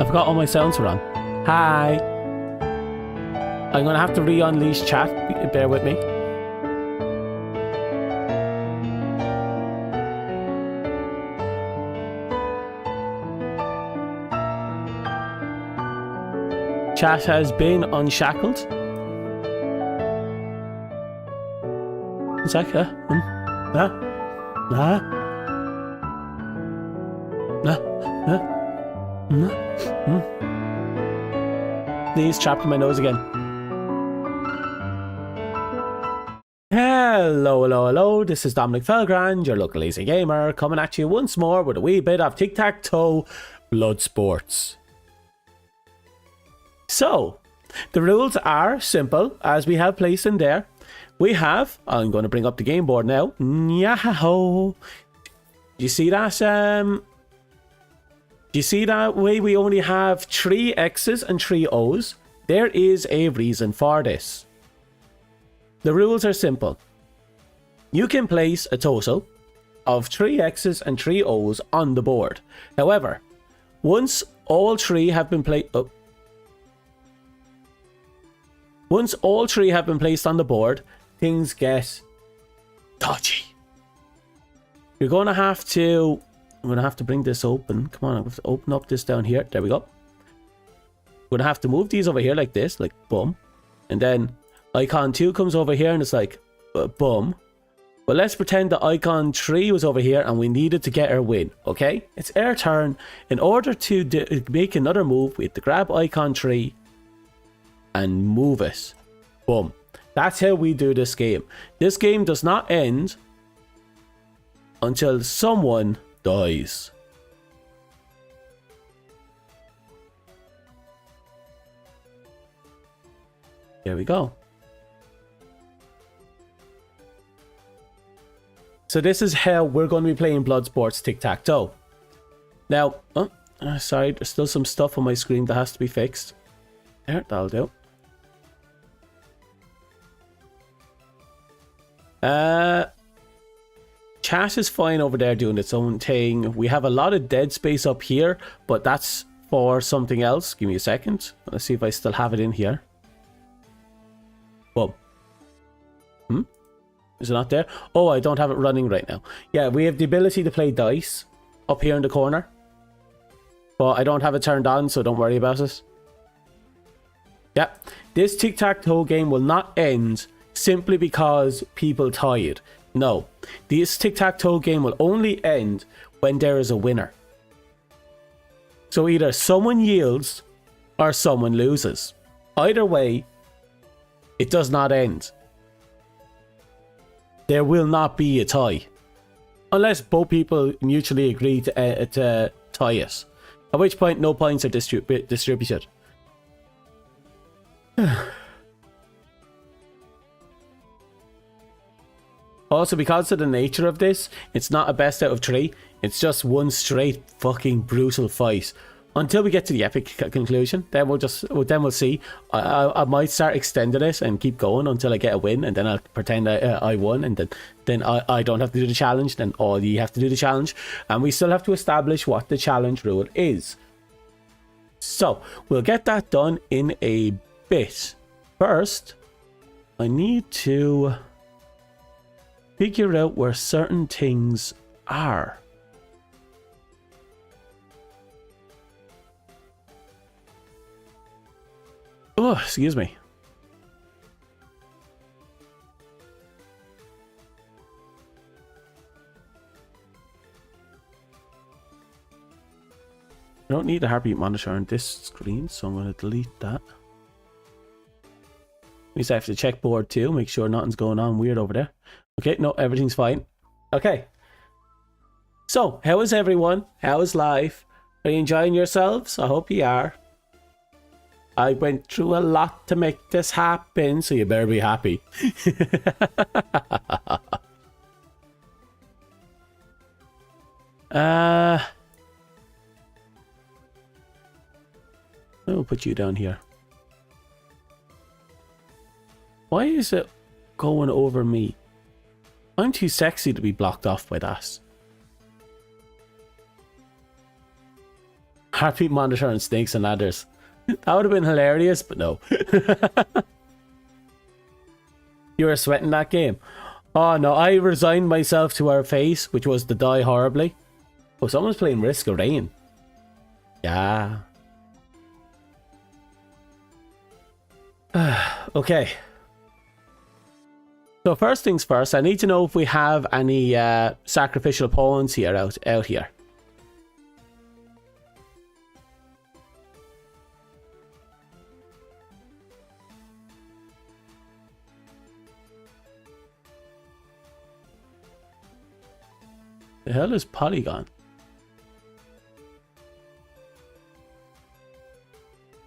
I forgot all my sounds were on. Hi. I'm going to have to re-unleash chat. Bear with me. Chat has been unshackled. Is that Knees trapped in my nose again. Hello. This is Dominic Felgrand, your local lazy gamer, coming at you once more with a wee bit of tic-tac-toe blood sports. So, the rules are simple, as we have placed in there. We have, I'm going to bring up the game board now. Yahoo! Do you see that? Do you see that way we only have 3 X's and 3 O's? There is a reason for this. The rules are simple. You can place a total of 3 X's and 3 O's on the board. However, once all 3 have been placed... Once all 3 have been placed on the board, things get dodgy. You're going to have to... I'm going to have to bring this open. Come on, I'm going to open up this down here. There we go. We're going to have to move these over here like this, like boom. And then icon 2 comes over here and it's like boom. But let's pretend that icon 3 was over here and we needed to get our win, okay? It's our turn. In order to make another move, we have to grab icon 3 and move it. Boom. That's how we do this game. This game does not end until someone dies. There we go. So this is how we're going to be playing Blood Sports Tic-Tac-Toe. Now, sorry, there's still some stuff on my screen that has to be fixed. There, that'll do. Chat is fine over there doing its own thing. We have a lot of dead space up here, but that's for something else. Give me a second. Let's see if I still have it in here. Boom. Is it not there? Oh, I don't have it running right now. Yeah, we have the ability to play dice up here in the corner, but I don't have it turned on, so don't worry about it. Yeah, this tic-tac-toe game will not end simply because people tied. No, this tic-tac-toe game will only end when there is a winner. So either someone yields or someone loses. Either way, it does not end. There will not be a tie. Unless both people mutually agree to tie it. At which point no points are distributed. Also, because of the nature of this, it's not a best out of 3. It's just one straight fucking brutal fight. Until we get to the epic conclusion, then we'll see. I might start extending it and keep going until I get a win, and then I'll pretend I won, and then I don't have to do the challenge. Then all you have to do the challenge, and we still have to establish what the challenge rule is. So we'll get that done in a bit. First, I need to figure out where certain things are. Oh, excuse me. I don't need a heartbeat monitor on this screen, so I'm going to delete that. Means I have to check board too, make sure nothing's going on weird over there. Okay, no, everything's fine. Okay. So, how is everyone? How is life? Are you enjoying yourselves? I hope you are. I went through a lot to make this happen, so you better be happy. I'll put you down here. Why is it going over me? I'm too sexy to be blocked off by that. Heartbeat monitor and snakes and ladders. That would have been hilarious, but no. You were sweating that game. Oh no, I resigned myself to our face, which was to die horribly. Oh, someone's playing Risk of Rain. Yeah. Okay. So first things first, I need to know if we have any sacrificial pawns here out here. The hell is Polygon?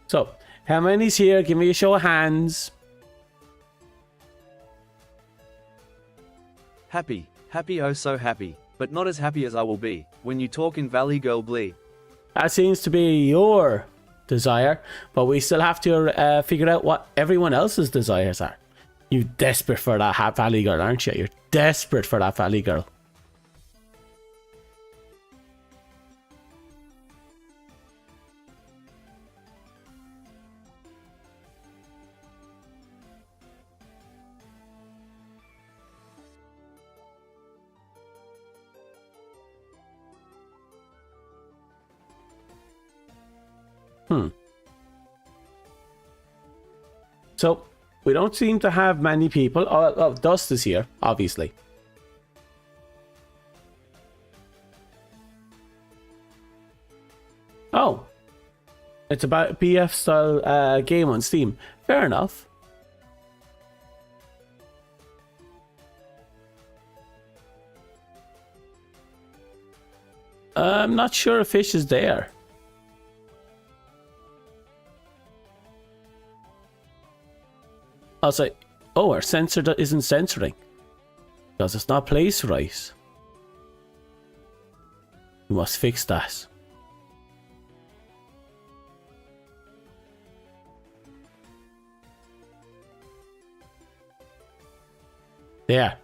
So, how many's here? Give me a show of hands. Happy, happy, oh so happy, but not as happy as I will be when you talk in Valley Girl Blee. That seems to be your desire, but we still have to figure out what everyone else's desires are. You desperate for that Valley Girl, aren't you? You're desperate for that Valley Girl. So, we don't seem to have many people. Oh, Dust is here, obviously. Oh. It's about BF style game on Steam. Fair enough. I'm not sure if Fish is there. I was like, oh, our sensor isn't censoring. Because it's not placed right. We must fix that. There.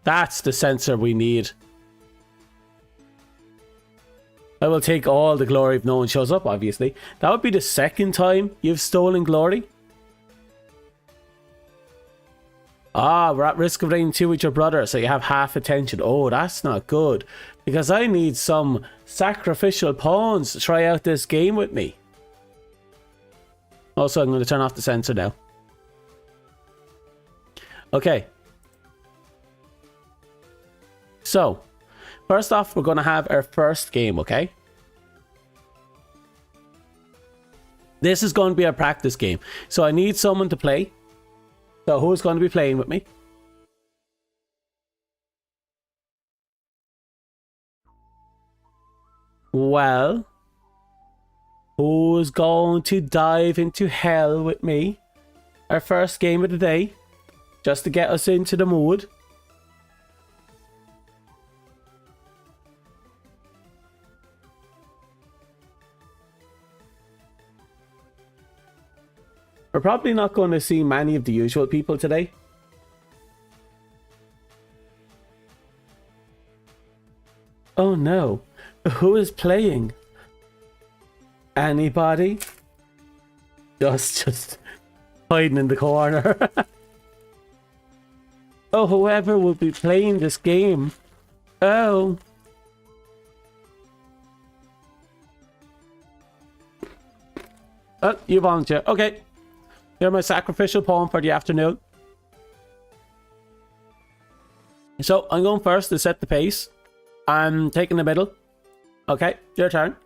That's the sensor we need. I will take all the glory if no one shows up, obviously. That would be the second time you've stolen glory. Ah, we're at Risk of Rain 2 with your brother, so you have half attention. Oh, that's not good. Because I need some sacrificial pawns to try out this game with me. Also, I'm going to turn off the sensor now. Okay. So, first off, we're going to have our first game, okay? This is going to be a practice game. So I need someone to play. So who's going to be playing with me? Well, who's going to dive into hell with me? Our first game of the day. Just to get us into the mood. We're probably not going to see many of the usual people today. Oh no. Who is playing? Anybody? Just hiding in the corner. Oh, whoever will be playing this game. Oh. Oh, you volunteer. Okay. You're my sacrificial pawn for the afternoon. So, I'm going first to set the pace. I'm taking the middle. Okay, your turn.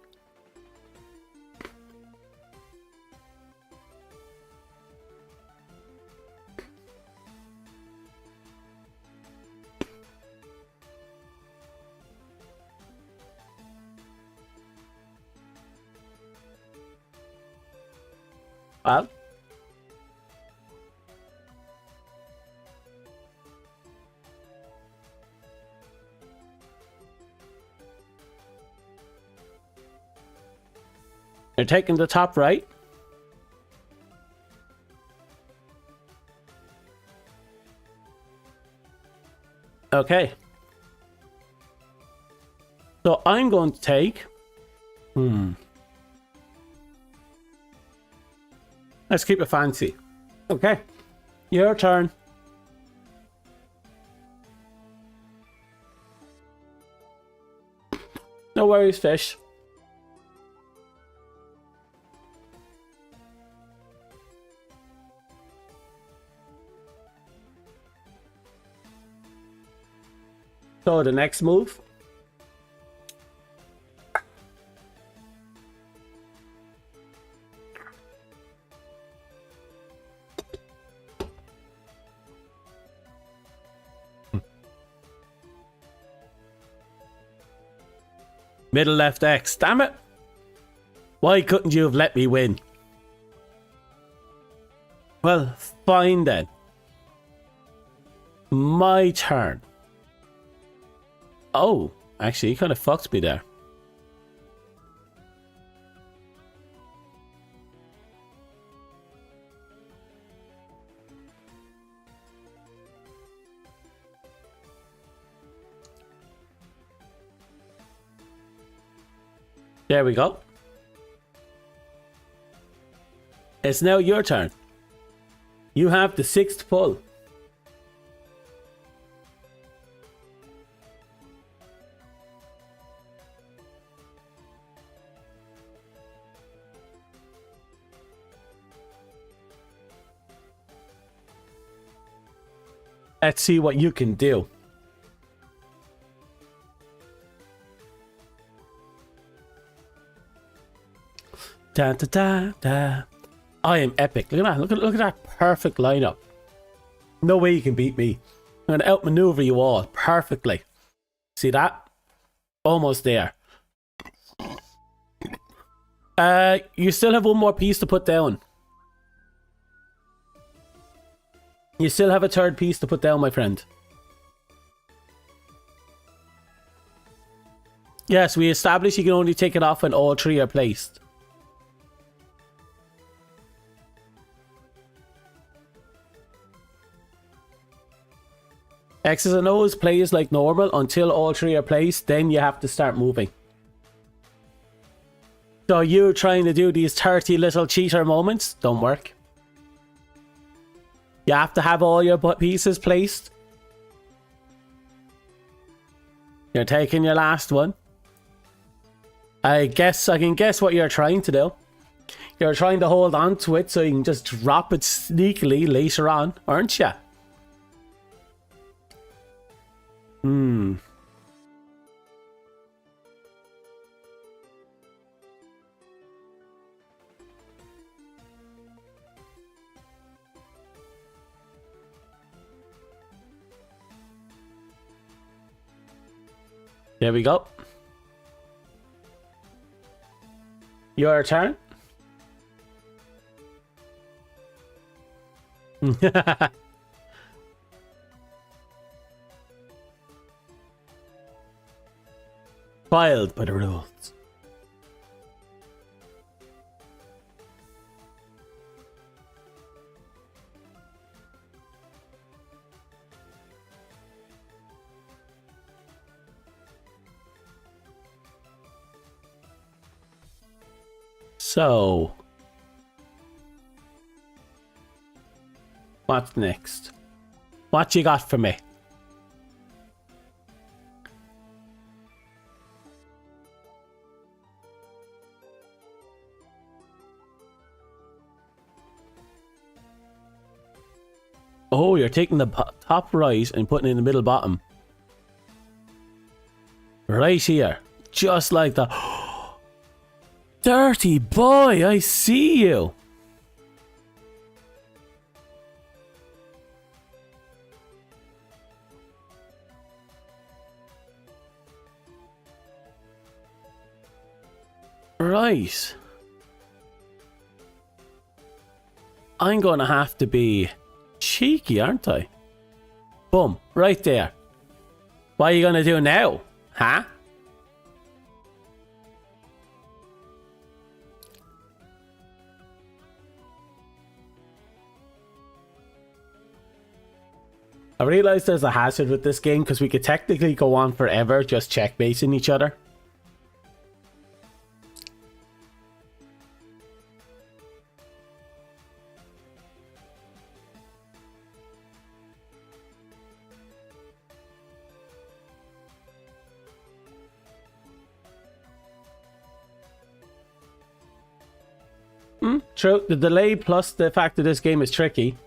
Well. You're taking the top right. Okay. So I'm going to take... Let's keep it fancy. Okay. Your turn. No worries, fish. So the next move. Middle left X. Damn it. Why couldn't you have let me win? Well, fine then. My turn. Oh, actually, he kind of fucked me there. There we go. It's now your turn. You have the 6th pull. Let's see what you can do. Da da da da. I am epic. Look at that. Look at that perfect lineup. No way you can beat me. I'm gonna outmaneuver you all perfectly. See that? Almost there. You still have one more piece to put down. You still have a 3rd piece to put down, my friend. Yes, we established you can only take it off when all 3 are placed. X's and O's plays like normal until all 3 are placed, then you have to start moving. So you trying to do these 30 little cheater moments don't work. You have to have all your pieces placed. You're taking your last one. I can guess what you're trying to do. You're trying to hold on to it so you can just drop it sneakily later on, aren't you? There we go. Your turn. Filed by the rules. So, what's next? What you got for me? Oh, you're taking the top right and putting it in the middle bottom. Right here. Just like that. Dirty boy, I see you. Right. I'm gonna have to be cheeky, aren't I? Boom, right there. What are you gonna do now? Huh? I realise there's a hazard with this game because we could technically go on forever just checkmating each other. True. The delay plus the fact that this game is tricky.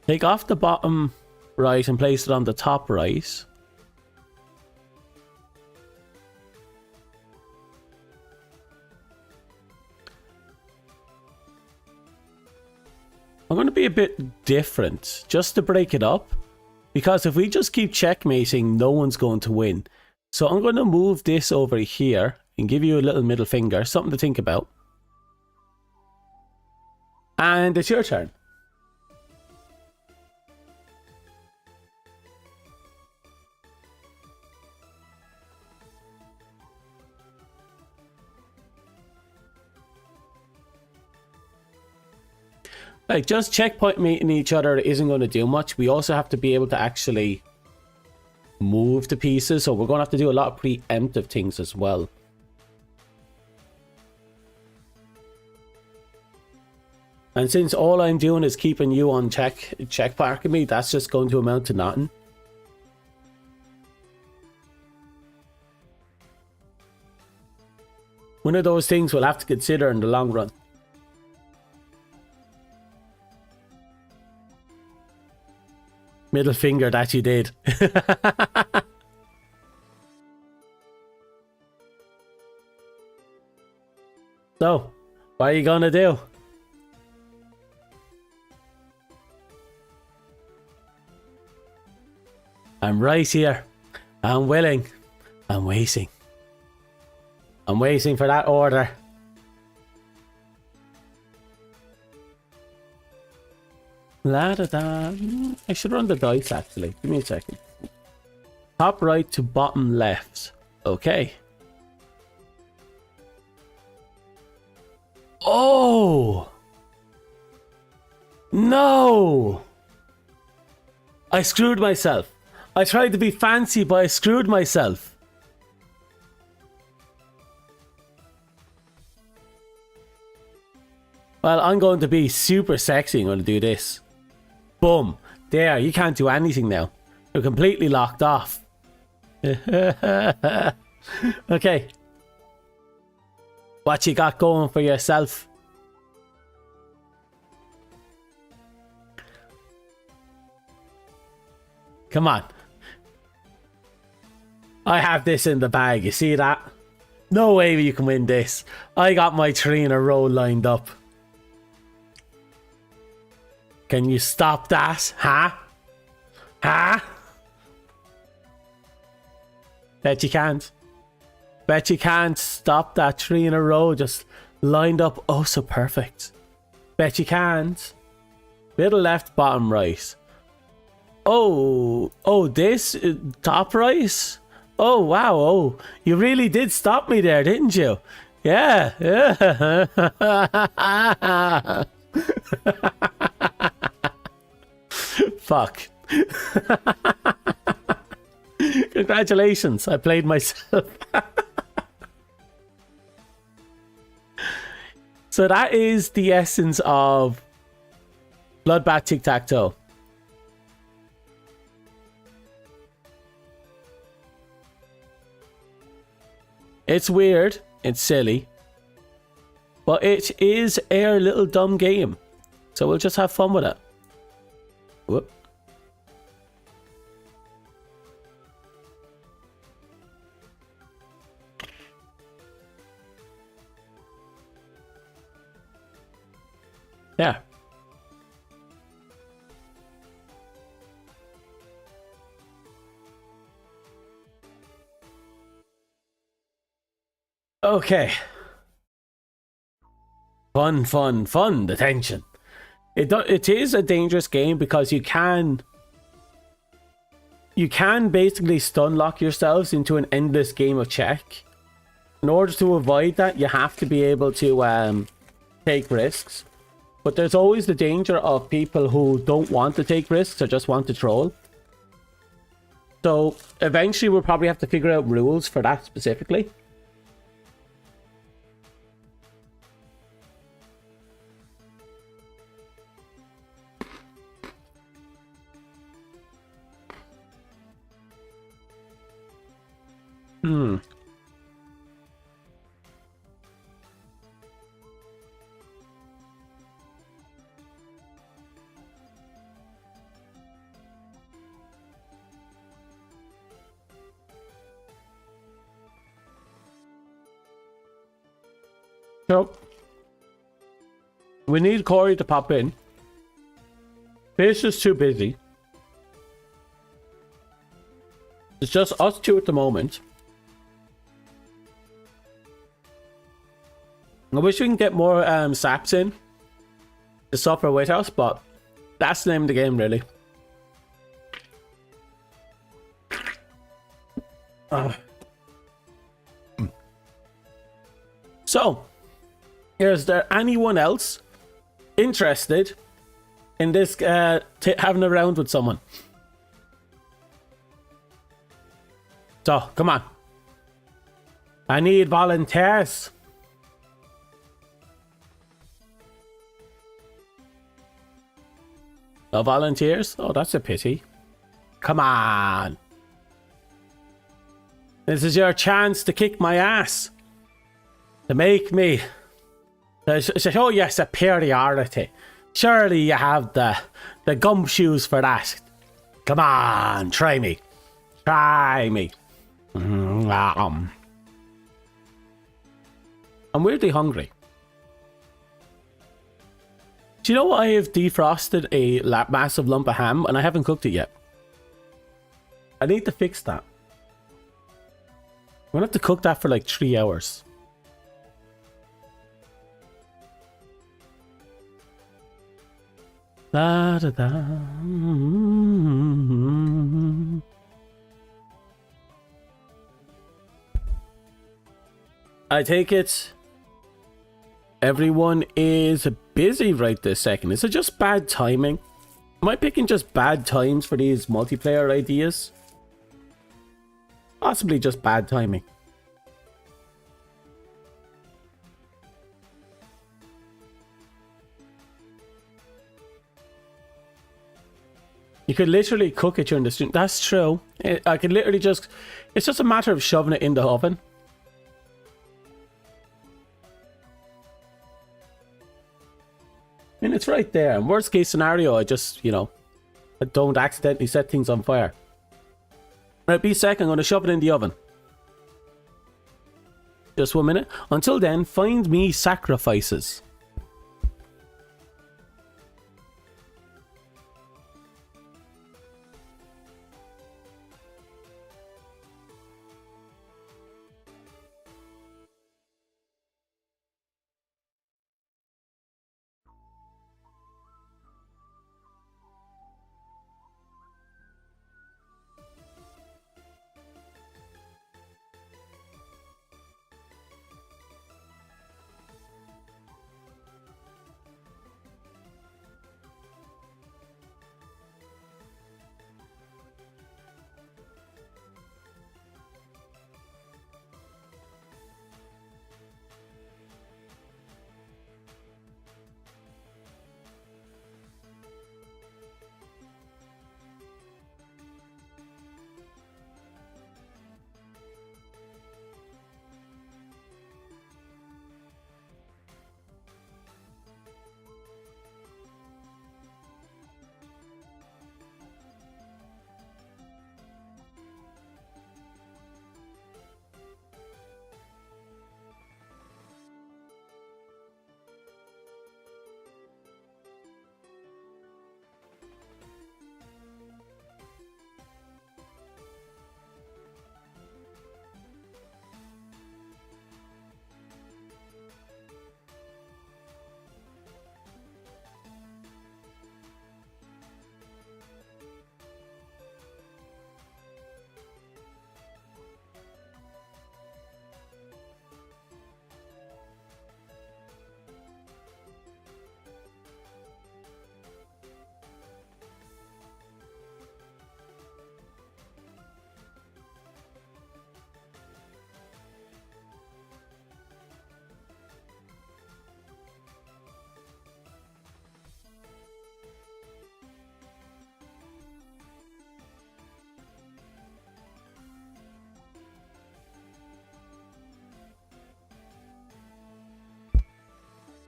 Take off the bottom right and place it on the top right. I'm going to be a bit different just to break it up, because if we just keep checkmating, no one's going to win. So I'm going to move this over here and give you a little middle finger, something to think about. And it's your turn. Like, just checkpointing each other isn't going to do much. We also have to be able to actually move the pieces, so we're going to have to do a lot of preemptive things as well. And since all I'm doing is keeping you on check parking me, that's just going to amount to nothing. One of those things we'll have to consider in the long run. Middle finger that you did. So, what are you gonna do? I'm right here. I'm willing. I'm waiting. I'm waiting for that order. La da da. I should run the dice actually. Give me a second. Top right to bottom left. Okay. Oh! No! I screwed myself. I tried to be fancy, but I screwed myself. Well, I'm going to be super sexy. I'm going to do this. Boom. There, you can't do anything now. You're completely locked off. Okay. What you got going for yourself? Come on. I have this in the bag. You see that? No way you can win this. I got my 3 in a row lined up. Can you stop that? Huh? Huh? Bet you can't. Bet you can't stop that 3 in a row just lined up oh so perfect. Bet you can't. Middle left, bottom right. Oh, this top right? Oh, wow. Oh, you really did stop me there, didn't you? Yeah. Fuck. Congratulations, I played myself. So that is the essence of Bloodbath Tic-Tac-Toe. It's weird, it's silly, but it is a little dumb game. So we'll just have fun with it. Whoop. Yeah. Okay. Fun. The tension. It is a dangerous game because you can basically stun lock yourselves into an endless game of check. In order to avoid that, you have to be able to take risks. But there's always the danger of people who don't want to take risks or just want to troll. So eventually we'll probably have to figure out rules for that specifically. So, we need Corey to pop in. Fish is too busy. It's just us two at the moment. I wish we can get more saps in to suffer with us, but that's the name of the game, really. So, is there anyone else interested in this having a round with someone? So, come on. I need volunteers. No volunteers? Oh, that's a pity. Come on. This is your chance to kick my ass. To make me... To show your superiority. Surely you have the gumshoes for that. Come on, try me. Try me. I'm weirdly hungry. Do you know I have defrosted a massive lump of ham and I haven't cooked it yet? I need to fix that. I'm gonna have to cook that for like 3 hours. Da da da. I take it everyone is busy right this second. Is it just bad timing? Am I picking just bad times for these multiplayer ideas? Possibly just bad timing. You could literally cook it during the stream. That's true. I could literally just... It's just a matter of shoving it in the oven. I mean, it's right there. And worst case scenario, I just, you know, I don't accidentally set things on fire. Right, be a sec. I'm going to shove it in the oven. Just 1 minute. Until then, find me sacrifices.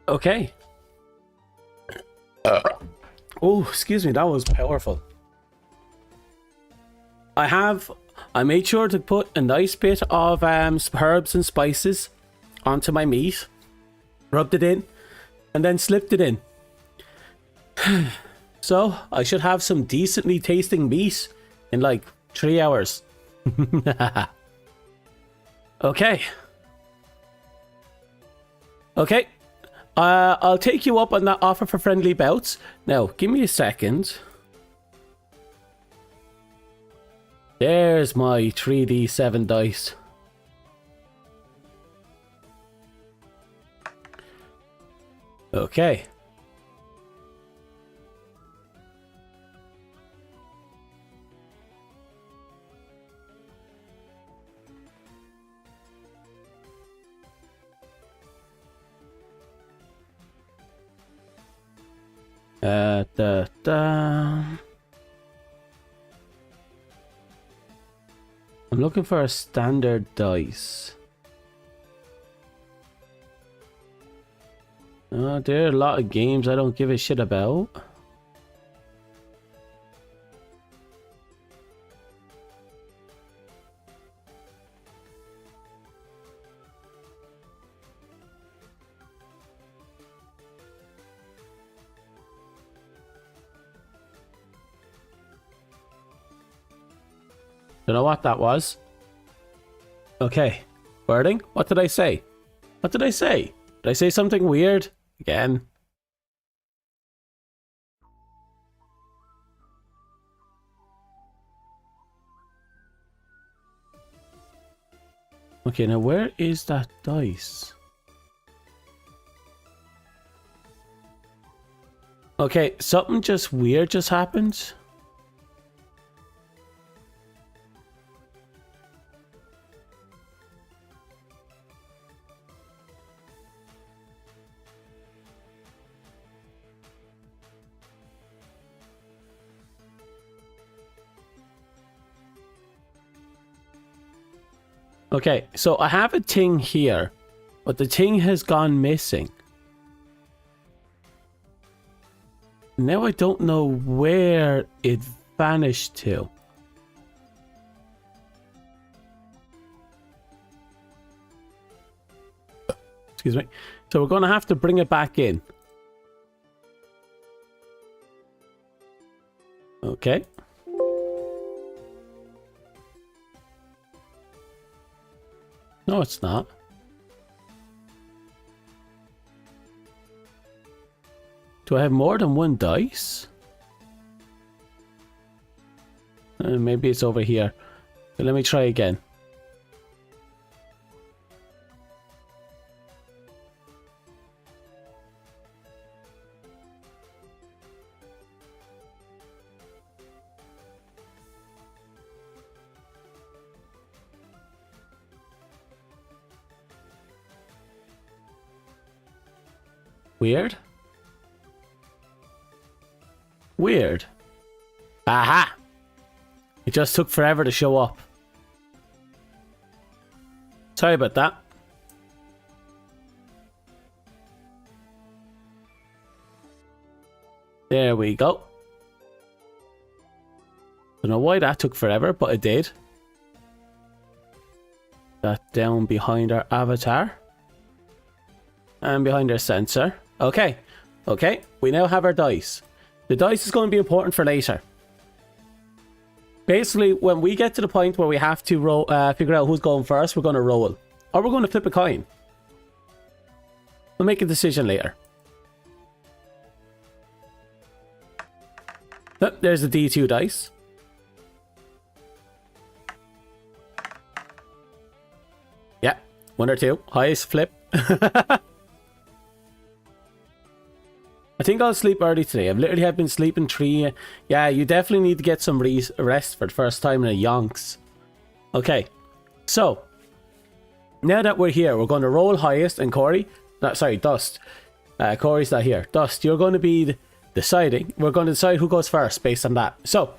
Okay. Oh, excuse me, that was powerful. I made sure to put a nice bit of herbs and spices onto my meat. rubbed it in, and then slipped it in. So I should have some decently tasting meat in like 3 hours. Okay. Okay. I'll take you up on that offer for friendly bouts. Now, give me a second. There's my 3d7 dice. Okay. I'm looking for a standard dice. There are a lot of games I don't give a shit about. Don't know what that was. Okay. Wording? What did I say? What did I say? Did I say something weird? Again. Okay, now where is that dice? Okay, something just weird just happened. Okay, so I have a thing here, but the thing has gone missing. Now I don't know where it vanished to. Excuse me. So we're going to have to bring it back in. Okay. No, it's not. Do I have more than one dice? Maybe it's over here. So let me try again. Weird. Weird. Aha! It just took forever to show up. Sorry about that. There we go. Don't know why that took forever, but it did. That down behind our avatar. And behind our sensor. Okay. Okay. We now have our dice. The dice is going to be important for later. Basically, when we get to the point where we have to roll, figure out who's going first, we're going to roll. Or we're going to flip a coin. We'll make a decision later. Oh, there's the D2 dice. Yeah, 1 or 2. Highest flip. I think I'll sleep early today. I've literally been sleeping 3. Yeah, you definitely need to get some rest for the first time in a yonks. Okay, so now that we're here, we're going to roll highest. And Corey, sorry, Dust. Corey's not here. Dust, you're going to be deciding. We're going to decide who goes first based on that. So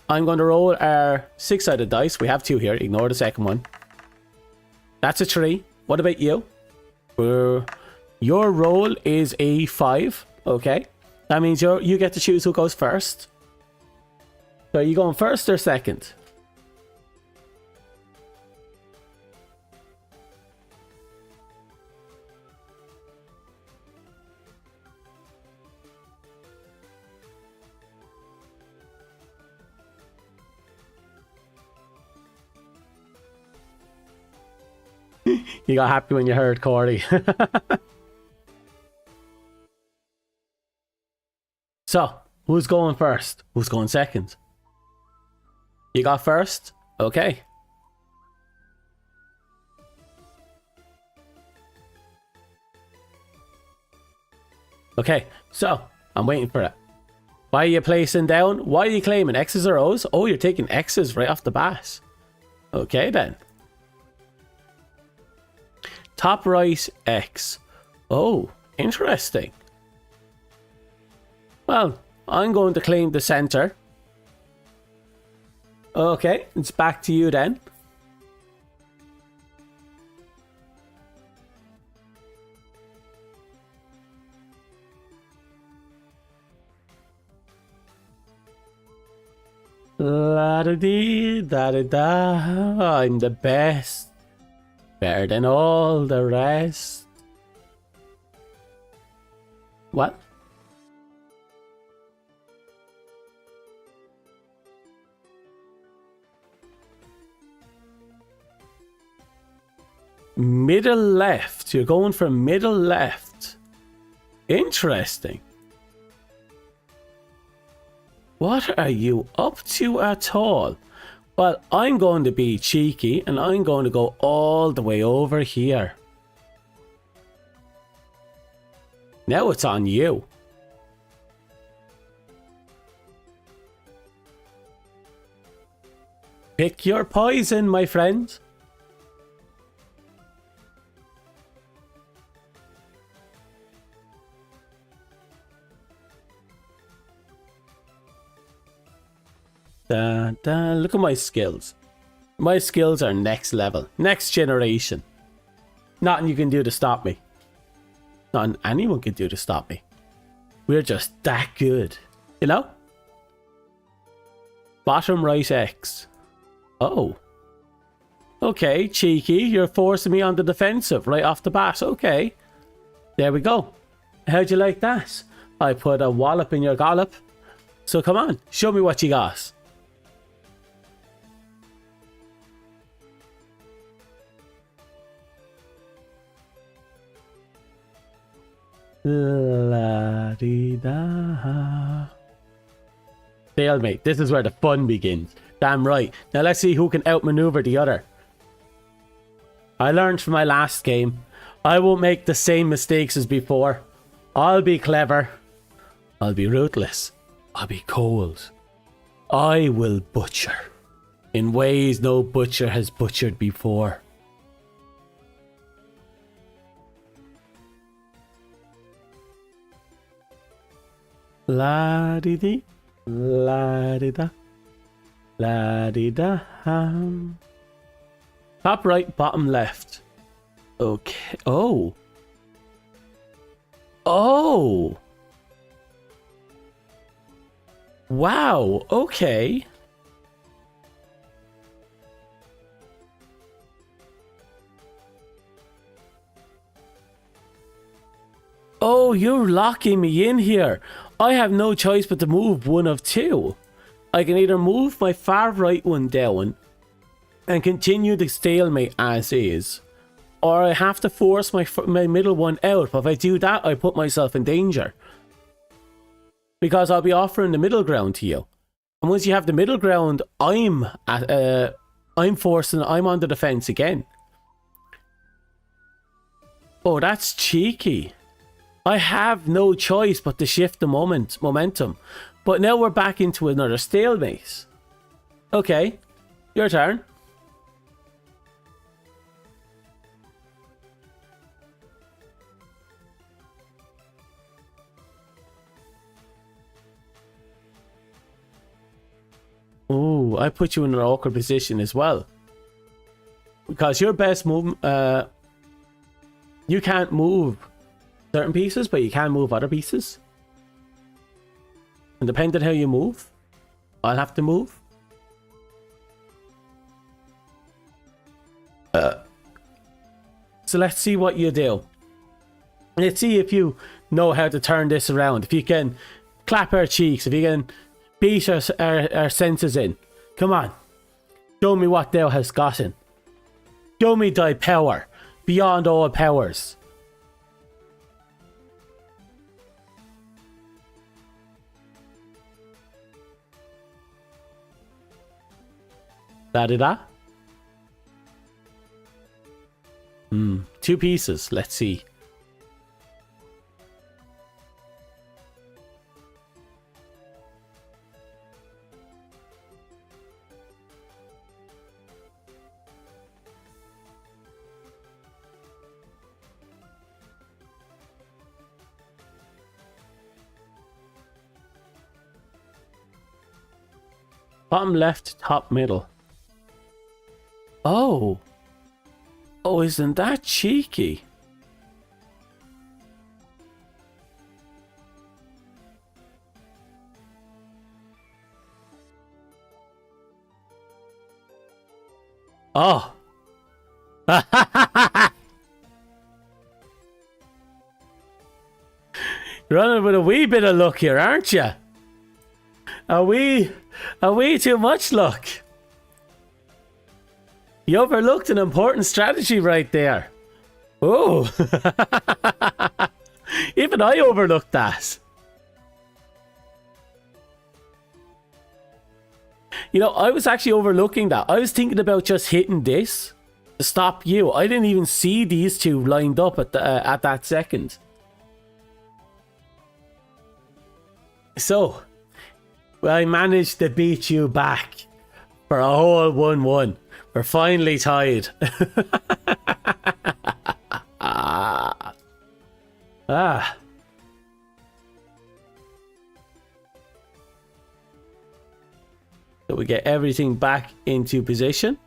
I'm going to roll our 6-sided dice. We have 2 here. Ignore the second one. That's a 3. What about you? Your roll is a 5. Okay, that means you get to choose who goes first. So are you going first or second? You got happy when you heard Corey. So, who's going first? Who's going second? You got first? Okay. Okay, so I'm waiting for it. Why are you placing down? Why are you claiming X's or O's? Oh, you're taking X's right off the bat. Okay then. Top right X. Oh, interesting. Well, I'm going to claim the center. Okay, it's back to you then. La da dee da da da. I'm the best. Better than all the rest. What? Middle left. You're going for middle left. Interesting. What are you up to at all? Well, I'm going to be cheeky and I'm going to go all the way over here. Now it's on you. Pick your poison, my friend. Look at my skills. My skills are next level. Next generation. Nothing you can do to stop me. Nothing anyone can do to stop me. We're just that good. You know? Bottom right X. Oh. Okay, cheeky. You're forcing me on the defensive right off the bat. Okay. There we go. How'd you like that? I put a wallop in your gollop. So come on, show me what you got. La-di-da. Stalemate. This is where the fun begins. Damn right. Now let's see who can outmaneuver the other. I learned from my last game. I won't make the same mistakes as before. I'll be clever. I'll be ruthless. I'll be cold. I will butcher. In ways no butcher has butchered before. La-di-di, la-di-da, la-di-da. Top right, bottom left. Okay. Oh. Oh. Wow. Okay. Oh, you're locking me in here. I have no choice but to move one of two. I can either move my far right one down and continue the stalemate as is, or I have to force my middle one out. But if I do that, I put myself in danger, because I'll be offering the middle ground to you. And once you have the middle ground, I'm on the defense again. Oh, that's cheeky. I have no choice but to shift the momentum. But now we're back into another stalemate. Okay, your turn. Oh, I put you in an awkward position as well. Because your best move, you can't move certain pieces, but you can move other pieces. And depending on how you move, I'll have to move. So let's see what you do. Let's see if you know how to turn this around. If you can clap our cheeks, if you can beat our senses in. Come on. Show me what thou hast gotten. Show me thy power. beyond all powers. Da-da-da. 2 pieces. Let's see. Bottom left, top middle. Oh. Oh, isn't that cheeky? Oh. Running with a wee bit of luck here, aren't you? A wee too much luck. You overlooked an important strategy right there. Oh. Even I overlooked that. You know, I was actually overlooking that. I was thinking about just hitting this to stop you. I didn't even see these two lined up at that second. So, I managed to beat you back for a whole 1-1. We're finally tied. Ah. So we get everything back into position.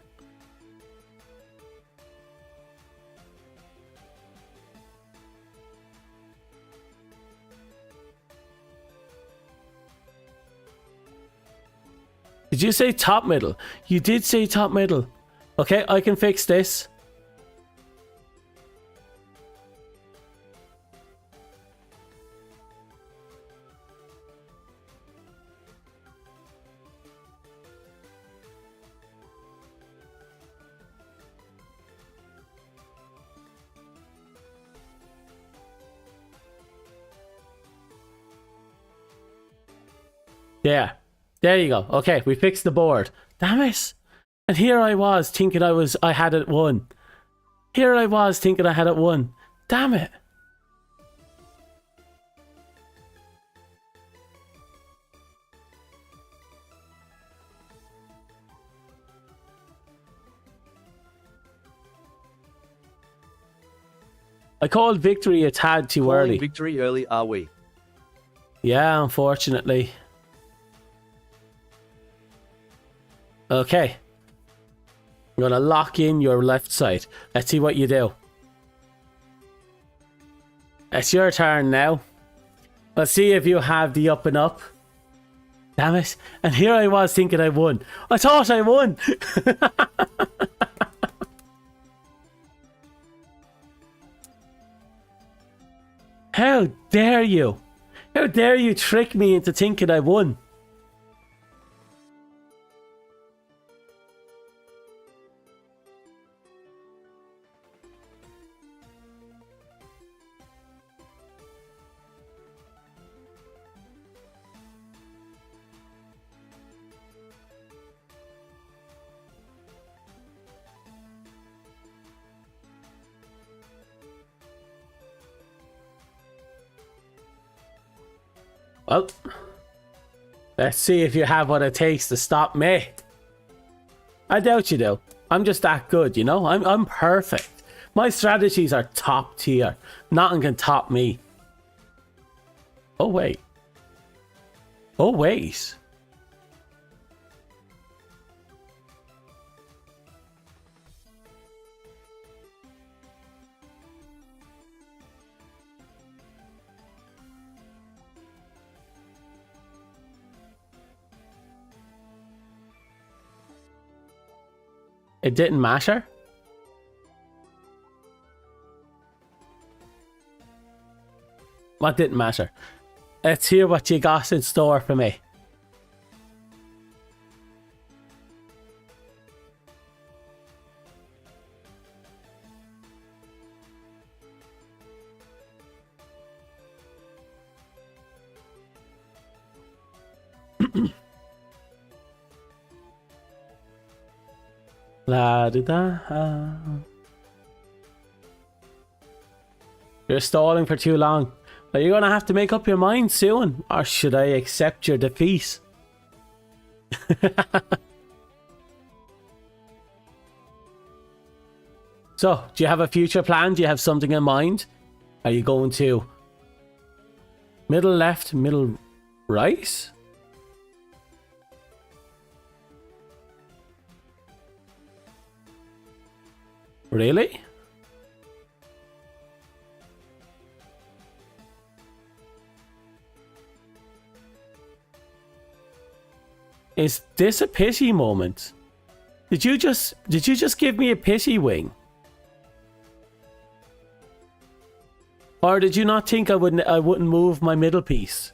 Did you say top middle? You did say top middle. Okay, I can fix this. There you go. Okay, we fixed the board. Damn it. And here I was thinking I had it won. Here I was thinking I had it won. Damn it. I called victory a tad too Calling early. victory early, are we? Yeah, unfortunately. Okay. I'm going to lock in your left side. Let's see what you do. It's your turn now. Let's see if you have the up and up. Damn it. And here I was thinking I won. I thought I won. How dare you? How dare you trick me into thinking I won? Well, let's see if you have what it takes to stop me. I doubt you do. I'm just that good, you know? I'm perfect. My strategies are top tier. Nothing can top me. Oh, wait. Oh, wait. It didn't matter? What didn't matter? Let's hear what you got in store for me. La da da. You're stalling for too long. Are you gonna have to make up your mind soon, or should I accept your defeat? So, do you have a future plan? Do you have something in mind? Are you going to middle left, middle right? Really? Is this a pity moment? Did you just give me a pity wing? Or did you not think I wouldn't move my middle piece?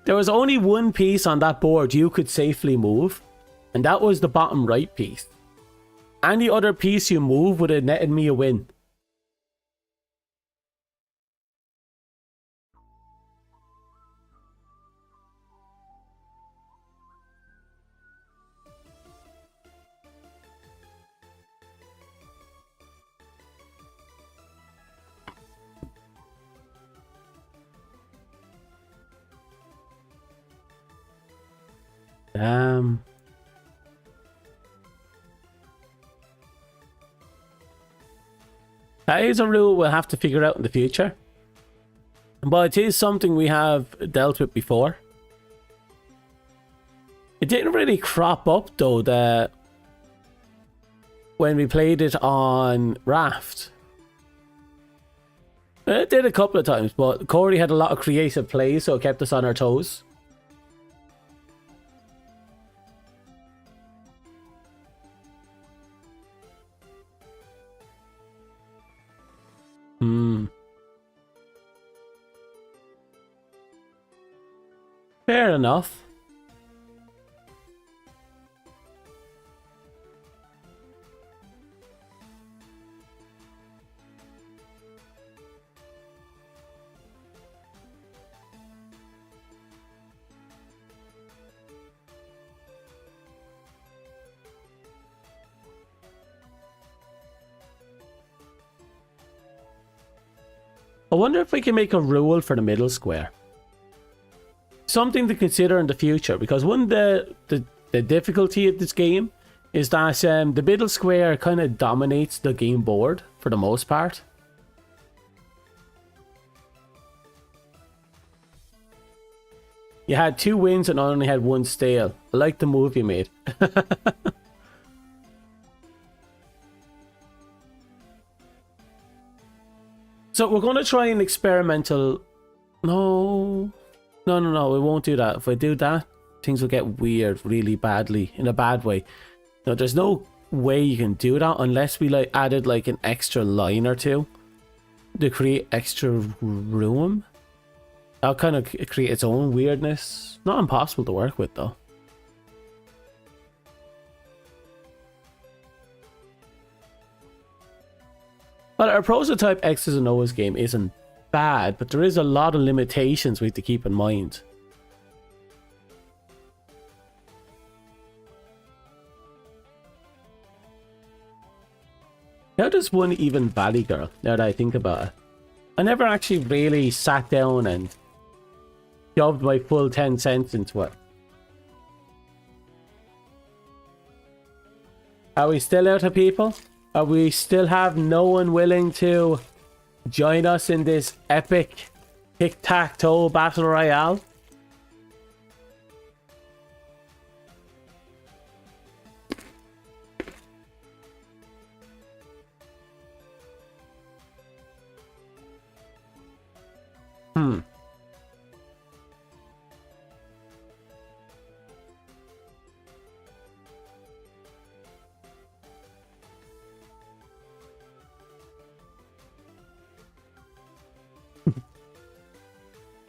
There was only one piece on that board you could safely move, and that was the bottom right piece. Any other piece you move would have netted me a win. Damn. That is a rule we'll have to figure out in the future. But it is something we have dealt with before. It didn't really crop up though when we played it on Raft. It did a couple of times, but Corey had a lot of creative plays, so it kept us on our toes. Fair enough. I wonder if we can make a rule for the middle square. Something to consider in the future, because one of the difficulty of this game is that the middle square kind of dominates the game board for the most part. You had 2 wins and I only had 1 stale. I like the move you made. So we're going to try an experimental... No, we won't do that. If I do that, things will get weird really badly, in a bad way. No, there's no way you can do that unless we added an extra line or two to create extra room. That'll kind of create its own weirdness. Not impossible to work with though. But our prototype X's and O's game isn't bad, but there is a lot of limitations we have to keep in mind. How does one even Valley Girl, now that I think about it? I never actually really sat down and shoved my full 10 cents into it. Are we still out of people? Are we still have no one willing to join us in this epic tic-tac-toe battle royale?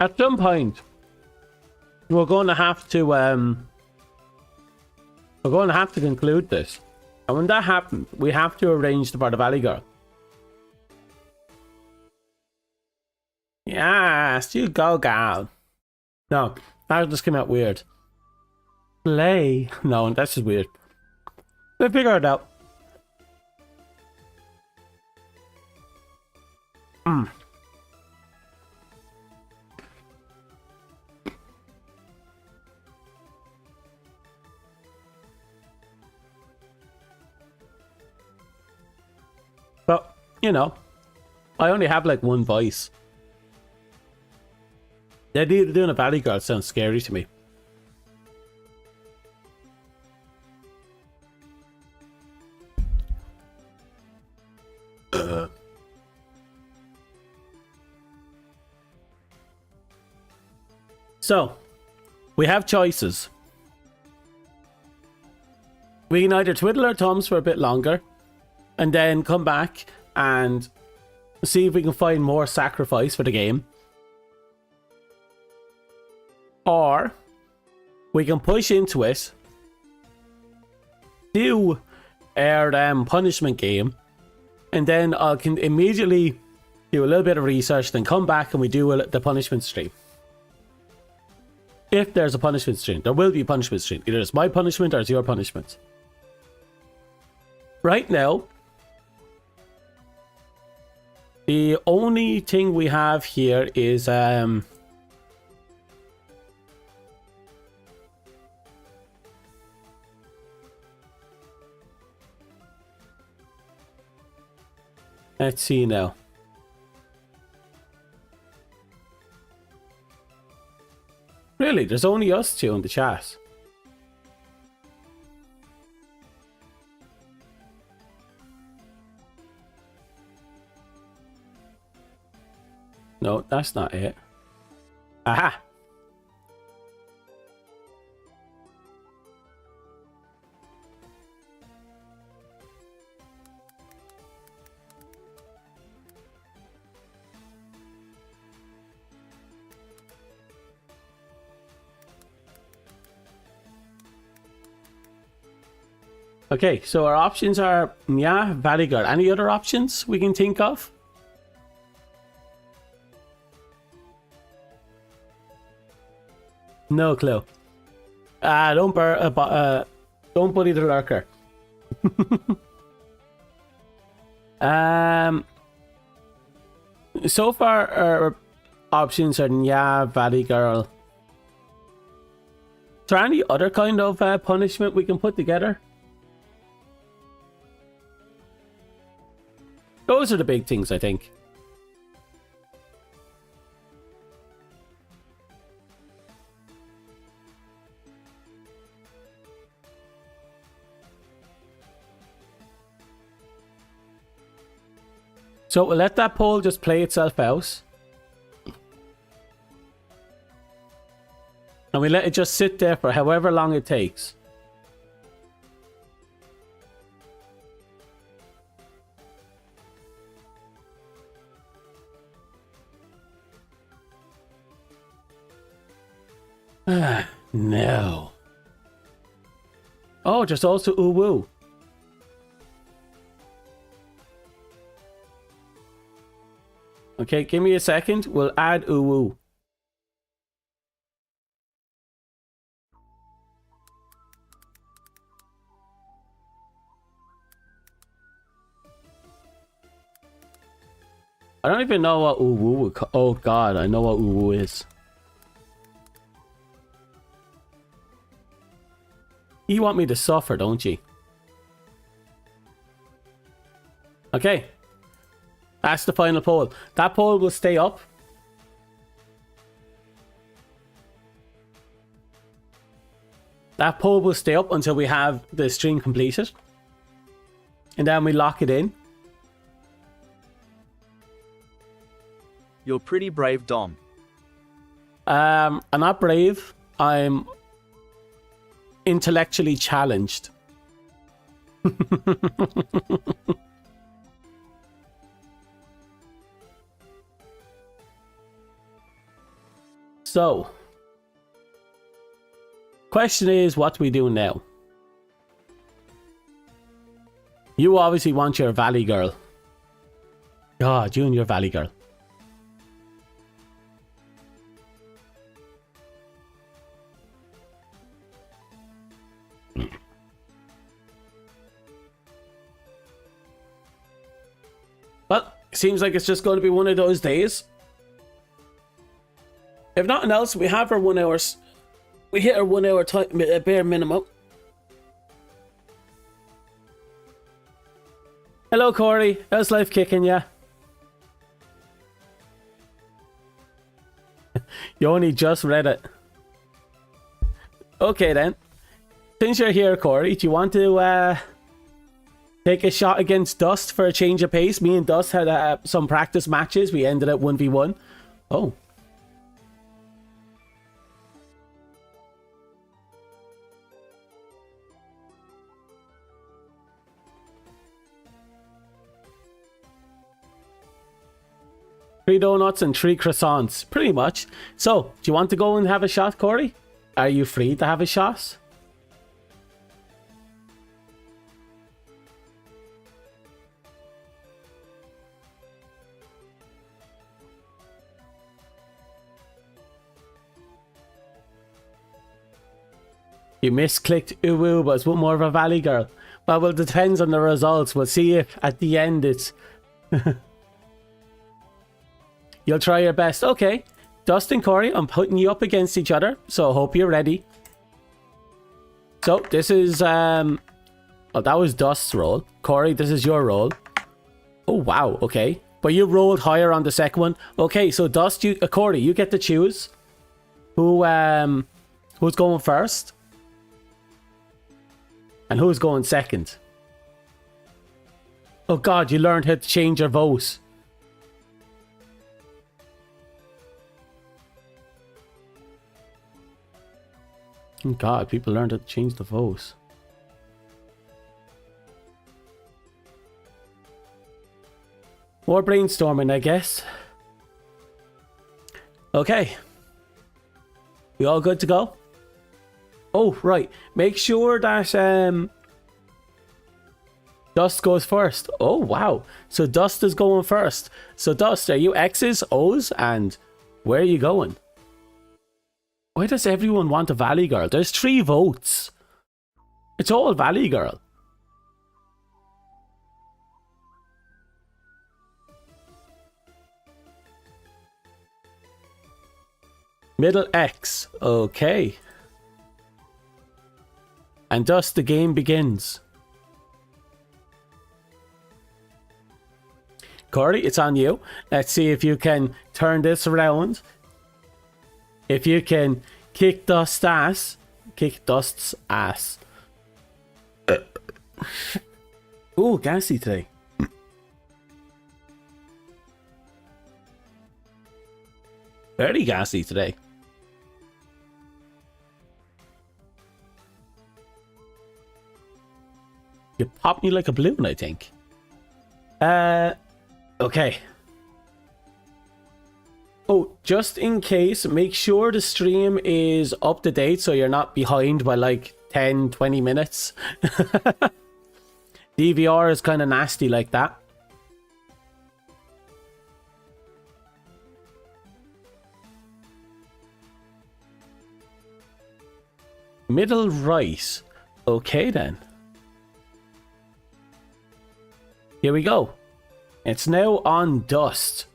At some point, we're going to have to conclude this. And when that happens, we have to arrange for the Valley Girl. Yes, you go, gal. No, that just came out weird. Play. No, that's just weird. We'll figure it out. But, you know, I only have like one voice. The idea of doing a Valley Girl sounds scary to me. So, we have choices. We can either twiddle our thumbs for a bit longer and then come back and see if we can find more sacrifice for the game. Or we can push into it, do our punishment game, and then I can immediately do a little bit of research, then come back and we do the punishment stream. If there's a punishment stream, there will be a punishment stream. Either it's my punishment or it's your punishment. Right now, the only thing we have here is let's see now. Really, there's only us two in the chat. No, that's not it. Aha! Okay, so our options are, yeah, Valley Girl. Any other options we can think of? No clue. Don't bully the lurker. So far our options are, yeah, Valley Girl. Is there any other kind of punishment we can put together? Those are the big things, I think. So we'll let that poll just play itself out. And we let it just sit there for however long it takes. No. Oh, there's also Uwu. Okay, give me a second. We'll add Uwu. I don't even know what Uwu would call. Oh god, I know what Uwu is. You want me to suffer, don't you? Okay. That's the final poll. That poll will stay up. That poll will stay up until we have the stream completed. And then we lock it in. You're pretty brave, Dom. I'm not brave. I'm intellectually challenged. So, question is, what do we do now? You obviously want your Valley Girl. God, you and your Valley Girl. Well, seems like it's just going to be one of those days. If nothing else, we have our 1 hour. We hit our 1 hour time, bare minimum. Hello, Corey. How's life kicking ya? You only just read it. Okay then. Since you're here, Corey, do you want to take a shot against Dust for a change of pace? Me and Dust had some practice matches. We ended at 1v1. Oh. Three donuts and 3 croissants. Pretty much. So, do you want to go and have a shot, Corey? Are you free to have a shot? You misclicked Uwu, but it's more of a Valley Girl. Well, it depends on the results. We'll see if at the end it's... You'll try your best. Okay. Dust and Corey, I'm putting you up against each other, so I hope you're ready. So, this is... Oh, that was Dust's roll. Corey, this is your roll. Oh, wow. Okay. But you rolled higher on the second one. Okay, so Dust, Corey, you get to choose who's going first. And who's going second? Oh God, you learned how to change your vote. Oh God, people learned how to change the vote. More brainstorming, I guess. Okay. We all good to go? Oh, right. Make sure that Dust goes first. Oh, wow. So Dust is going first. So Dust, are you X's, O's, and where are you going? Why does everyone want a Valley Girl? There's 3 votes. It's all Valley Girl. Middle X. Okay. And thus the game begins. Corey, it's on you. Let's see if you can turn this around. If you can kick Dust's ass. Kick Dust's ass. Ooh, gassy today. Very gassy today. You popped me like a balloon, I think. Okay. Oh, just in case, make sure the stream is up to date so you're not behind by like 10, 20 minutes. DVR is kind of nasty like that. Middle right. Okay then. Here we go. It's now on Dust.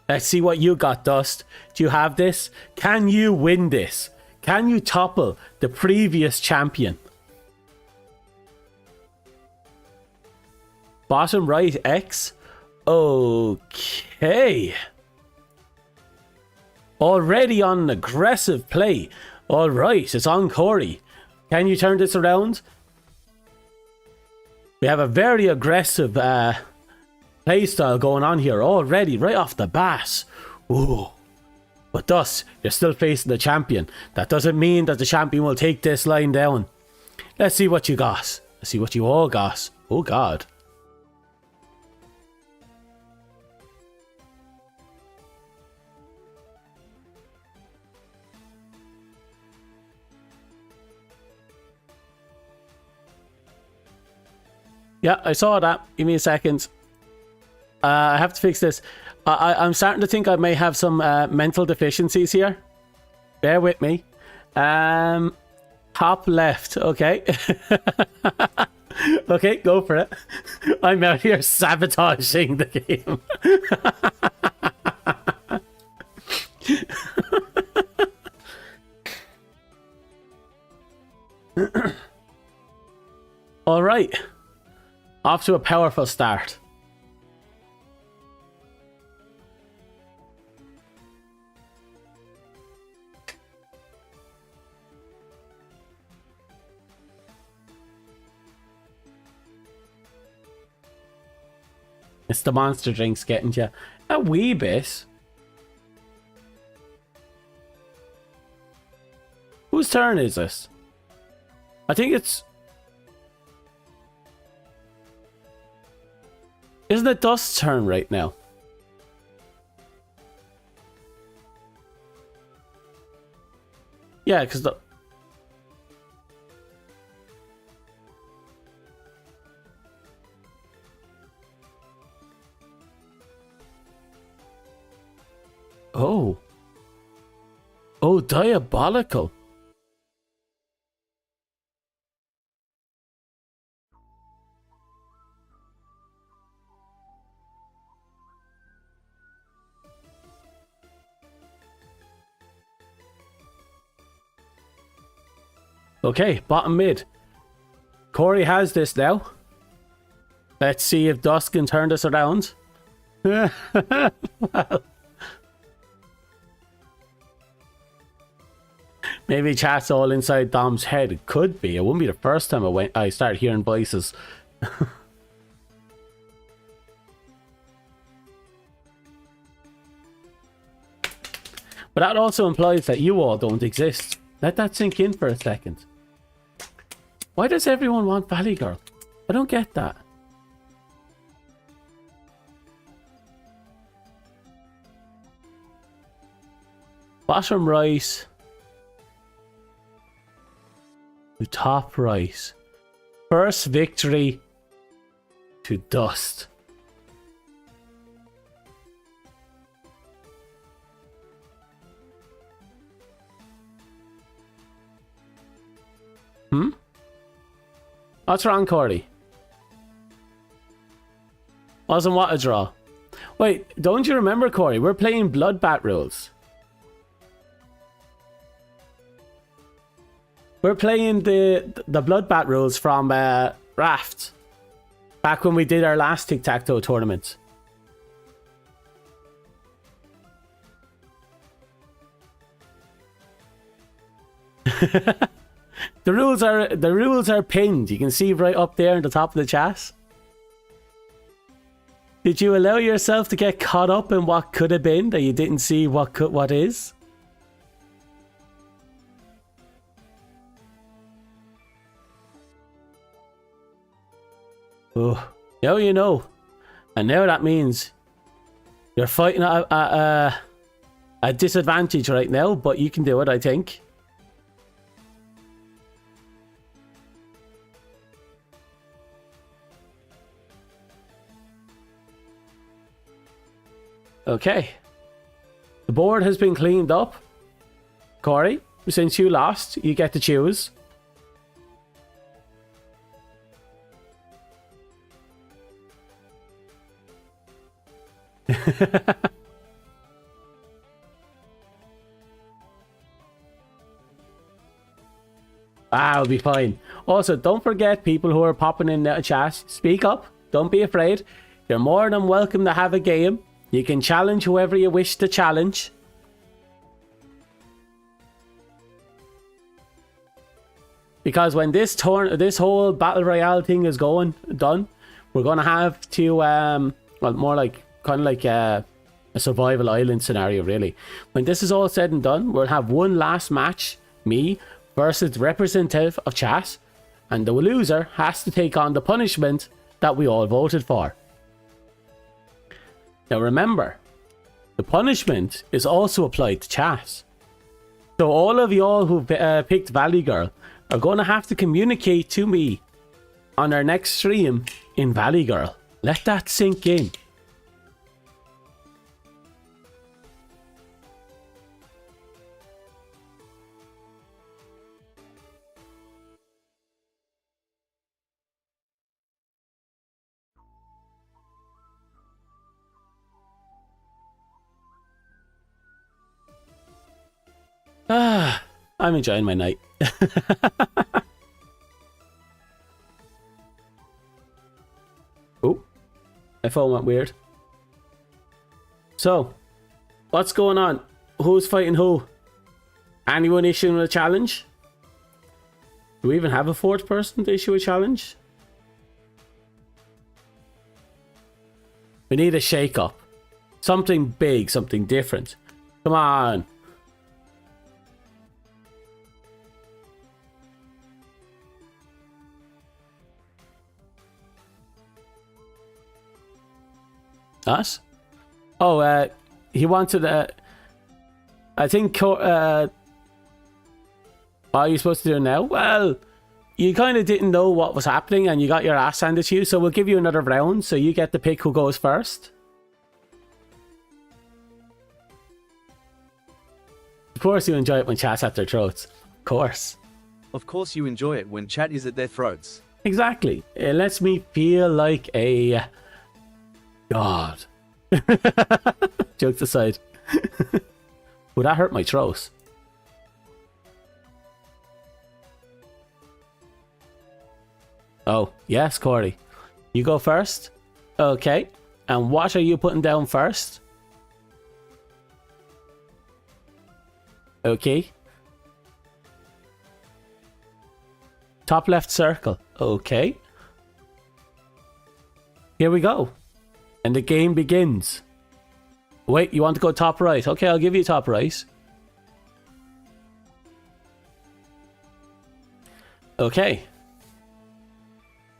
Let's see what you got, Dust. Do you have this? Can you win this? Can you topple the previous champion? Bottom right X. Okay. Already on an aggressive play. Alright, it's on Corey. Can you turn this around? We have a very aggressive playstyle going on here already, right off the bat. Ooh. But thus, you're still facing the champion. That doesn't mean that the champion will take this line down. Let's see what you got. Let's see what you all got. Oh God. Yeah, I saw that. Give me a second. I have to fix this. I'm starting to think I may have some mental deficiencies here. Bear with me. Top left. Okay. Okay, go for it. I'm out here sabotaging the game. All right. Off to a powerful start. It's the monster drinks getting you a wee bit. Whose turn is this? I think it's... Isn't it Dust's turn right now? Yeah, because the... Oh. Oh, diabolical. Okay, bottom mid. Corey has this now. Let's see if Dusk can turn this around. Well. Maybe chat's all inside Dom's head. It could be. It wouldn't be the first time I started hearing voices. But that also implies that you all don't exist. Let that sink in for a second. Why does everyone want Valley Girl? I don't get that. Bottom right. To top right. First victory to Dust. What's wrong, Corey? Wasn't what a draw? Wait, don't you remember, Corey? We're playing Bloodbath rules. We're playing the Bloodbath rules from Raft. Back when we did our last tic-tac-toe tournament. The rules are pinned. You can see right up there in the top of the chat. Did you allow yourself to get caught up in what could have been that you didn't see what is? Oh, now you know. And now that means you're fighting at a disadvantage right now, but you can do it, I think. Okay. The board has been cleaned up. Corey, since you lost, you get to choose. I'll be fine. Also, don't forget, people who are popping in the chat, speak up. Don't be afraid. You're more than welcome to have a game. You can challenge whoever you wish to challenge. Because when this whole battle royale thing is done, we're gonna have to well, more like kind of like a survival island scenario, really. When this is all said and done, we'll have one last match, me versus the representative of chat, and the loser has to take on the punishment that we all voted for. Now remember, the punishment is also applied to chat. So all of y'all who picked Valley Girl are going to have to communicate to me on our next stream in Valley Girl. Let that sink in. Ah, I'm enjoying my night. Oh, my phone went weird. So, what's going on? Who's fighting who? Anyone issuing a challenge? Do we even have a fourth person to issue a challenge? We need a shake-up. Something big, something different. Come on. Us? Oh, he wanted I think what are you supposed to do now? Well, you kind of didn't know what was happening and you got your ass handed to you, so we'll give you another round so you get to pick who goes first. Of course you enjoy it when chat's at their throats. Of course. Of course you enjoy it when chat is at their throats. Exactly. It lets me feel like a god. Jokes aside. Would that hurt my throat? Oh, yes, Corey. You go first? Okay. And what are you putting down first? Okay. Top left circle. Okay. Here we go. And the game begins. Wait, you want to go top right? Okay, I'll give you top right. Okay.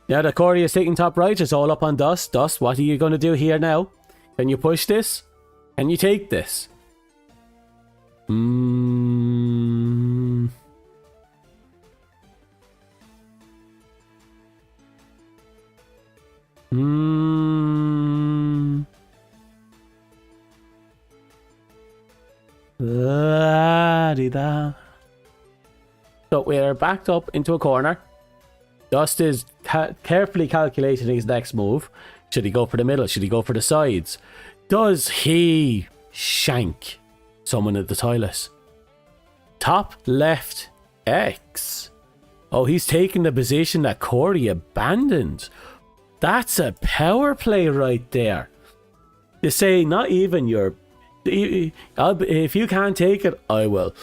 Now that Corey is taking top right, it's all up on Dust. Dust, what are you going to do here now? Can you push this? Can you take this? La-di-da. So we're backed up into a corner. Dust is carefully calculating his next move. Should he go for the middle? Should he go for the sides? Does he shank someone at the toilet? Top left X. Oh, he's taking the position that Corey abandoned. That's a power play right there. You say, not even your... if you can't take it, I will.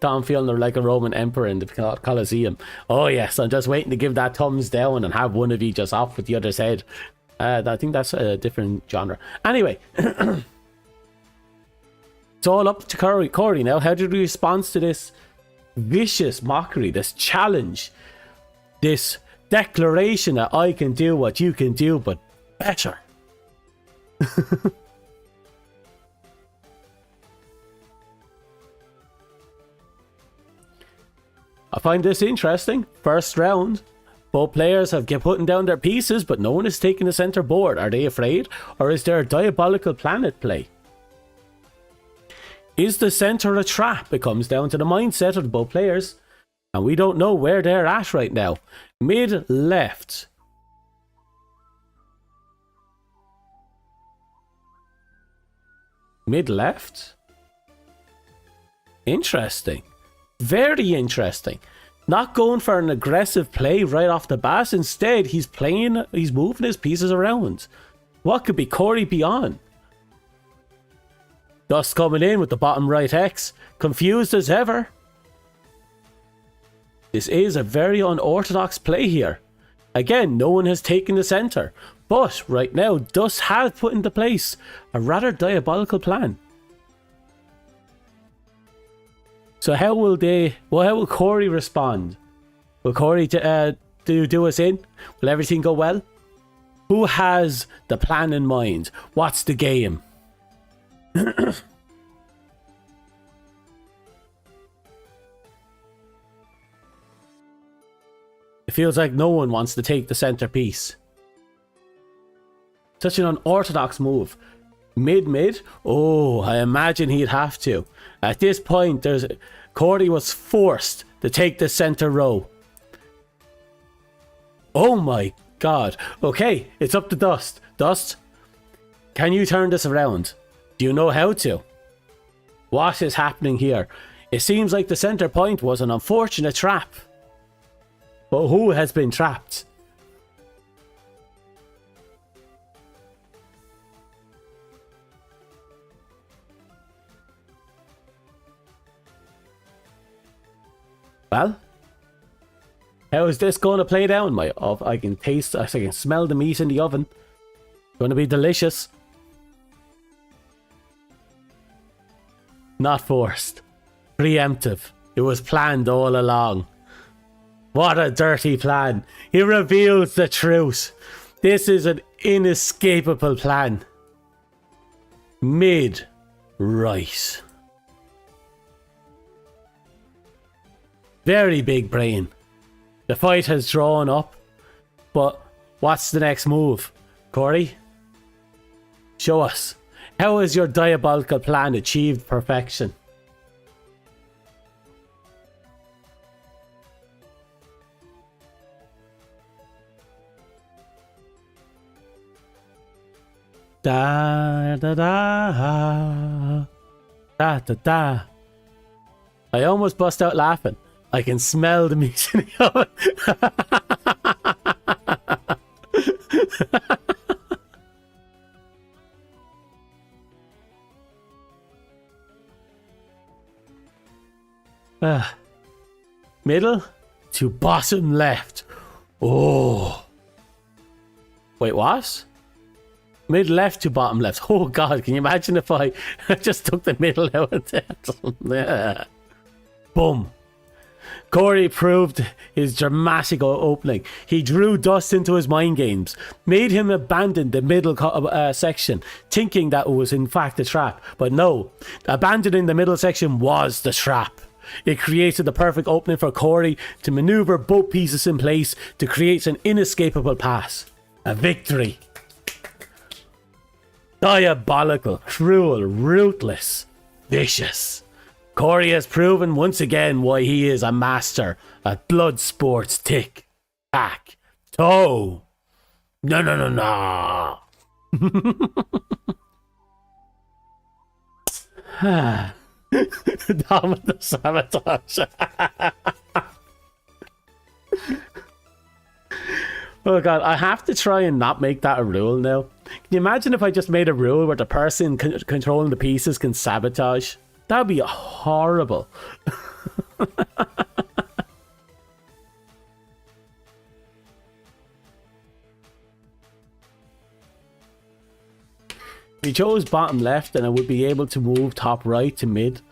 I'm feeling like a Roman emperor in the Colosseum. Oh yes, I'm just waiting to give that thumbs down and have one of you just off with the other's head. I think that's a different genre. Anyway, it's all up to Corey now. How did we respond to this vicious mockery, this challenge, this declaration that I can do what you can do, but better? I find this interesting. First round. Both players have kept putting down their pieces, but no one is taking the center board. Are they afraid? Or is there a diabolical plan at play? Is the center a trap? It comes down to the mindset of both players. And we don't know where they're at right now. Mid left. Mid left? Interesting. Very interesting. Not going for an aggressive play right off the bat. Instead, he's moving his pieces around. What could be Corey beyond? Dust coming in with the bottom right X. Confused as ever. This is a very unorthodox play here. Again, no one has taken the center. But right now, Dust has put into place a rather diabolical plan. So how will Corey respond? Will Corey do us in? Will everything go well? Who has the plan in mind? What's the game? feels like no one wants to take the centerpiece. Such an unorthodox move. Mid. Oh, I imagine he'd have to. At this point, Cordy was forced to take the center row. Oh my god. Okay, it's up to Dust. Dust, can you turn this around? Do you know how to? What is happening here? It seems like the center point was an unfortunate trap. But who has been trapped? Well, how is this going to play down? I can taste, I can smell the meat in the oven. Going to be delicious. Not forced. Preemptive. It was planned all along. What a dirty plan. He reveals the truth. This is an inescapable plan. Mid. Right. Very big brain. The fight has drawn up. But what's the next move? Corey? Show us. How has your diabolical plan achieved perfection? Da da da da da da. I almost bust out laughing. I can smell the meat in the oven. Middle to bottom left. Oh. Wait, what? Mid left to bottom left. Oh god, can you imagine if I just took the middle out? Yeah. Boom. Corey proved his dramatic opening. He drew Dust into his mind games, made him abandon the middle section, thinking that it was in fact a trap. But no, abandoning the middle section was the trap. It created the perfect opening for Corey to maneuver both pieces in place to create an inescapable pass. A victory. Diabolical, cruel, ruthless, vicious. Corey has proven once again why he is a master at blood sports tic tac toe. No. Dominant sabotage. Oh god, I have to try and not make that a rule now. Can you imagine if I just made a rule where the person controlling the pieces can sabotage? That would be horrible. We chose bottom left and I would be able to move top right to mid.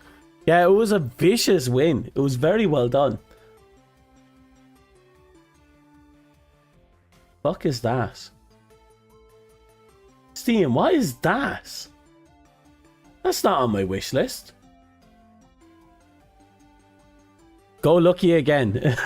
Yeah, it was a vicious win. It was very well done. Fuck is that? Steam, what is that? That's not on my wish list. Go lucky again.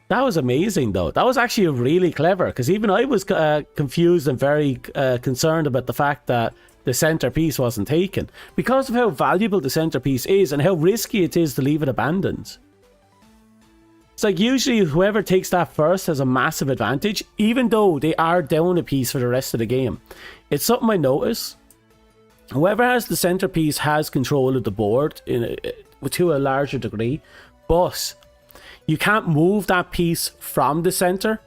That was amazing though. That was actually really clever because even I was confused and very concerned about the fact that the centerpiece wasn't taken because of how valuable the centerpiece is and how risky it is to leave it abandoned. It's like usually whoever takes that first has a massive advantage even though they are down a piece for the rest of the game. It's something I notice. Whoever has the centerpiece has control of the board to a larger degree, but you can't move that piece from the center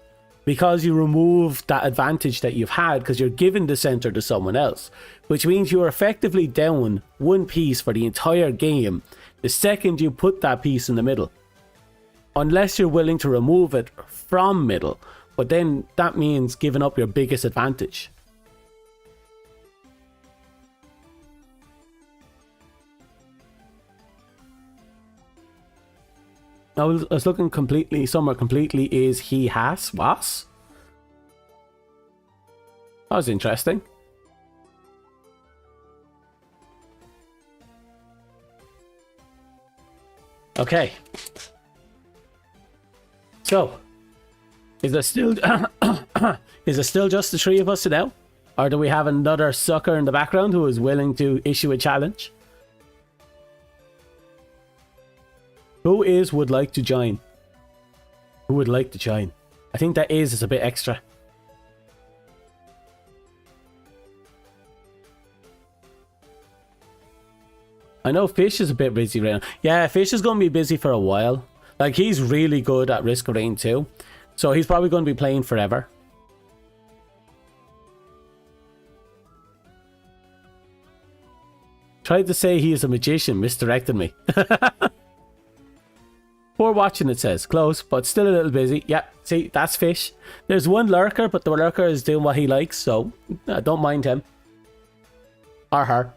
because you remove that advantage that you've had because you're giving the center to someone else, which means you're effectively down one piece for the entire game the second you put that piece in the middle. Unless you're willing to remove it from middle, but then that means giving up your biggest advantage. I was looking completely, somewhere completely is he has, was? That was interesting. Okay. So, Is it still is it still just the three of us now? Or do we have another sucker in the background who is willing to issue a challenge? Who would like to join? Who would like to join? I think that is a bit extra. I know Fish is a bit busy right now. Yeah, Fish is going to be busy for a while. Like, he's really good at Risk of Rain too. So he's probably going to be playing forever. Tried to say he is a magician, misdirected me. Poor watching, it says. Close, but still a little busy. Yeah, see, that's Fish. There's one lurker, but the lurker is doing what he likes, so I don't mind him. Or her.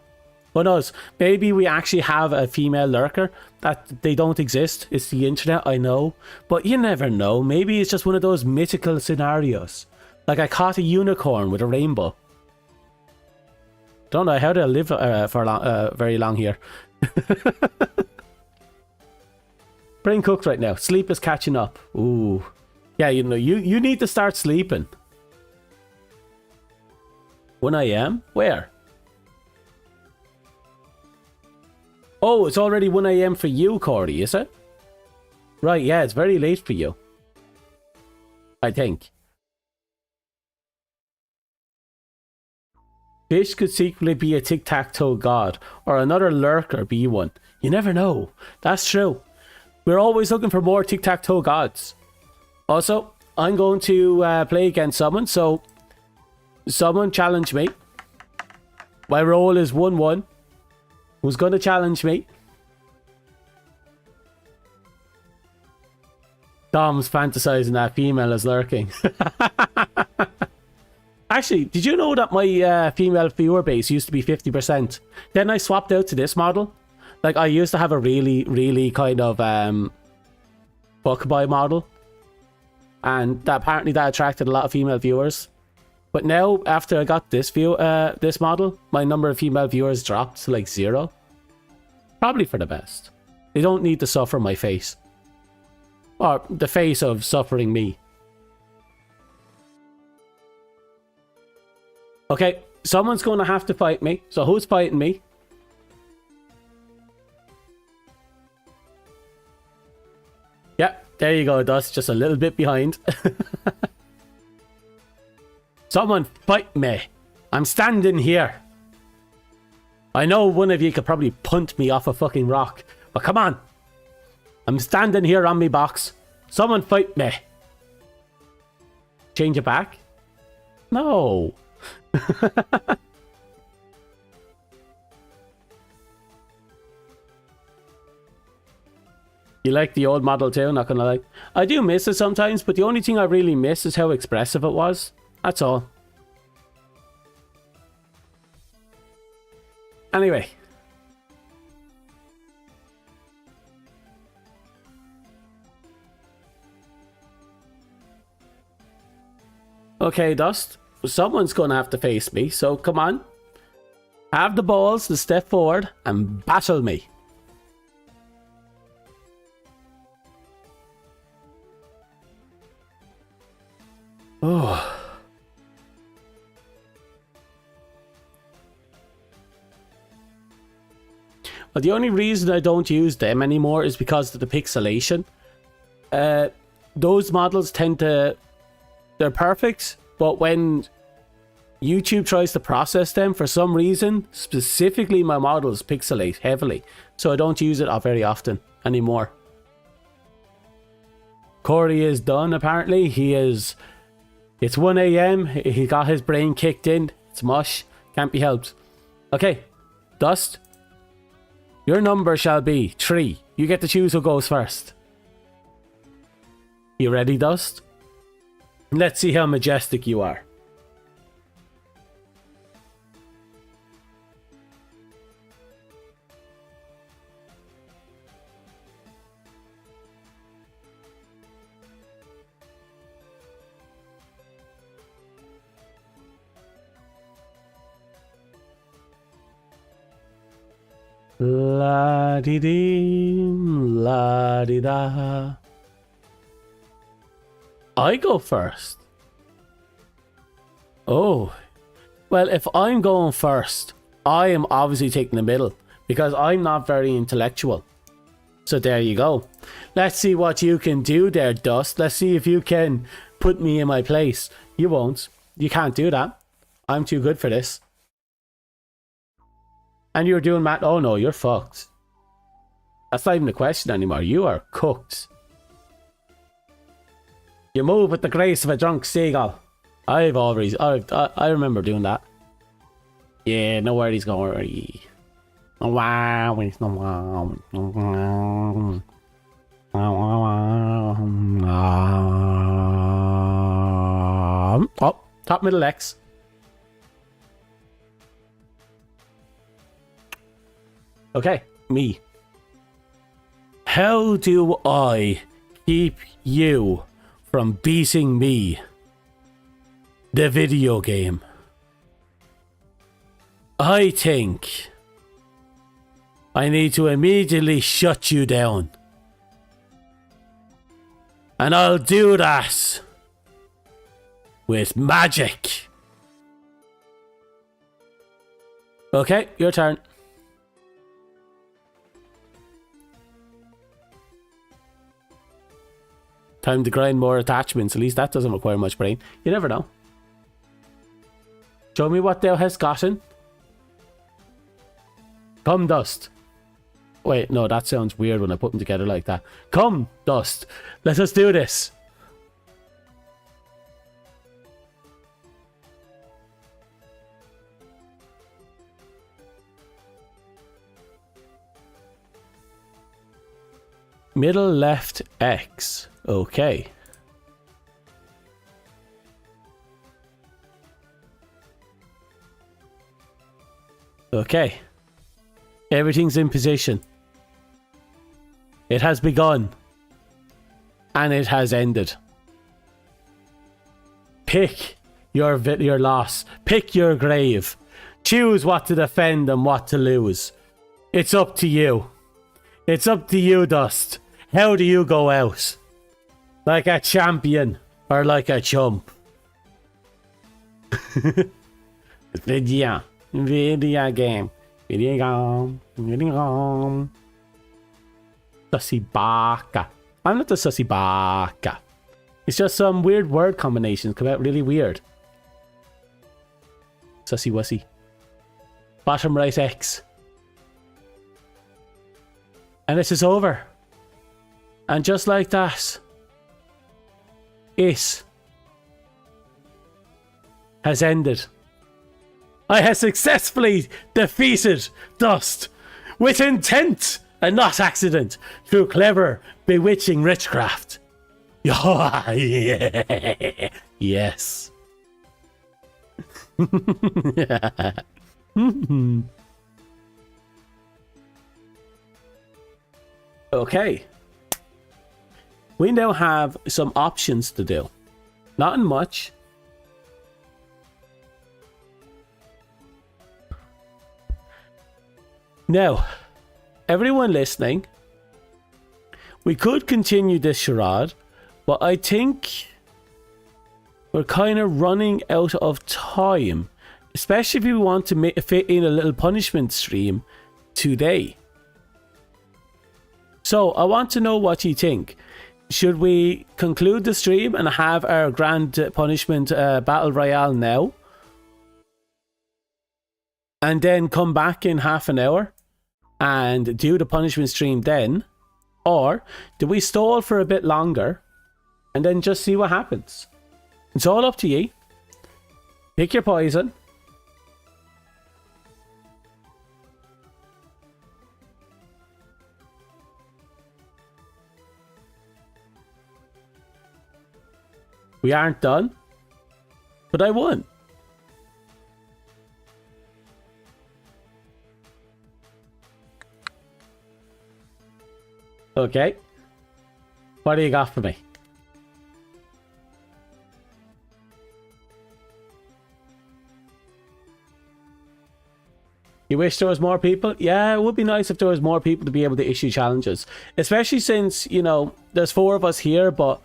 Who knows? Maybe we actually have a female lurker. That they don't exist. It's the internet, I know. But you never know. Maybe it's just one of those mythical scenarios. Like I caught a unicorn with a rainbow. Don't know how to live for very long here. Brain cooked right now. Sleep is catching up. Ooh. Yeah, you know, you need to start sleeping. 1 AM? Where? Oh, it's already 1 AM for you, Corey, is it? Right, yeah, it's very late for you. I think. Fish could secretly be a tic-tac-toe god, or another lurker be one. You never know. That's true. We're always looking for more tic-tac-toe gods. Also, I'm going to play against someone, so someone challenge me. My role is 1-1. Who's going to challenge me? Dom's fantasizing that female is lurking. Actually, did you know that my female viewer base used to be 50%? Then I swapped out to this model. Like, I used to have a really kind of fuckboy model. And apparently that attracted a lot of female viewers. But now, after I got this this model, my number of female viewers dropped to like 0. Probably for the best. They don't need to suffer my face. Or the face of suffering me. Okay, someone's going to have to fight me. So who's fighting me? Yeah, there you go, Dust. Just a little bit behind. Someone fight me. I'm standing here. I know one of you could probably punt me off a fucking rock. But come on. I'm standing here on me box. Someone fight me. Change it back? No. You like the old model too, not gonna lie. I do miss it sometimes, but the only thing I really miss is how expressive it was. That's all. Anyway. Okay, Dust. Someone's gonna have to face me, so come on. Have the balls to step forward and battle me. Oh. Well, the only reason I don't use them anymore is because of the pixelation. Those models tend to... They're perfect, but when YouTube tries to process them, for some reason, specifically my models pixelate heavily. So I don't use it very often anymore. Corey is done, apparently. He is... It's 1 AM. He got his brain kicked in. It's mush. Can't be helped. Okay. Dust. Your number shall be 3. You get to choose who goes first. You ready, Dust? Let's see how majestic you are. La di dee, la di da. I go first. Oh. Well, if I'm going first, I am obviously taking the middle because I'm not very intellectual. So there you go. Let's see what you can do there, Dust. Let's see if you can put me in my place. You won't. You can't do that. I'm too good for this. And you're doing math. Oh no, you're fucked. That's not even a question anymore. You are cooked. You move with the grace of a drunk seagull. I remember doing that. Yeah, no worries, don't worry. Wow, it's no wow. Oh, top middle X. Okay, me. How do I keep you from beating me? The video game. I think I need to immediately shut you down. And I'll do that with magic. Okay, your turn. Time to grind more attachments. At least that doesn't require much brain. You never know. Show me what thou hast gotten. Come, Dust. Wait, no, that sounds weird when I put them together like that. Come, Dust. Let us do this. Middle left X. Okay. Okay. Everything's in position. It has begun. And it has ended. Pick your loss. Pick your grave. Choose what to defend and what to lose. It's up to you. It's up to you, Dust. How do you go out? Like a champion or like a chump? Video game. Sussy baka. I'm not the sussy baka. It's just some weird word combinations come out really weird. Sussy wussy. Bottom right X. And this is over. And just like that, it has ended. I have successfully defeated Dust with intent and not accident through clever, bewitching witchcraft. Yeah. Yes. Okay. We now have some options to do. Not much. Now, everyone listening, we could continue this charade, but I think we're kind of running out of time, especially if we want to fit in a little punishment stream today. So, I want to know what you think. Should we conclude the stream and have our grand punishment battle royale now? And then come back in half an hour and do the punishment stream then? Or do we stall for a bit longer and then just see what happens? It's all up to you. Pick your poison. We aren't done, but I won. Okay. What do you got for me? You wish there was more people? Yeah, it would be nice if there was more people to be able to issue challenges. Especially since, you know, there's 4 of us here, but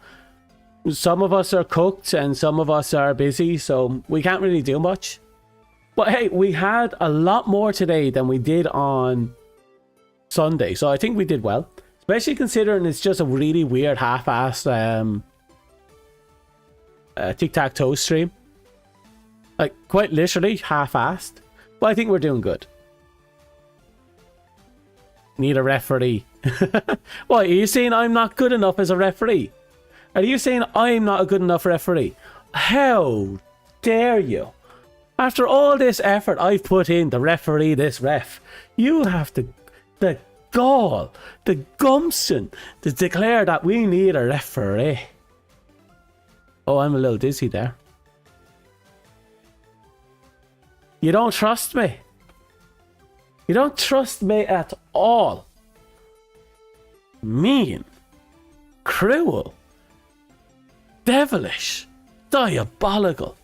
Some of us are cooked and some of us are busy, so we can't really do much. But hey, we had a lot more today than we did on Sunday, so I think we did well. Especially considering it's just a really weird half-assed tic-tac-toe stream. Like, quite literally half-assed. But I think we're doing good. Need a referee. What, are you saying I'm not good enough as a referee? Are you saying I'm not a good enough referee? How dare you? After all this effort I've put in to referee this ref, you have the gall, the gumption to declare that we need a referee. Oh, I'm a little dizzy there. You don't trust me. You don't trust me at all. Mean, cruel, devilish, diabolical.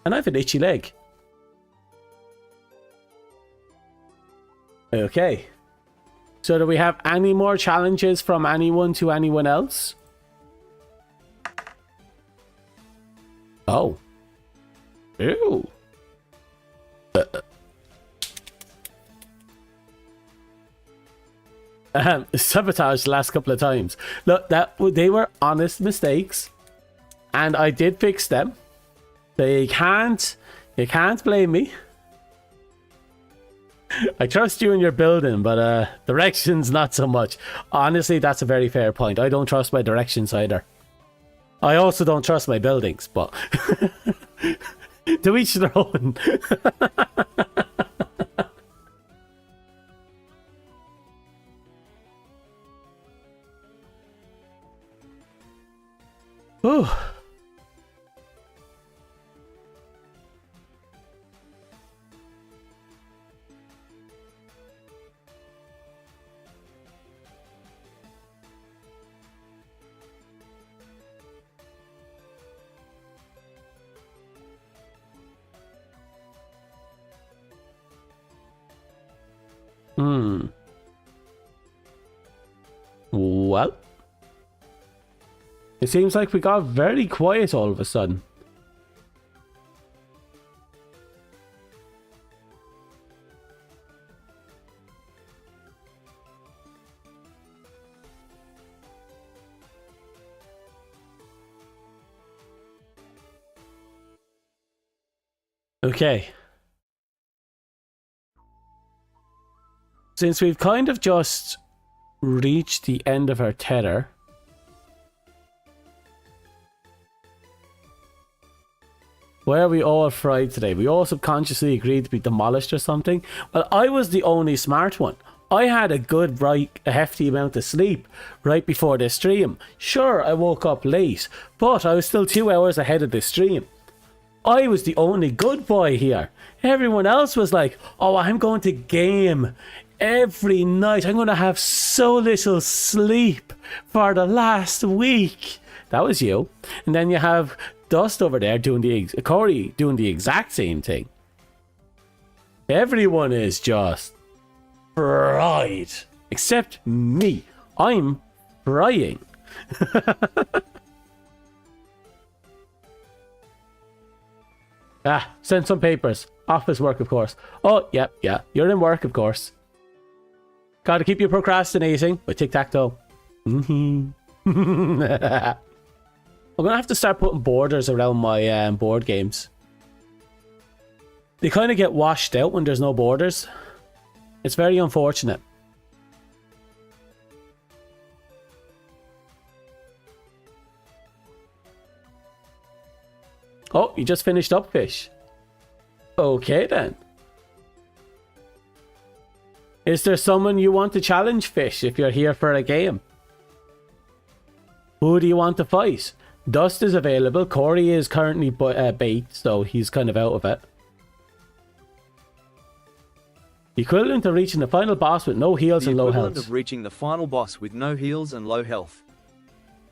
And I have an itchy leg. Okay. So do we have any more challenges from anyone to anyone else? Oh. Ew. Sabotage the last couple of times. Look, they were honest mistakes, and I did fix them. So you can't blame me. I trust you in your building, but directions not so much. Honestly, that's a very fair point. I don't trust my directions either. I also don't trust my buildings, but to each their own. Ooh. Well, it seems like we got very quiet all of a sudden. Okay. Since we've kind of just reached the end of our tether, why are we all fried today? We all subconsciously agreed to be demolished or something? Well, I was the only smart one. I had a good, a hefty amount of sleep right before this stream. Sure, I woke up late, but I was still 2 hours ahead of this stream. I was the only good boy here. Everyone else was like, oh, I'm going to game every night. I'm going to have so little sleep for the last week. That was you. And then you have Dust over there doing Corey doing the exact same thing. Everyone is just fried. Except me. I'm frying. Send some papers. Office work, of course. Oh, yeah. You're in work, of course. Gotta keep you procrastinating with tic-tac-toe. I'm gonna have to start putting borders around my board games. They kind of get washed out when there's no borders. It's very unfortunate. Oh, you just finished up, fish. Okay, then. Is there someone you want to challenge, fish, if you're here for a game? Who do you want to fight? Dust is available. Corey is currently bait, so he's kind of out of it. Equivalent to reaching the final boss with no heals and low health. Equivalent of reaching the final boss with no heals and low health.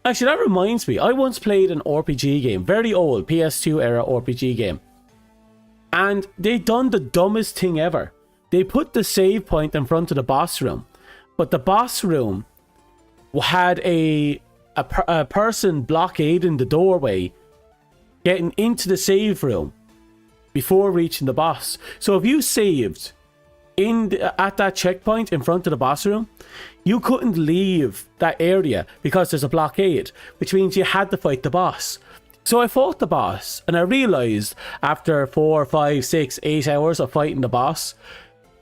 Actually, that reminds me. I once played an RPG game. Very old PS2 era RPG game. And they done the dumbest thing ever. They put the save point in front of the boss room. But the boss room had a person blockading the doorway, getting into the save room before reaching the boss. So if you saved at that checkpoint in front of the boss room, you couldn't leave that area because there's a blockade, which means you had to fight the boss. So I fought the boss, and I realized after 4, 5, 6, 8 hours of fighting the boss,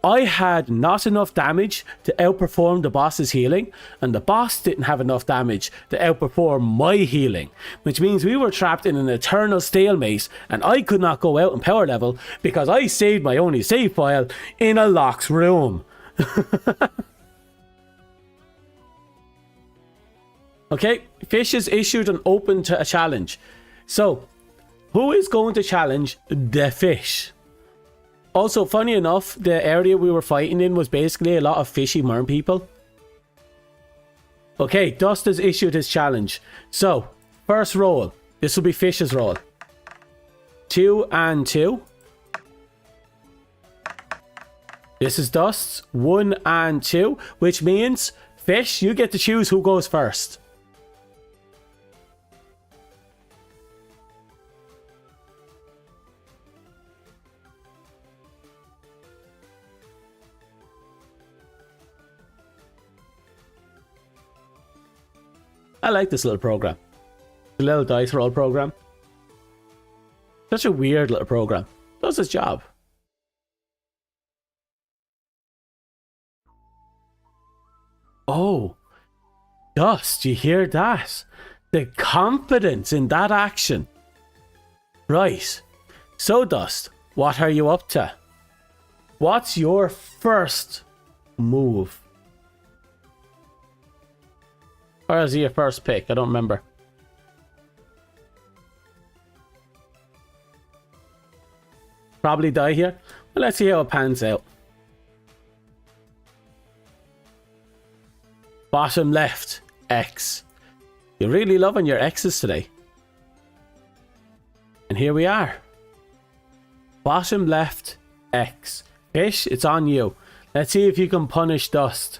I had not enough damage to outperform the boss's healing, and the boss didn't have enough damage to outperform my healing, which means we were trapped in an eternal stalemate, and I could not go out in power level because I saved my only save file in a locked room. Okay, Fish is issued and open to a challenge. So, who is going to challenge the Fish? Also, funny enough, the area we were fighting in was basically a lot of fishy merm people. Okay, Dust has issued his challenge. So, first roll. This will be Fish's roll. 2 and 2. This is Dust's 1 and 2, which means, Fish, you get to choose who goes first. I like this little program. The little dice roll program. Such a weird little program. Does its job. Oh. Dust, you hear that? The confidence in that action. Right. So, Dust, what are you up to? What's your first move? Or is he your first pick? I don't remember. Probably die here. Well, let's see how it pans out. Bottom left, X. You're really loving your X's today. And here we are. Bottom left, X. Fish, it's on you. Let's see if you can punish Dust.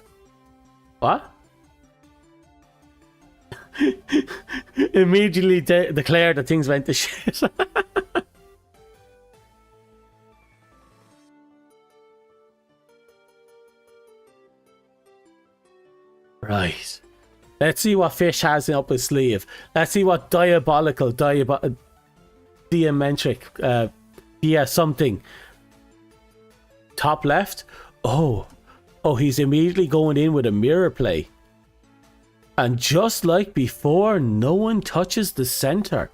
What? Immediately declare that things went to shit. Right. Let's see what Fish has up his sleeve. Let's see what diametric, something. Top left. Oh, he's immediately going in with a mirror play. And just like before, no one touches the center.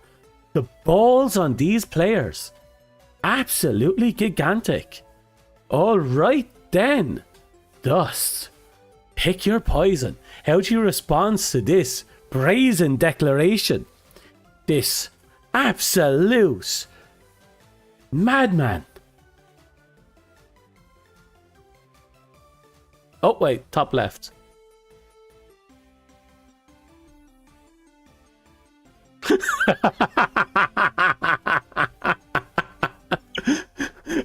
The balls on these players. Absolutely gigantic. Alright then. Dust. Pick your poison. How do you respond to this brazen declaration? This absolute madman. Oh wait, top left.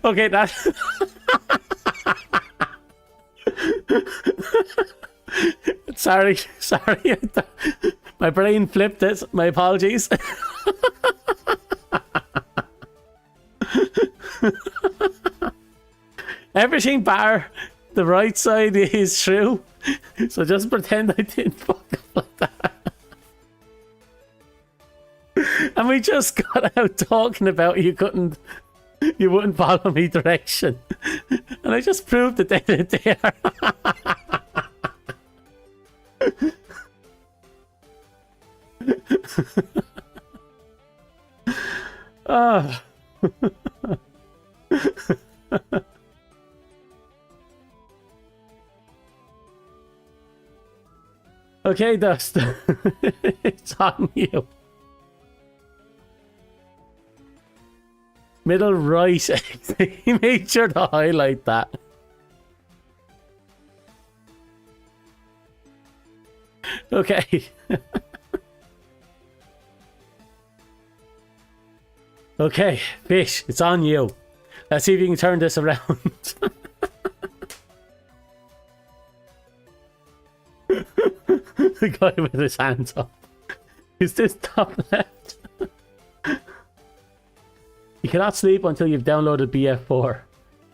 Okay, that. sorry. My brain flipped it. My apologies. Everything bar the right side is true. So just pretend I didn't fuck up like that. And we just got out talking about you wouldn't follow me direction. And I just proved that they did there. Oh. Okay, Dust. It's on you. Middle right. He made sure to highlight that. Okay. Okay, Fish, it's on you. Let's see if you can turn this around. The guy with his hands up. Is this top left? You cannot sleep until you've downloaded BF4.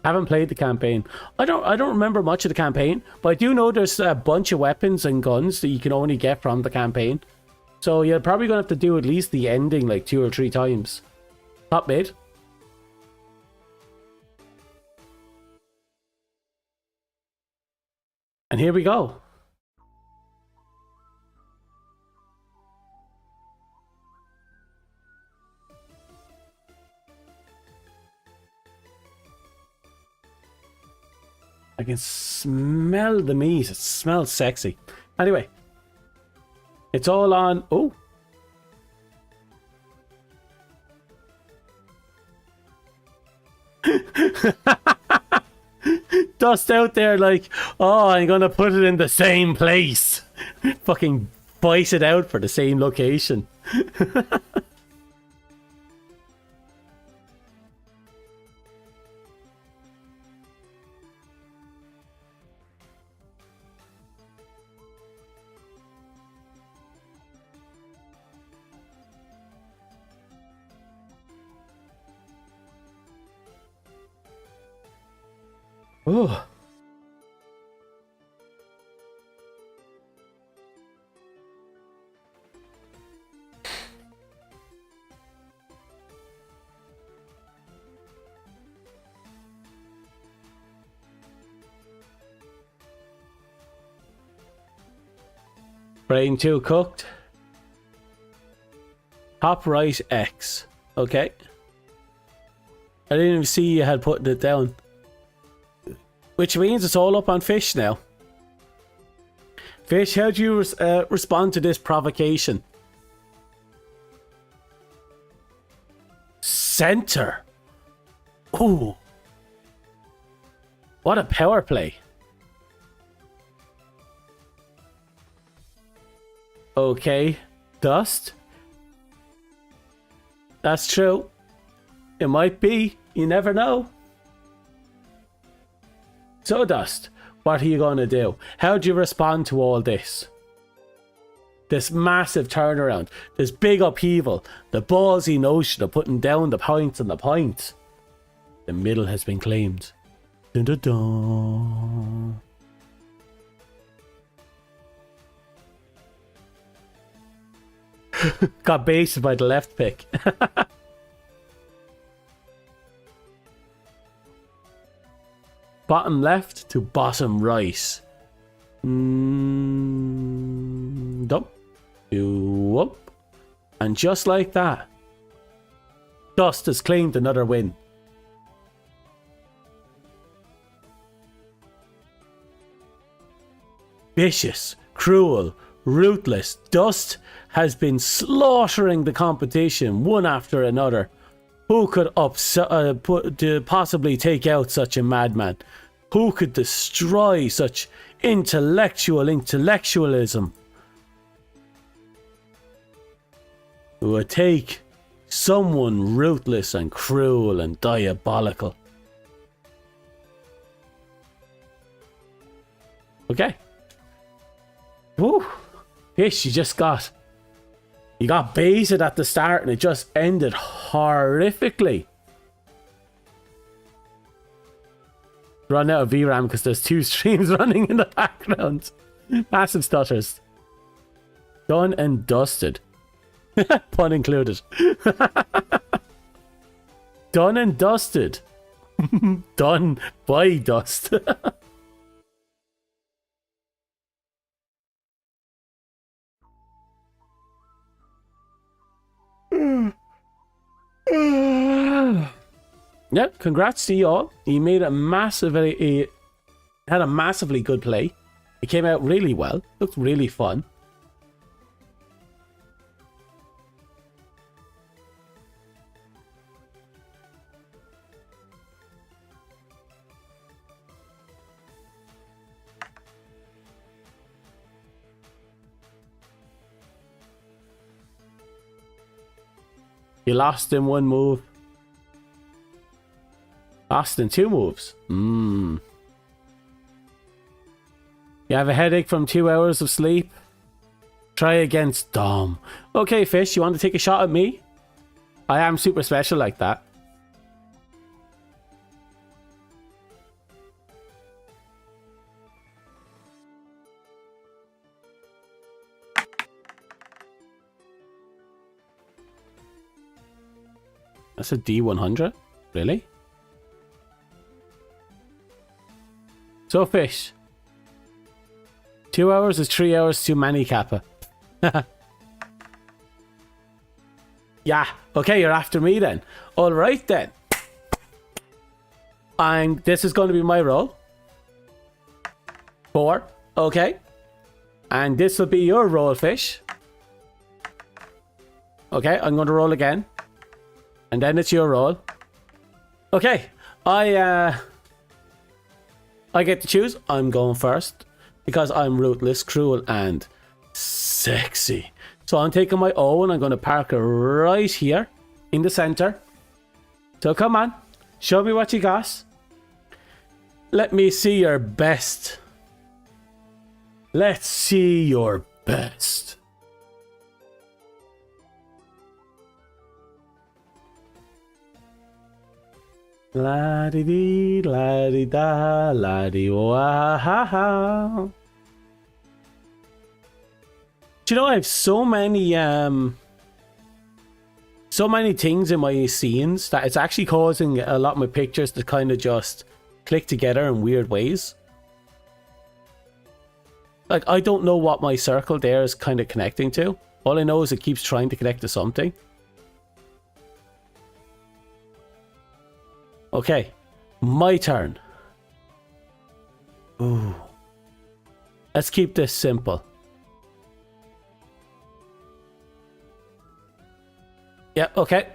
Haven't played the campaign. I don't remember much of the campaign, but I do know there's a bunch of weapons and guns that you can only get from the campaign. So you're probably gonna have to do at least the ending like 2 or 3 times. Top mid. And here we go. I can smell the meat. It smells sexy. Anyway. It's all on... Oh. Dust out there like, oh, I'm gonna put it in the same place. Fucking bite it out for the same location. Oh. Brain 2 cooked. Top right X. Okay. I didn't even see you had put it down. Which means it's all up on Fish now. Fish, how do you respond to this provocation? Center. Ooh. What a power play. Okay. Dust. That's true. It might be. You never know. So, Dust, what are you going to do? How do you respond to all this? This massive turnaround, this big upheaval, the ballsy notion of putting down the points and the points. The middle has been claimed. Dun dun dun. Got baited by the left pick. Bottom left to bottom right. Dump. Whoop. And just like that, Dust has claimed another win. Vicious, cruel, ruthless. Dust has been slaughtering the competition one after another. Who could possibly take out such a madman? Who could destroy such intellectualism? Who would take someone ruthless and cruel and diabolical? Okay. Woo! Fish, you got baited at the start and it just ended horrifically. Run out of VRAM because there's 2 streams running in the background. Massive stutters. Done and dusted. Pun included. Done and dusted. Done by dust. Yeah, congrats to you all. You made a massively good play. It came out really well. Looked really fun. You lost in 1 move. Lost in 2 moves. You have a headache from 2 hours of sleep. Try against Dom. Okay, fish, you want to take a shot at me? I am super special like that. That's a D100? Really? So, fish. 2 hours is 3 hours too many, Kappa. Yeah, okay, you're after me then. Alright then. This is going to be my roll. 4, okay. And this will be your roll, fish. Okay, I'm going to roll again. And then it's your roll. Okay, I get to choose. I'm going first. Because I'm ruthless, cruel, and sexy. So I'm taking my O and I'm going to park it right here in the center. So come on, show me what you got. Let me see your best. Let's see your best. La-di-dee, la-di-da, la-di-wa-ha-ha. Do you know I have so many things in my scenes that it's actually causing a lot of my pictures to kind of just click together in weird ways. Like, I don't know what my circle there is kind of connecting to. All I know is it keeps trying to connect to something. Okay, my turn. Ooh. Let's keep this simple. Yeah, okay.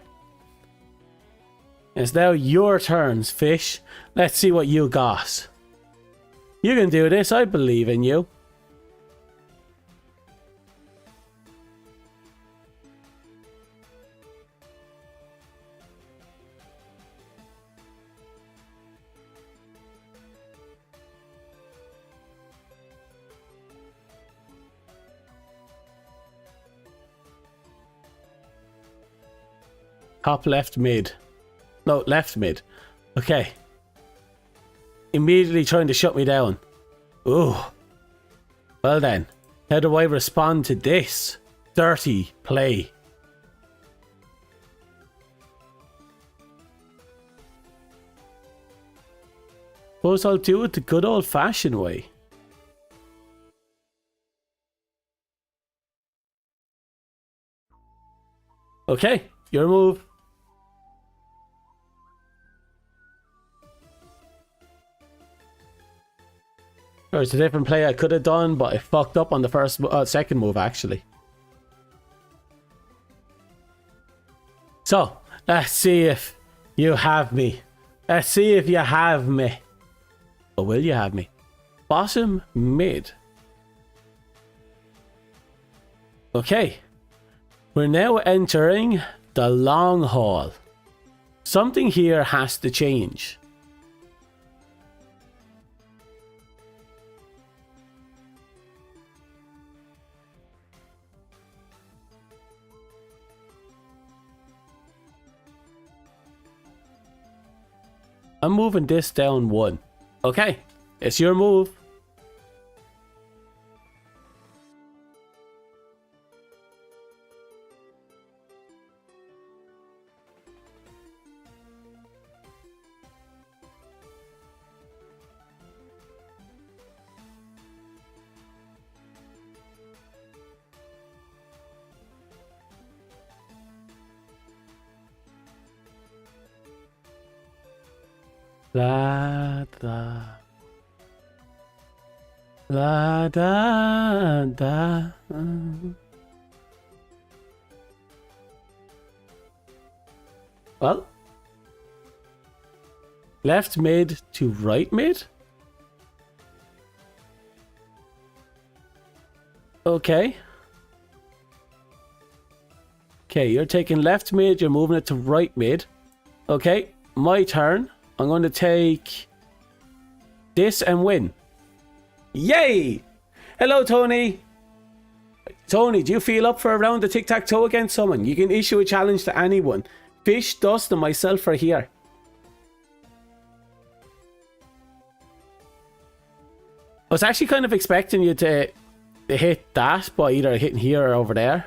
It's now your turns, fish. Let's see what you got. You can do this, I believe in you. Top left mid. No, left mid. Okay. Immediately trying to shut me down. Ooh. Well then. How do I respond to this? Dirty play. Suppose I'll do it the good old fashioned way. Okay, your move. There's a different play I could have done, but I fucked up on the second move actually. So, let's see if you have me. Let's see if you have me. Or will you have me? Bottom mid. Okay. We're now entering the long haul. Something here has to change. I'm moving this down 1. Okay, it's your move. La da la da da. Well, left mid to right mid. Okay. Okay, you're taking left mid, you're moving it to right mid. Okay, my turn. I'm going to take this and win. Yay! Hello, Tony. Tony, do you feel up for a round of tic-tac-toe against someone? You can issue a challenge to anyone. Fish, Dust, and myself are here. I was actually kind of expecting you to hit that by either hitting here or over there.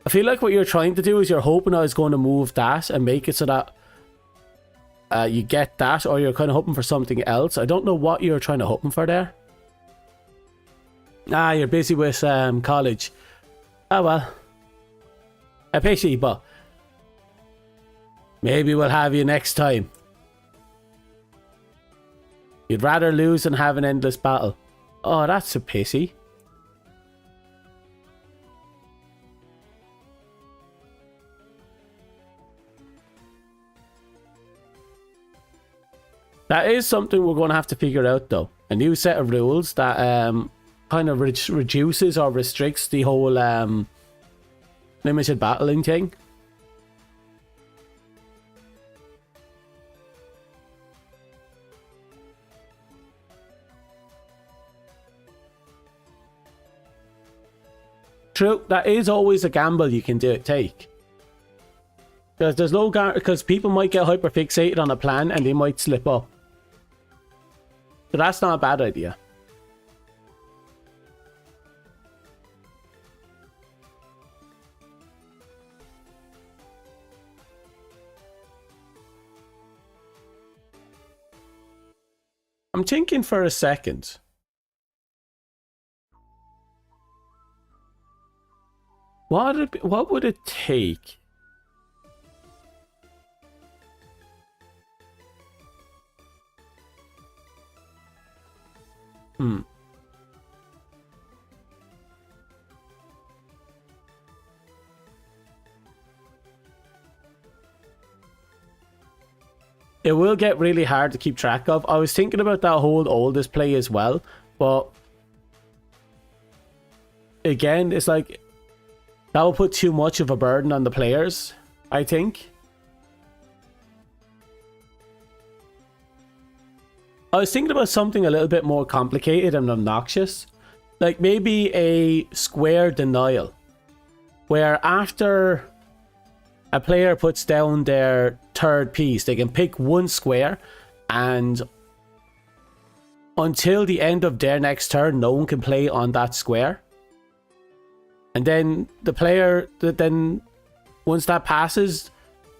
I feel like what you're trying to do is you're hoping I was going to move that and make it so that you get that, or you're kind of hoping for something else. I don't know what you're trying to hoping for there. Ah, you're busy with college. Ah, well. I pity, but maybe we'll have you next time. You'd rather lose than have an endless battle. Oh, that's a pity. That is something we're going to have to figure out, though. A new set of rules that kind of reduces or restricts the whole limited battling thing. True, that is always a gamble you can take. Because there's no because people might get hyperfixated on a plan and they might slip up. So that's not a bad idea. I'm thinking for a second. What would it take? It will get really hard to keep track of. I was thinking about that whole oldest play as well, but again, it's like that will put too much of a burden on the players, I think. I was thinking about something a little bit more complicated and obnoxious. Like maybe a square denial. Where after a player puts down their third piece, they can pick one square, and until the end of their next turn, no one can play on that square. And then the player, then once that passes,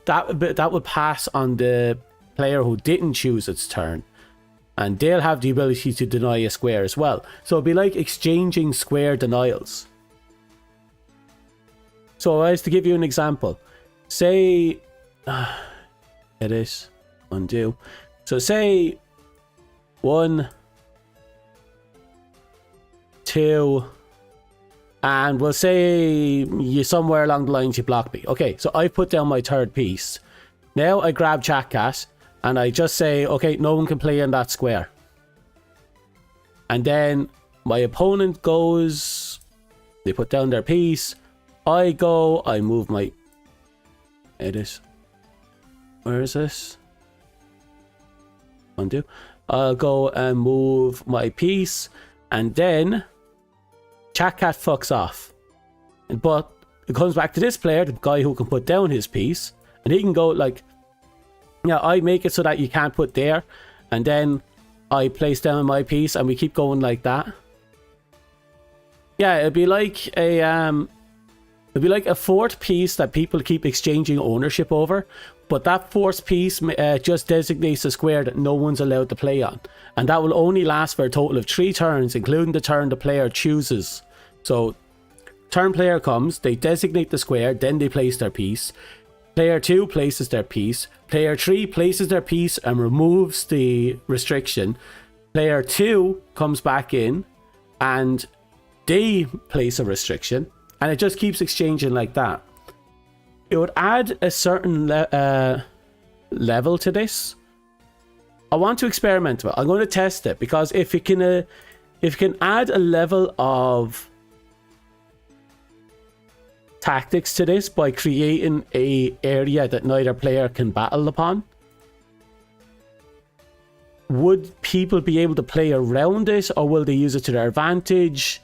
that would pass on the player who didn't choose its turn. And they'll have the ability to deny a square as well. So it'd be like exchanging square denials. So I was to give you an example. Say, it is undo. So say 1, 2, and we'll say you somewhere along the lines you block me. Okay, so I put down my third piece. Now I grab Chatcat and I just say, okay, no one can play in that square. And then my opponent goes, they put down their piece. I go, I move my... It is... Where is this? Undo. I'll go and move my piece. And then Chatcat fucks off. But it comes back to this player, the guy who can put down his piece. And he can go like... Yeah, I make it so that you can't put there. And then I place down my piece and we keep going like that. Yeah, it'd be like a fourth piece that people keep exchanging ownership over, but that fourth piece just designates a square that no one's allowed to play on, and that will only last for a total of 3 turns, including the turn the player chooses. So, turn player comes, they designate the square, then they place their piece. Player 2 places their piece. Player 3 places their piece and removes the restriction. Player 2 comes back in and they place a restriction. And it just keeps exchanging like that. It would add a certain level to this. I want to experiment with it. I'm going to test it because if it can add a level of tactics to this by creating a area that neither player can battle upon, would people be able to play around it, or will they use it to their advantage?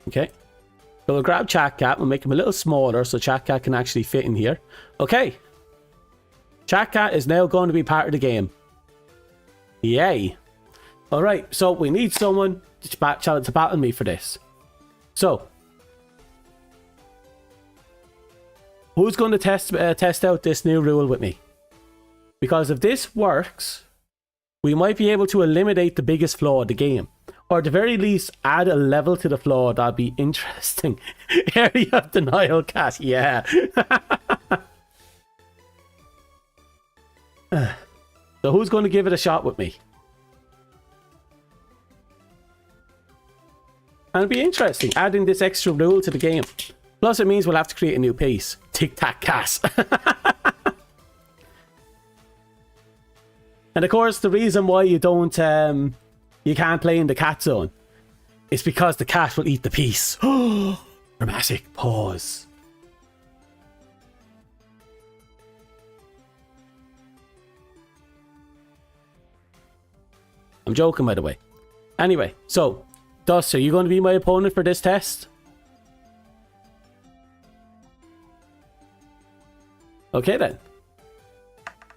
Okay. So we'll grab Chat Cat. We'll make him a little smaller so Chat Cat can actually fit in here. Okay. Chat Cat is now going to be part of the game. Yay. Alright, so we need someone to battle me for this. So, who's going to test out this new rule with me? Because if this works, we might be able to eliminate the biggest flaw of the game. Or at the very least, add a level to the flaw. That'd be interesting. Area of Denial Cat, yeah. So who's going to give it a shot with me? And it'll be interesting, adding this extra rule to the game. Plus it means we'll have to create a new piece. Tic-tac-cat. And of course, the reason why you don't, you can't play in the cat zone is because the cat will eat the piece. Dramatic pause. I'm joking, by the way. Anyway, so, Dust, are you going to be my opponent for this test? Okay then.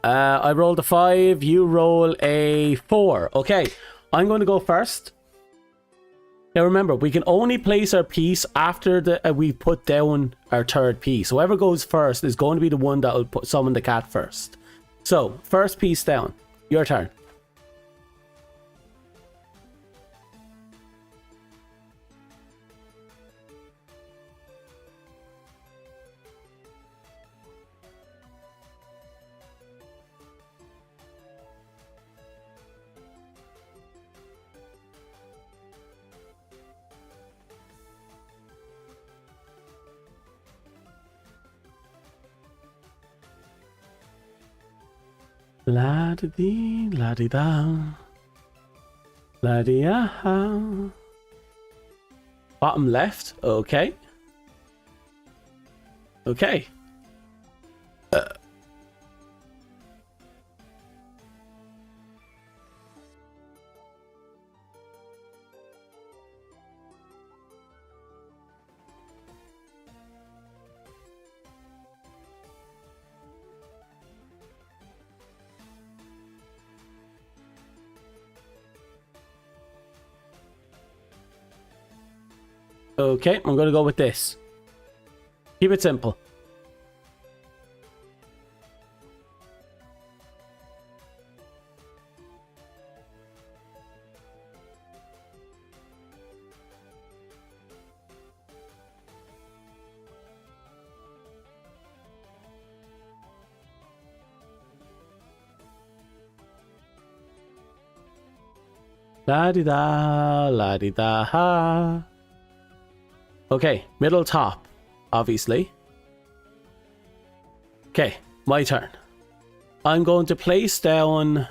I rolled a 5, you roll a 4. Okay, I'm going to go first. Now remember, we can only place our piece after we put down our third piece. Whoever goes first is going to be the one that will summon the cat first. So, first piece down. Your turn. La-di-dee, la-di-da. La-di-ah. Bottom left, okay. Okay. Okay, I'm going to go with this. Keep it simple. La-di-da, la-di-da-ha. Okay, middle top, obviously. Okay, my turn. I'm going to place down...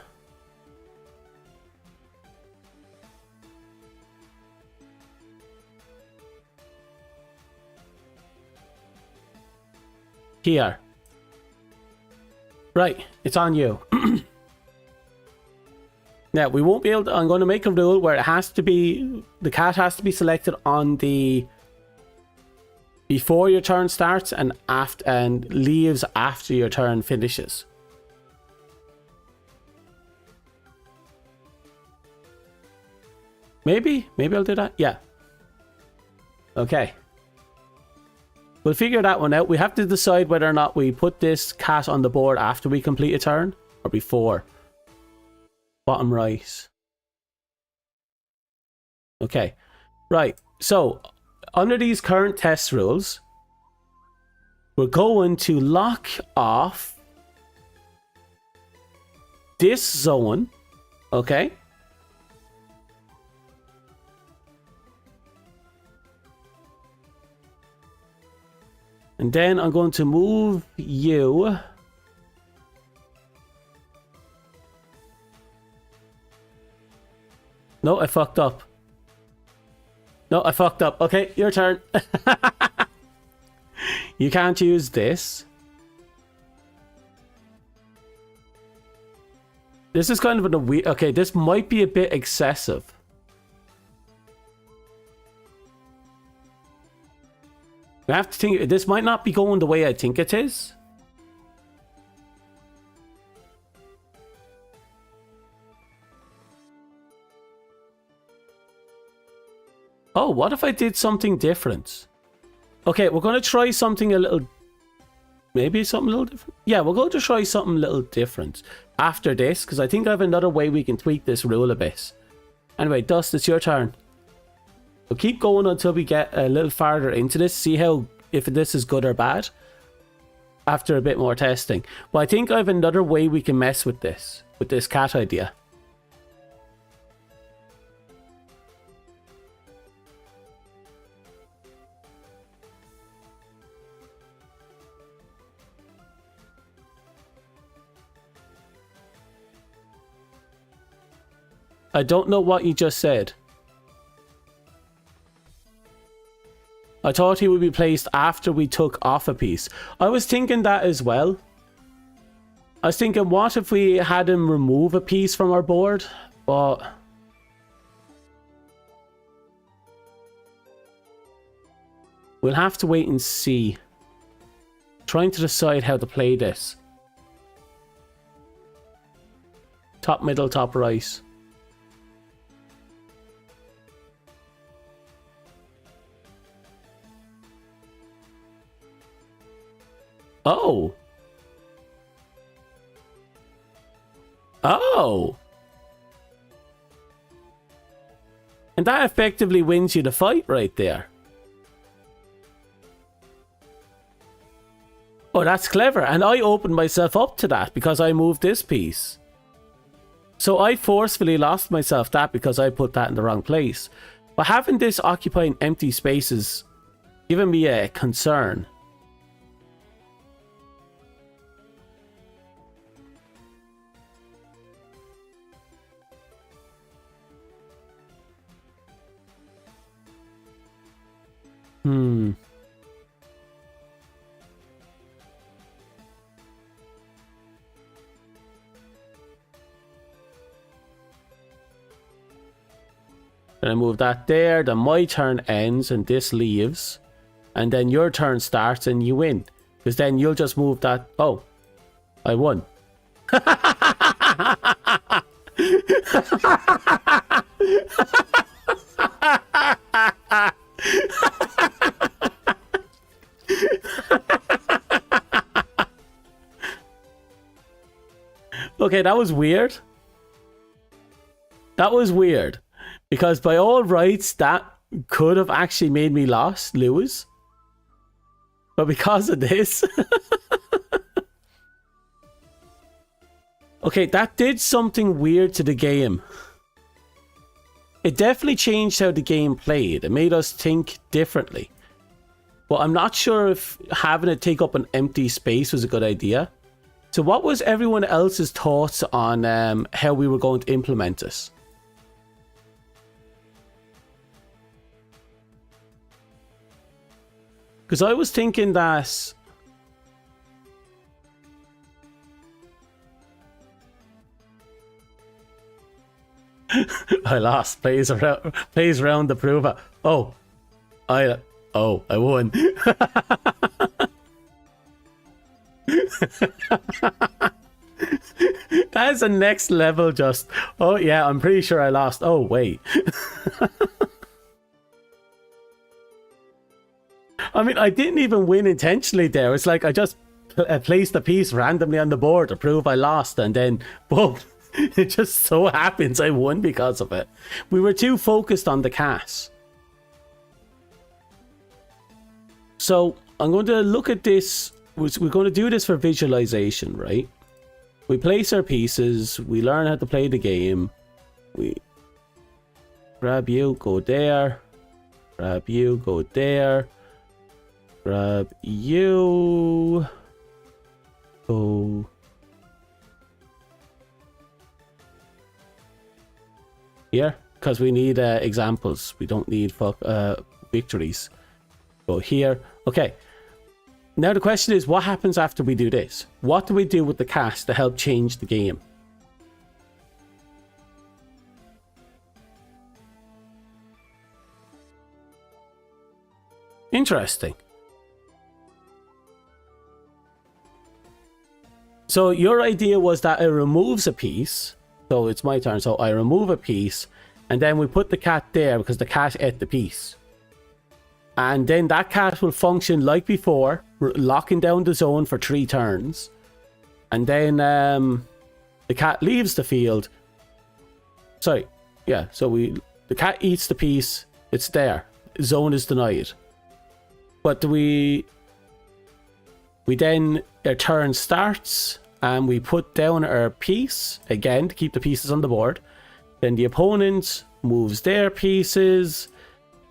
here. Right, it's on you. Now, we won't be able to... I'm going to make a rule where it has to be... The cat has to be selected on the... before your turn starts and after, and leaves after your turn finishes. Maybe I'll do that. Yeah. Okay. We'll figure that one out. We have to decide whether or not we put this cat on the board after we complete a turn or before. Bottom right. Okay. Right. So, under these current test rules, we're going to lock off this zone, okay? And then I'm going to move you. No, I fucked up. No, I fucked up. Okay, your turn. You can't use this. This is kind of a weird... Okay, this might be a bit excessive. We have to think... This might not be going the way I think it is. Oh, what if I did something different? Okay, we're going to try something a little... Maybe something a little different? Yeah, we're going to try something a little different after this, because I think I have another way we can tweak this rule a bit. Anyway, Dust, it's your turn. We'll keep going until we get a little farther into this, see how if this is good or bad after a bit more testing. But I think I have another way we can mess with this cat idea. I don't know what you just said. I thought he would be placed after we took off a piece. I was thinking that as well. I was thinking, what if we had him remove a piece from our board? But... we'll have to wait and see. Trying to decide how to play this. Top, middle, top, right. Oh. Oh. And that effectively wins you the fight right there. Oh, that's clever. And I opened myself up to that because I moved this piece. So I forcefully lost myself that because I put that in the wrong place. But having this occupying empty spaces giving me a concern. And I move that there, then my turn ends and this leaves. And then your turn starts and you win. Because then you'll just move that. Oh, I won. Okay, that was weird. That was weird. Because by all rights, that could have actually made me lose. But because of this... okay, that did something weird to the game. It definitely changed how the game played. It made us think differently. But I'm not sure if having it take up an empty space was a good idea. So what was everyone else's thoughts on how we were going to implement this? Because I was thinking that... I lost. Plays round to prove it. Oh. I won. That is the next level just... oh yeah, I'm pretty sure I lost. Oh wait. I mean, I didn't even win intentionally there. It's like I just placed a piece randomly on the board to prove I lost, and then boom. It just so happens I won because of it. We were too focused on the cat. So I'm going to look at this. We're going to do this for visualization, right? We place our pieces. We learn how to play the game. We grab you, go there. Grab you, go there. Grab you. Go. Here, because we need examples. We don't need victories. Go here. Okay. Now the question is, what happens after we do this? What do we do with the cast to help change the game? Interesting. So your idea was that it removes a piece. So it's my turn. So I remove a piece, and then we put the cat there because the cat ate the piece. And then that cat will function like before, locking down the zone for 3 turns. And then the cat leaves the field. Sorry, yeah. So the cat eats the piece. It's there. Zone is denied. But we then, their turn starts, and we put down our piece again to keep the pieces on the board. Then the opponent moves their pieces.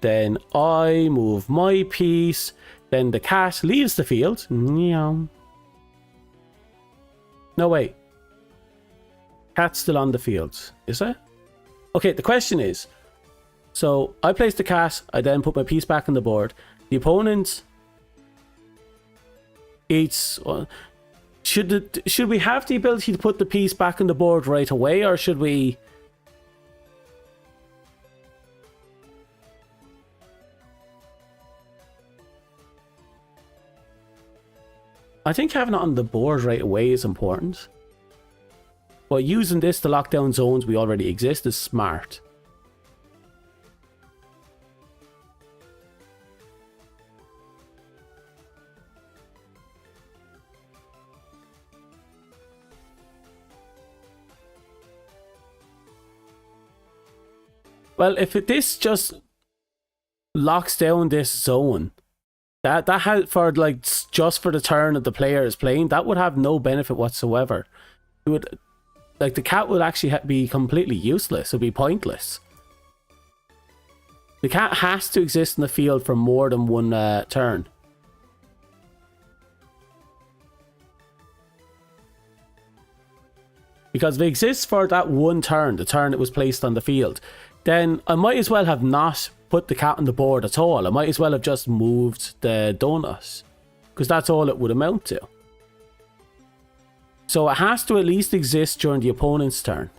Then I move my piece. Then the cat leaves the field. Meow. No, wait. Cat's still on the field, is it? Okay, the question is, so I place the cat, I then put my piece back on the board. The opponent eats... should we have the ability to put the piece back on the board right away, or should we... I think having it on the board right away is important. But using this to lock down zones we already exist is smart. Well, if this just locks down this zone, that had for like just for the turn that the player is playing, that would have no benefit whatsoever. It would, like, the cat would actually be completely useless. It would be pointless. The cat has to exist in the field for more than one turn. Because if it exists for that one turn, the turn it was placed on the field, then I might as well have not put the cat on the board at all. I might as well have just moved the donut, because that's all it would amount to. So it has to at least exist during the opponent's turn.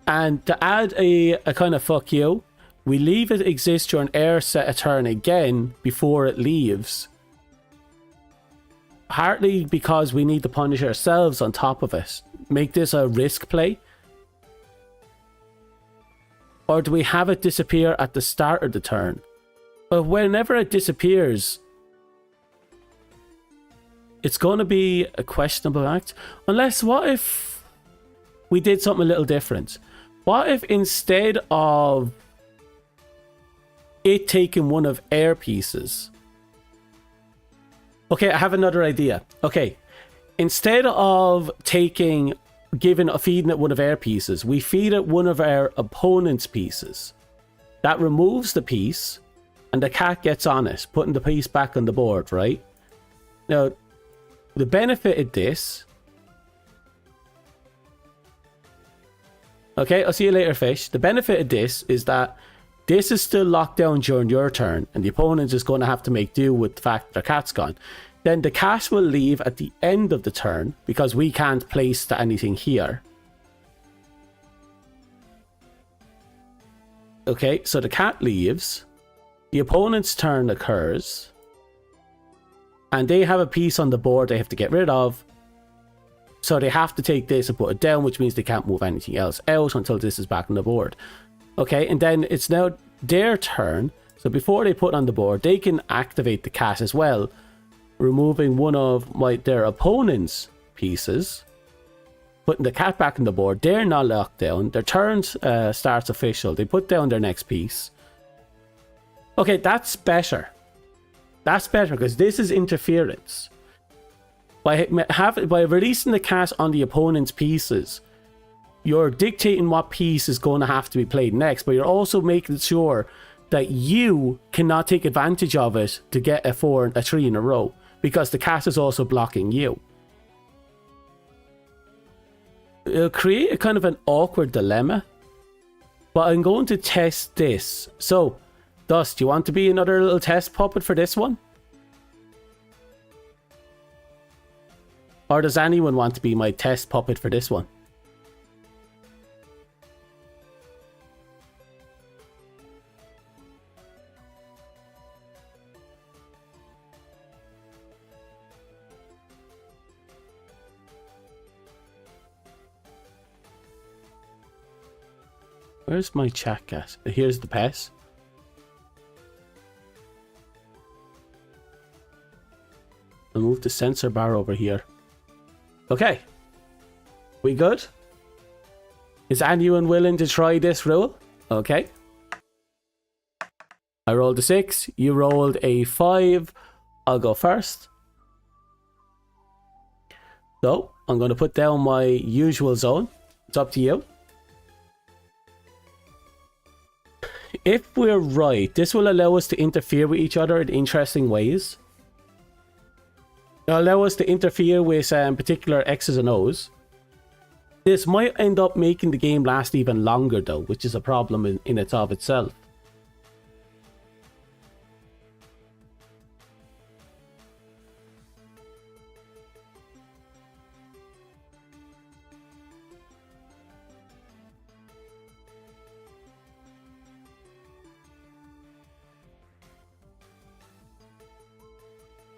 And to add a kind of fuck you, we leave it exist during our set a turn again before it leaves. Partly because we need to punish ourselves on top of it. Make this a risk play. Or do we have it disappear at the start of the turn? But whenever it disappears, it's going to be a questionable act. Unless, what if we did something a little different? What if instead of it taking one of our pieces... Okay, I have another idea. Okay, instead of feeding it one of our pieces, we feed it one of our opponent's pieces. That removes the piece, and the cat gets on it, putting the piece back on the board, right? Now, the benefit of this... Okay, I'll see you later, fish. The benefit of this is that this is still locked down during your turn, and the opponent is going to have to make do with the fact that their cat's gone. Then the cat will leave at the end of the turn, because we can't place anything here. Okay, so the cat leaves. The opponent's turn occurs. And they have a piece on the board they have to get rid of. So they have to take this and put it down, which means they can't move anything else out until this is back on the board. Okay, and then it's now their turn. So before they put on the board, they can activate the cat as well, removing one of their opponent's pieces, putting the cat back on the board. They're not locked down. Their turn starts official. They put down their next piece. Okay, that's better. That's better because this is interference. By releasing the cat on the opponent's pieces, you're dictating what piece is going to have to be played next, but you're also making sure that you cannot take advantage of it to get a 3 in a row, because the cat is also blocking you. It'll create a kind of an awkward dilemma, but I'm going to test this. So, Dust, do you want to be another little test puppet for this one? Or does anyone want to be my test puppet for this one? Where's my chat cat? Here's the pet. I'll move the sensor bar over here. Okay. We good? Is anyone willing to try this rule? Okay. I rolled a 6. You rolled a 5. I'll go first. So, I'm going to put down my usual zone. It's up to you. If we're right, this will allow us to interfere with each other in interesting ways. It'll allow us to interfere with particular X's and O's. This might end up making the game last even longer though, which is a problem in and of itself.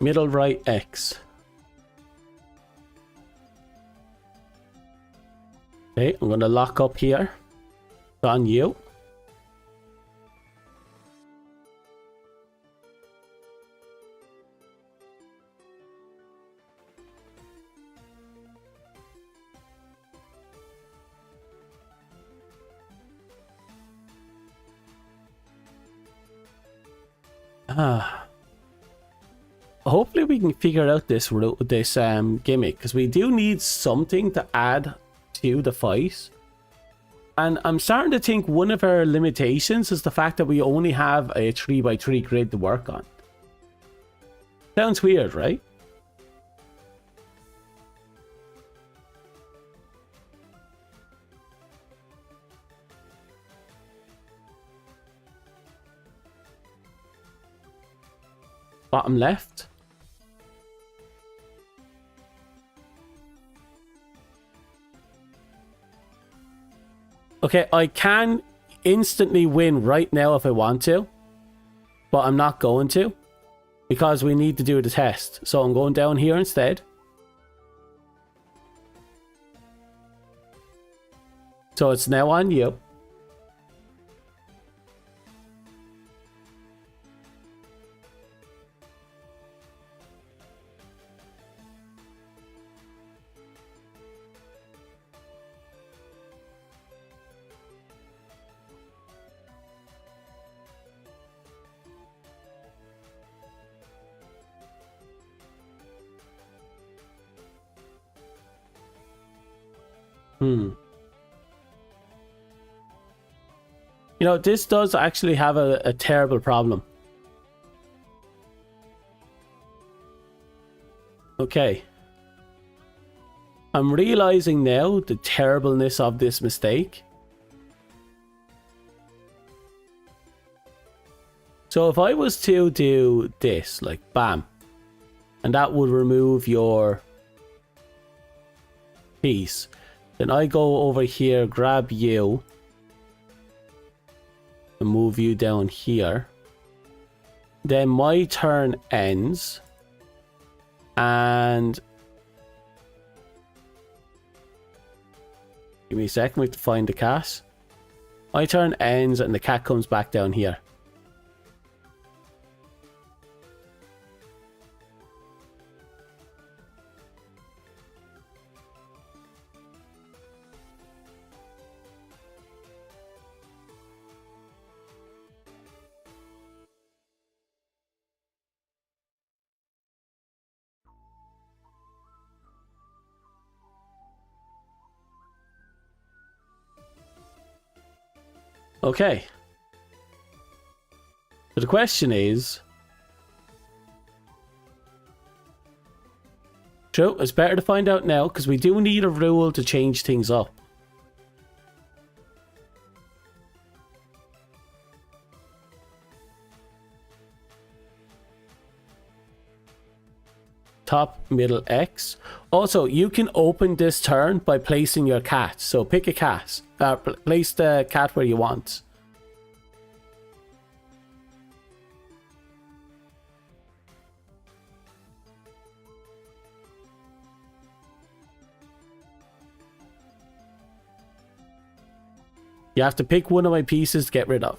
Middle right X. Okay, I'm going to lock up here. It's on you. Hopefully we can figure out this gimmick, because we do need something to add to the fight. And I'm starting to think one of our limitations is the fact that we only have a 3x3 grid to work on. Sounds weird, right? Bottom left. Okay, I can instantly win right now if I want to, but I'm not going to because we need to do the test. So I'm going down here instead. So it's now on you. You know, this does actually have a terrible problem. Okay. I'm realizing now the terribleness of this mistake. So if I was to do this, like bam, and that would remove your piece, then I go over here, grab you, and move you down here. Then my turn ends, and give me a second, we have to find the cat. My turn ends and the cat comes back down here. Okay. So the question is... True, it's better to find out now, because we do need a rule to change things up. Top, middle, X. Also, you can open this turn by placing your cat. So pick a cat. Place the cat where you want. You have to pick one of my pieces to get rid of.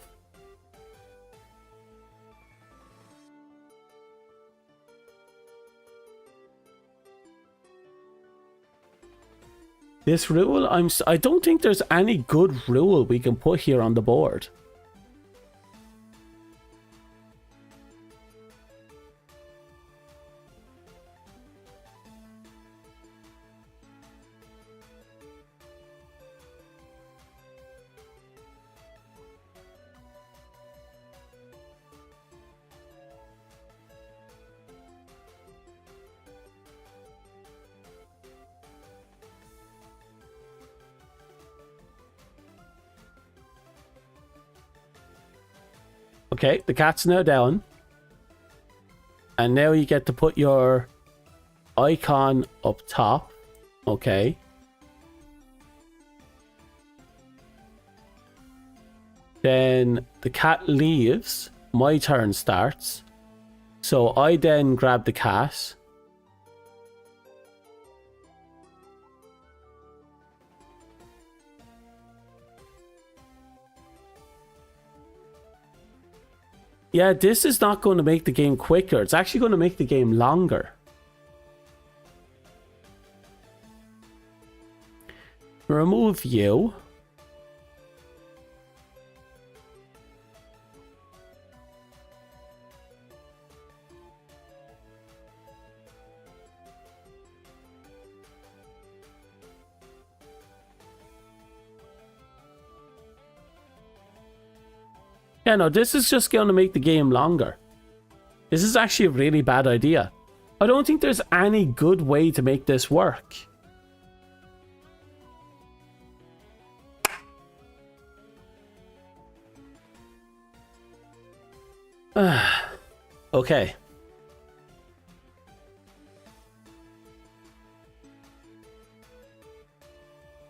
This rule, I don't think there's any good rule we can put here on the board. Okay, the cat's now down. And now you get to put your icon up top. Okay. Then the cat leaves. My turn starts. So I then grab the cat. Yeah, this is not going to make the game quicker. It's actually going to make the game longer. Remove you. Yeah, no, this is just going to make the game longer. This is actually a really bad idea. I don't think there's any good way to make this work. Okay.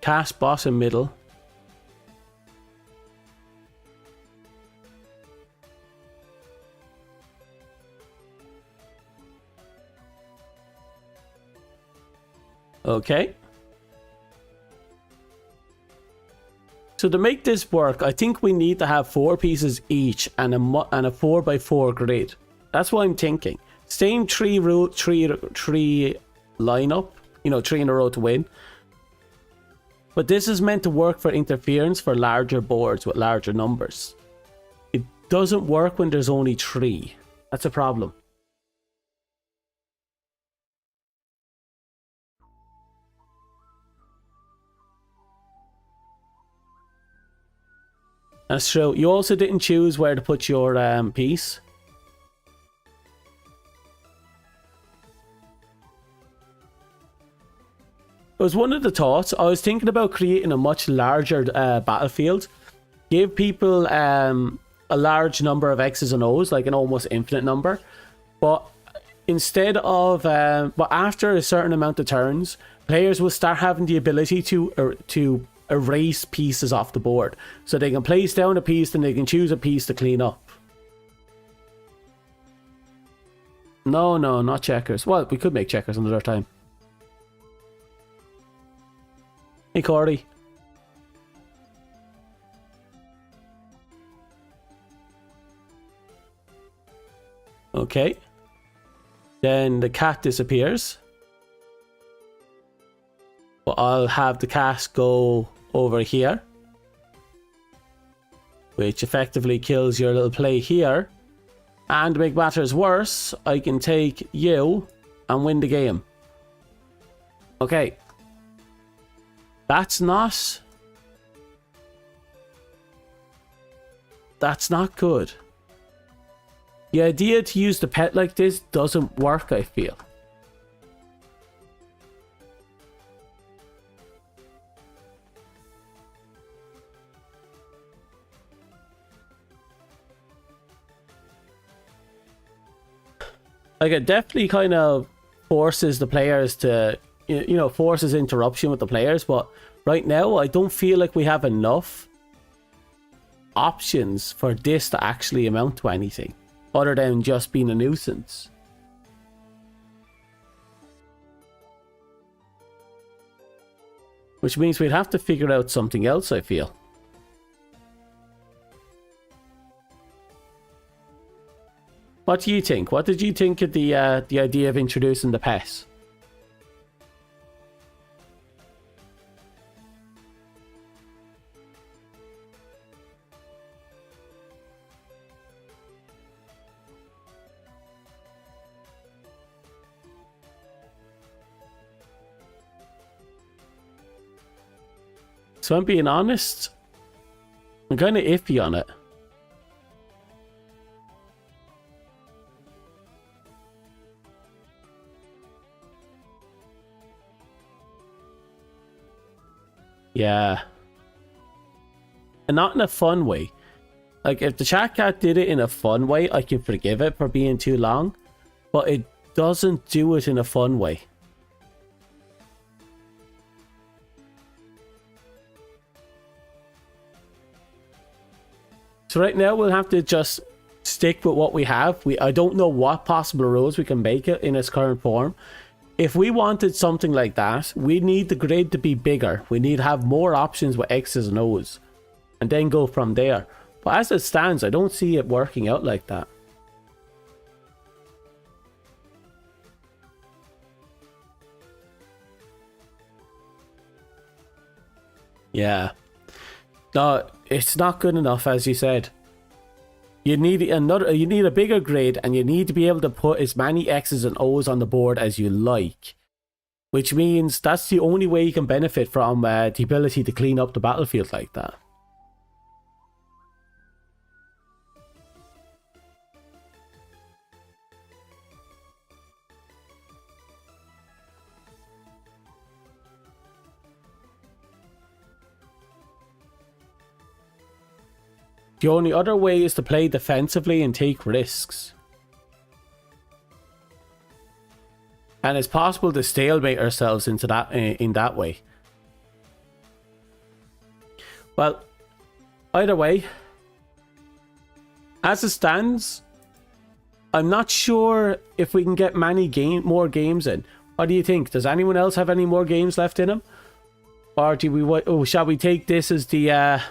Cast bottom middle. Okay. So to make this work, I think we need to have 4 pieces each and a 4x4 grid. That's what I'm thinking. Same tree lineup, you know, 3 in a row to win. But this is meant to work for interference for larger boards with larger numbers. It doesn't work when there's only 3. That's a problem. That's true. You also didn't choose where to put your piece. It was one of the thoughts. I was thinking about creating a much larger battlefield. Give people a large number of X's and O's, like an almost infinite number. But instead of... but after a certain amount of turns, players will start having the ability to erase pieces off the board. So they can place down a piece and they can choose a piece to clean up. No, not checkers. Well, we could make checkers another time. Hey, Cordy. Okay. Then the cat disappears. But I'll have the cat go over here, which effectively kills your little play here. And to make matters worse, I can take you and win the game. Okay. That's not good. The idea to use the pet like this doesn't work, I feel. Like, it definitely kind of forces the players to, you know, forces interruption with the players, but right now I don't feel like we have enough options for this to actually amount to anything other than just being a nuisance. Which means we'd have to figure out something else, I feel. What do you think? What did you think of the idea of introducing the pet? So I'm being honest, I'm kind of iffy on it. Yeah. And not in a fun way. Like, if the chat cat did it in a fun way, I can forgive it for being too long. But it doesn't do it in a fun way. So right now we'll have to just stick with what we have. I don't know what possible rules we can make it in its current form. If we wanted something like that, we need the grid to be bigger. We need to have more options with X's and O's. And then go from there. But as it stands, I don't see it working out like that. Yeah. No, it's not good enough, as you said. You need a bigger grid, and you need to be able to put as many X's and O's on the board as you like. Which means that's the only way you can benefit from the ability to clean up the battlefield like that. The only other way is to play defensively and take risks. And it's possible to stalemate ourselves into that in that way. Well, either way, as it stands, I'm not sure if we can get more games in. What do you think? Does anyone else have any more games left in them? Or do we shall we take this as the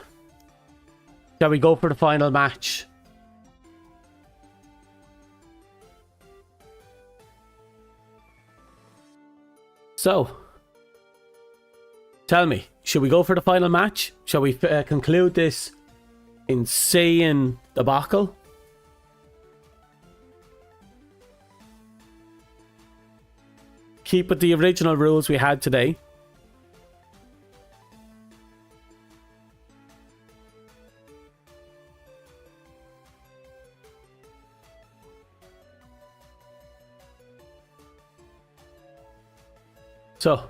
shall we go for the final match? So, tell me, should we go for the final match? Shall we conclude this insane debacle? Keep with the original rules we had today. So,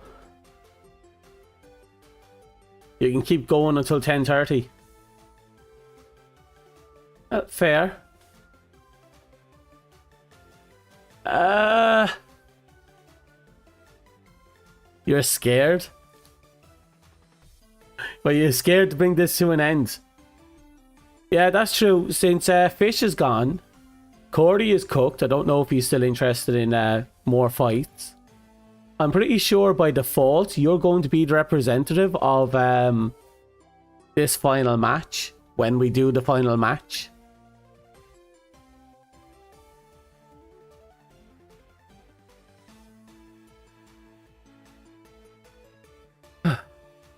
you can keep going until 10:30. Fair. You're scared? Well, you're scared to bring this to an end. Yeah, that's true. Since Fish is gone, Cordy is cooked. I don't know if he's still interested in more fights. I'm pretty sure by default you're going to be the representative of this final match when we do the final match.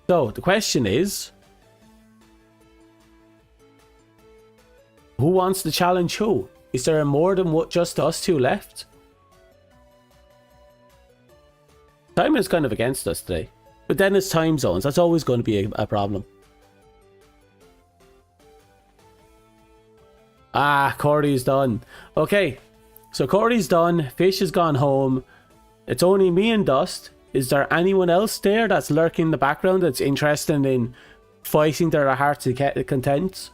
So the question is, who wants to challenge who? Is there more than just us two left? Time is kind of against us today. But then it's time zones. That's always going to be a problem. Ah, Cordy's done. Okay, so Cordy's done. Fish has gone home. It's only me and Dust. Is there anyone else there that's lurking in the background that's interested in fighting their heart's content?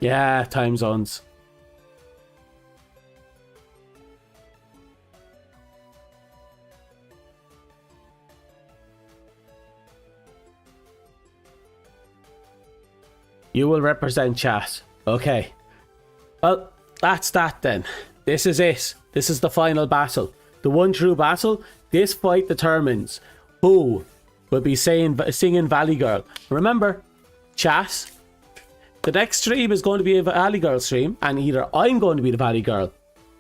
Yeah, time zones. You will represent chat. Okay. Well, that's that then. This is it. This is the final battle. The one true battle. This fight determines who will be singing Valley Girl. Remember, chat, the next stream is going to be a Valley Girl stream, and either I'm going to be the Valley Girl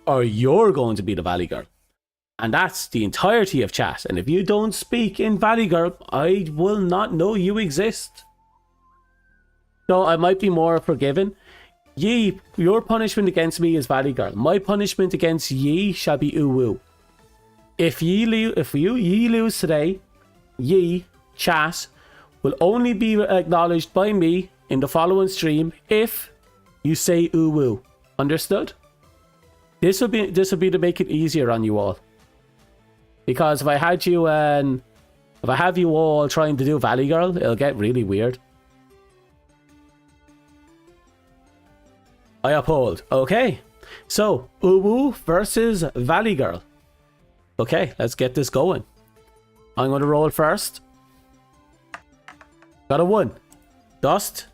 or you're going to be the Valley Girl. And that's the entirety of chat. And if you don't speak in Valley Girl, I will not know you exist. So I might be more forgiving. Ye, your punishment against me is Valley Girl. My punishment against ye shall be Uwu. If ye lose today, ye, chat, will only be acknowledged by me in the following stream if you say Uwu. Understood? This will be to make it easier on you all. Because if I have you all trying to do Valley Girl, it'll get really weird. I uphold. Okay. So, Uwu versus Valley Girl. Okay, let's get this going. I'm going to roll first. Got a 1. Dust.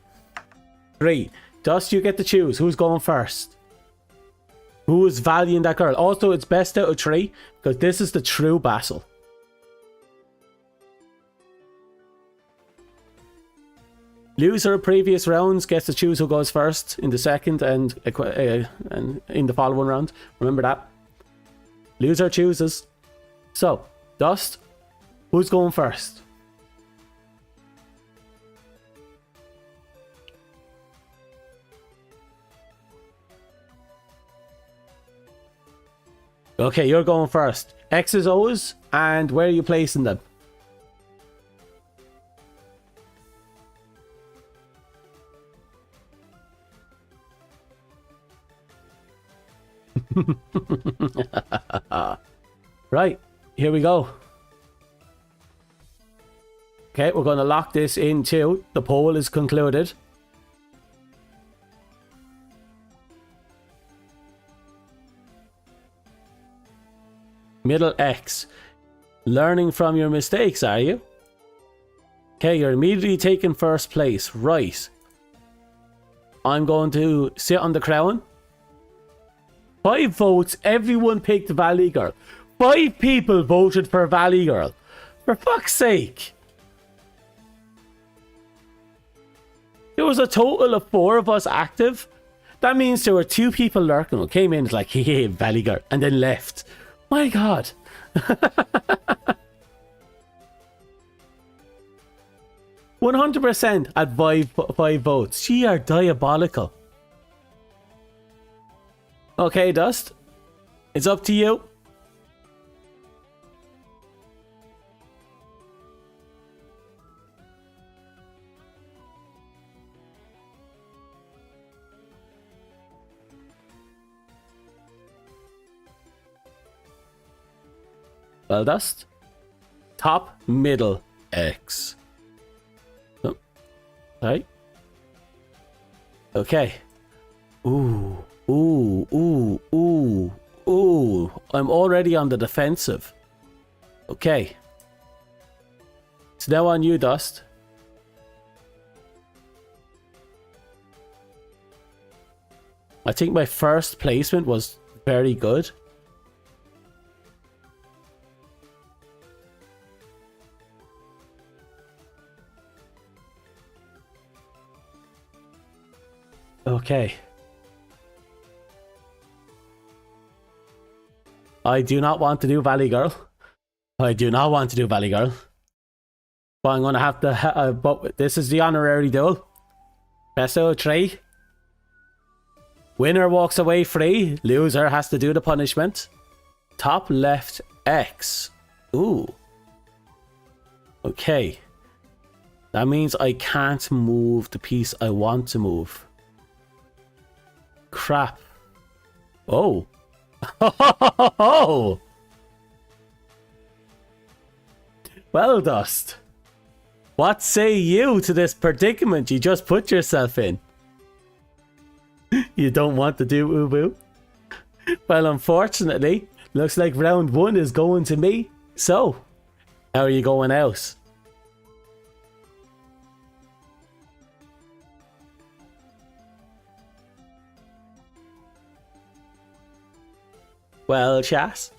3. Dust, you get to choose. Who's going first? Who is valuing that girl? Also, it's best out of 3, because this is the true battle. Loser of previous rounds gets to choose who goes first in the second and in the following round. Remember that. Loser chooses. So, Dust, who's going first? Okay, you're going first. X's, O's, and where are you placing them? Right, here we go. Okay, we're going to lock this into the poll is concluded. Middle X. Learning from your mistakes, are you? Okay, you're immediately taking first place. Right. I'm going to sit on the crown. 5 votes. Everyone picked Valley Girl. 5 people voted for Valley Girl. For fuck's sake. There was a total of 4 of us active. That means there were 2 people lurking who came in like, hey, Valley Girl, and then left. My God. 100% at 5 votes. Ye are diabolical. Okay, Dust. It's up to you. Well, Dust. Top, middle, X. Oh. Right. Okay. Ooh. Ooh, ooh, ooh, ooh. I'm already on the defensive. Okay. It's now on you, Dust. I think my first placement was very good. Okay. I do not want to do Valley Girl. I do not want to do Valley Girl. But I'm going to have to... but this is the honorary duel. Best out of 3. Winner walks away free. Loser has to do the punishment. Top left X. Ooh. Okay. That means I can't move the piece I want to move. Crap. Oh. Oh. Well, Dust. What say you to this predicament you just put yourself in? You don't want to do Ubu? Well, unfortunately, looks like round 1 is going to me. So, how are you going out? Well, Chas.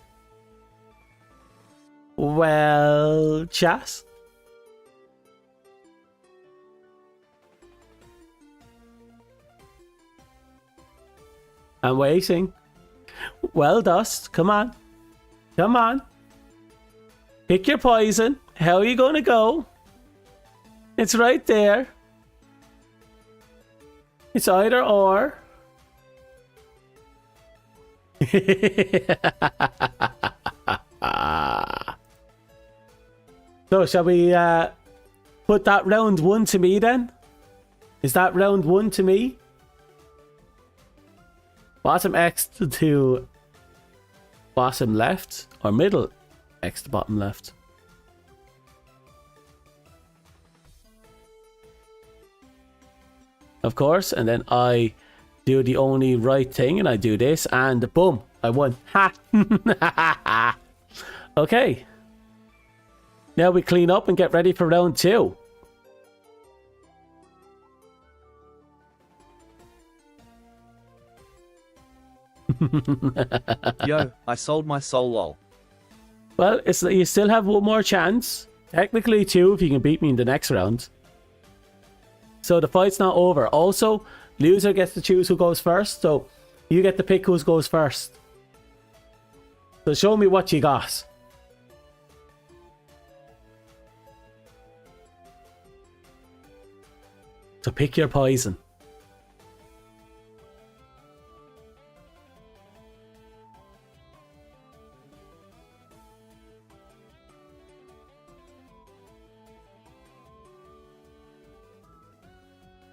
Well, Chas. I'm waiting. Well, Dust, come on. Come on. Pick your poison. How are you going to go? It's right there. It's either or. So, shall we put that round 1 to me then? Is that round 1 to me? Bottom X to bottom left, or middle X to bottom left? Of course, and then I do the only right thing, and I do this, and boom, I won. Ha! Okay. Now we clean up and get ready for round 2. Yo, I sold my soul lol. Well, you still have one more chance. Technically 2 if you can beat me in the next round. So the fight's not over. Also, loser gets to choose who goes first, so you get to pick who goes first. So show me what you got. So pick your poison.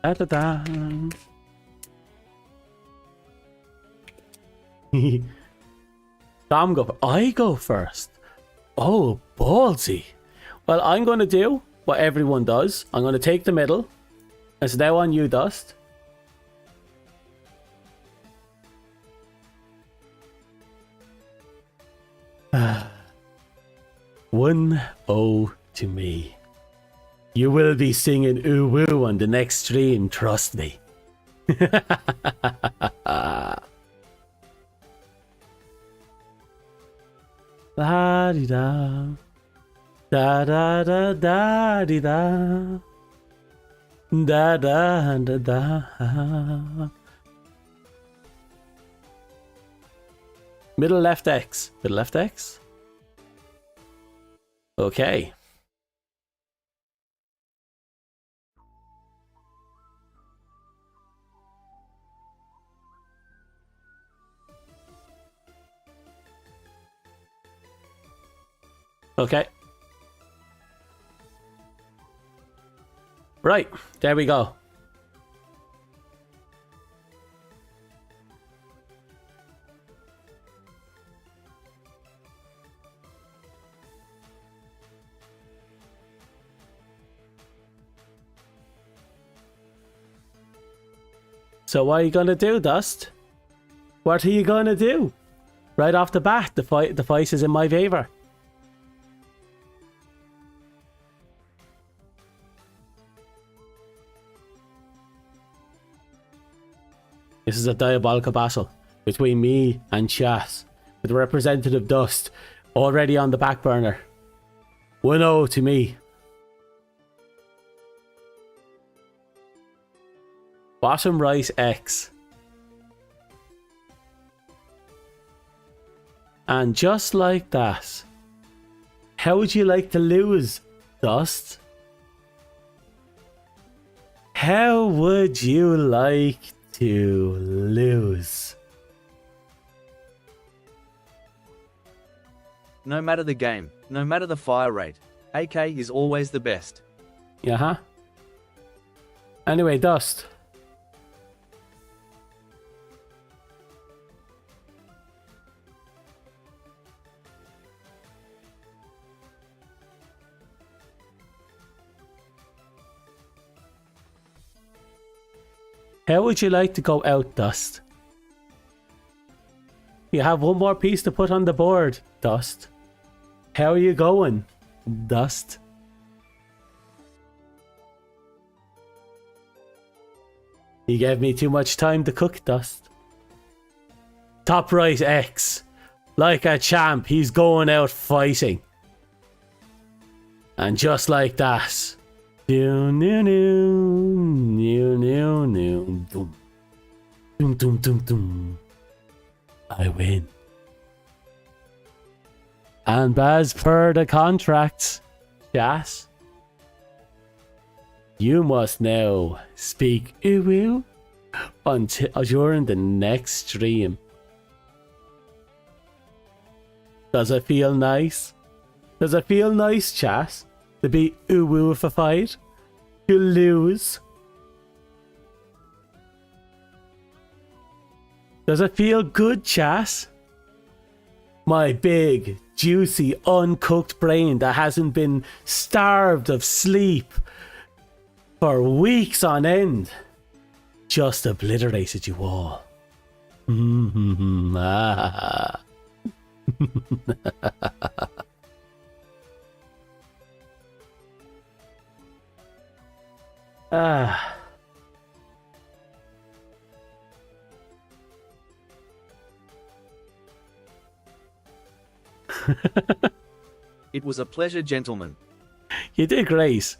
Da da da. Dom go. I go first. Oh, ballsy. Well, I'm going to do what everyone does. I'm going to take the middle. It's now on you, Dust. One oh to me. You will be singing ooh woo on the next stream, trust me. La di da. Da da da da di da. Da da da da. Middle left X. Middle left X. Okay. Okay. Right, there we go. So what are you gonna do, Dust? What are you gonna do? Right off the bat, the fight is in my favor. This is a diabolical battle between me and Chas, with Representative Dust already on the back burner. 1-0 to me. Bottom right X. And just like that, how would you like to lose, Dust? How would you like to lose? No matter the game, no matter the fire rate, AK is always the best. Yeah. Anyway, Dust. How would you like to go out, Dust? You have one more piece to put on the board, Dust. How are you going, Dust? You gave me too much time to cook, Dust. Top right X. Like a champ, he's going out fighting. And just like that. Doom, doom, doom, doom, doom. I win. And as per the contract, Jas, you must now speak uwu until during the next stream. Does it feel nice? Does it feel nice, Jas, to be uwu-ified? To lose? Does it feel good, Jas? My big, juicy, uncooked brain that hasn't been starved of sleep for weeks on end just obliterated you all. Ah. It was a pleasure, gentlemen. You did great.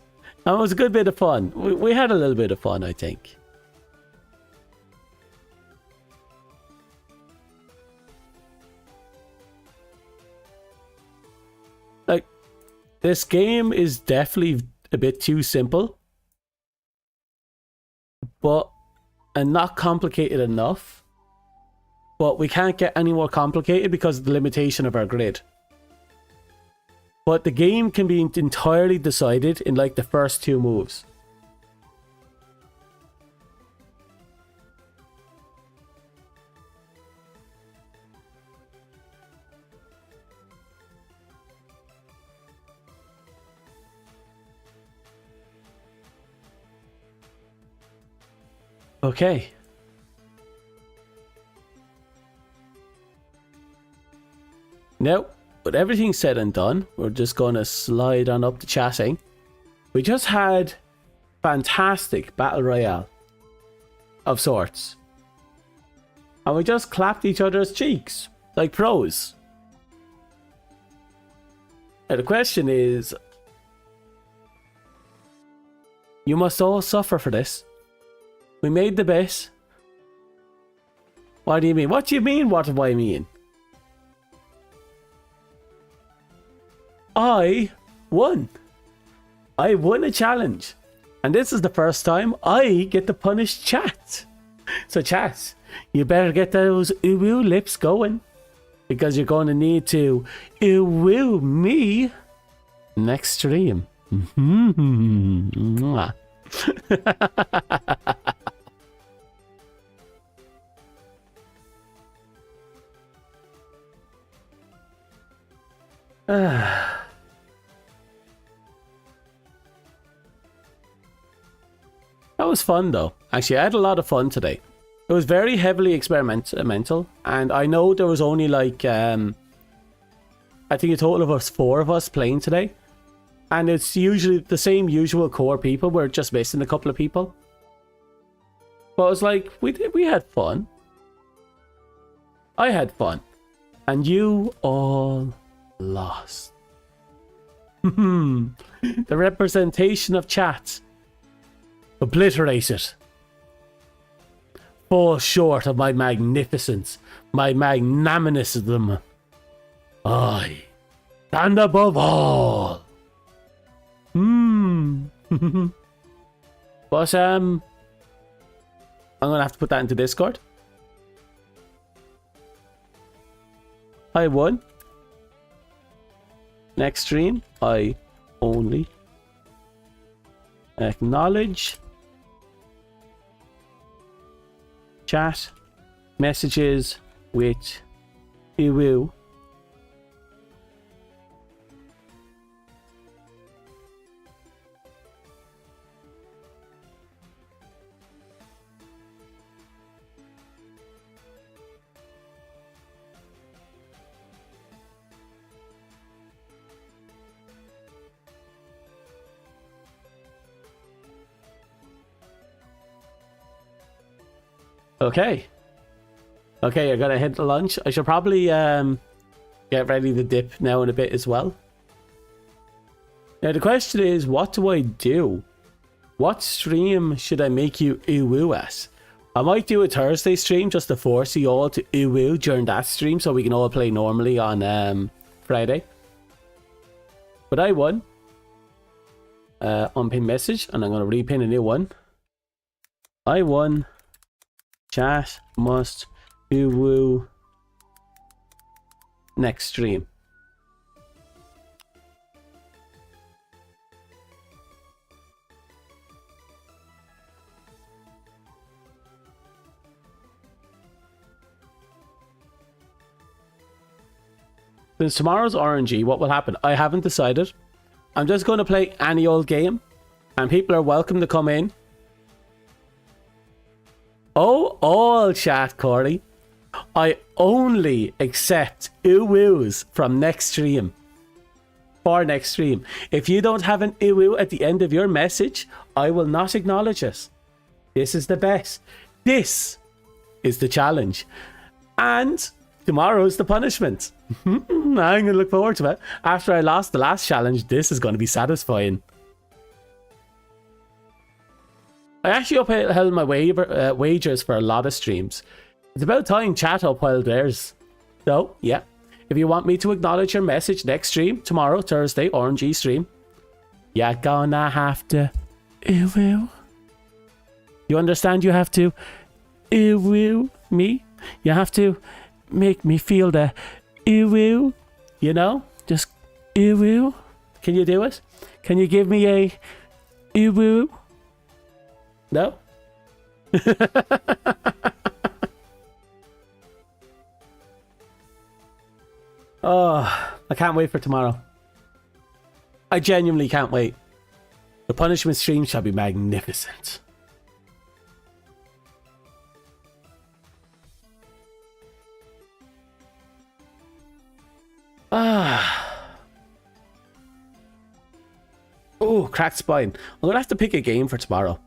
And it was a good bit of fun. We had a little bit of fun, I think. Like, this game is definitely a bit too simple. And not complicated enough. But we can't get any more complicated because of the limitation of our grid. But the game can be entirely decided in like the first two moves. Okay. Now, with everything said and done, we're just going to slide on up to chatting. We just had fantastic battle royale of sorts. And we just clapped each other's cheeks like pros. Now the question is, you must all suffer for this. We made the best. What do you mean? What do you mean? What do I mean? I won. I won a challenge. And this is the first time I get to punish chat. So chat, you better get those uwu lips going. Because you're going to need to uwu me next stream. Mwah. That was fun though. Actually, I had a lot of fun today. It was very heavily experimental, and I know there was only like I think a total of us 4 of us playing today, and it's usually the same usual core people. We're just missing a couple of people, but it was like we had fun. I had fun, and you all lost. The representation of chat obliterated. Fall short of my magnificence, my magnanimousness. I stand above all. But I'm gonna have to put that into Discord. I won. Next stream, I only acknowledge chat messages with uwu. Okay, I gotta head to lunch. I should probably get ready to dip now in a bit as well. Now the question is, what do I do? What stream should I make you ooh-woo at? I might do a Thursday stream just to force you all to ooh-woo during that stream so we can all play normally on Friday. But I won. Unpin message, and I'm going to repin a new one. I won. Chat must ooh-woo next stream. Since tomorrow's RNG, what will happen? I haven't decided. I'm just going to play any old game, and people are welcome to come in. Oh, all chat, Corey. I only accept ooh-woos from next stream. For next stream. If you don't have an ooh-woo at the end of your message, I will not acknowledge it. This is the best. This is the challenge. And tomorrow's the punishment. I'm going to look forward to it. After I lost the last challenge, this is going to be satisfying. I actually upheld my wagers for a lot of streams. It's about tying chat up while theirs. So, yeah. If you want me to acknowledge your message next stream, tomorrow, Thursday, RNG stream, you're gonna have to ooh-woo. You understand? You have to ooh-woo me. You have to make me feel the ooh-woo. You know? Just ooh-woo. Can you do it? Can you give me a ooh-woo? No? Oh, I can't wait for tomorrow. I genuinely can't wait. The punishment stream shall be magnificent. Oh, cracked spine. I'm gonna have to pick a game for tomorrow.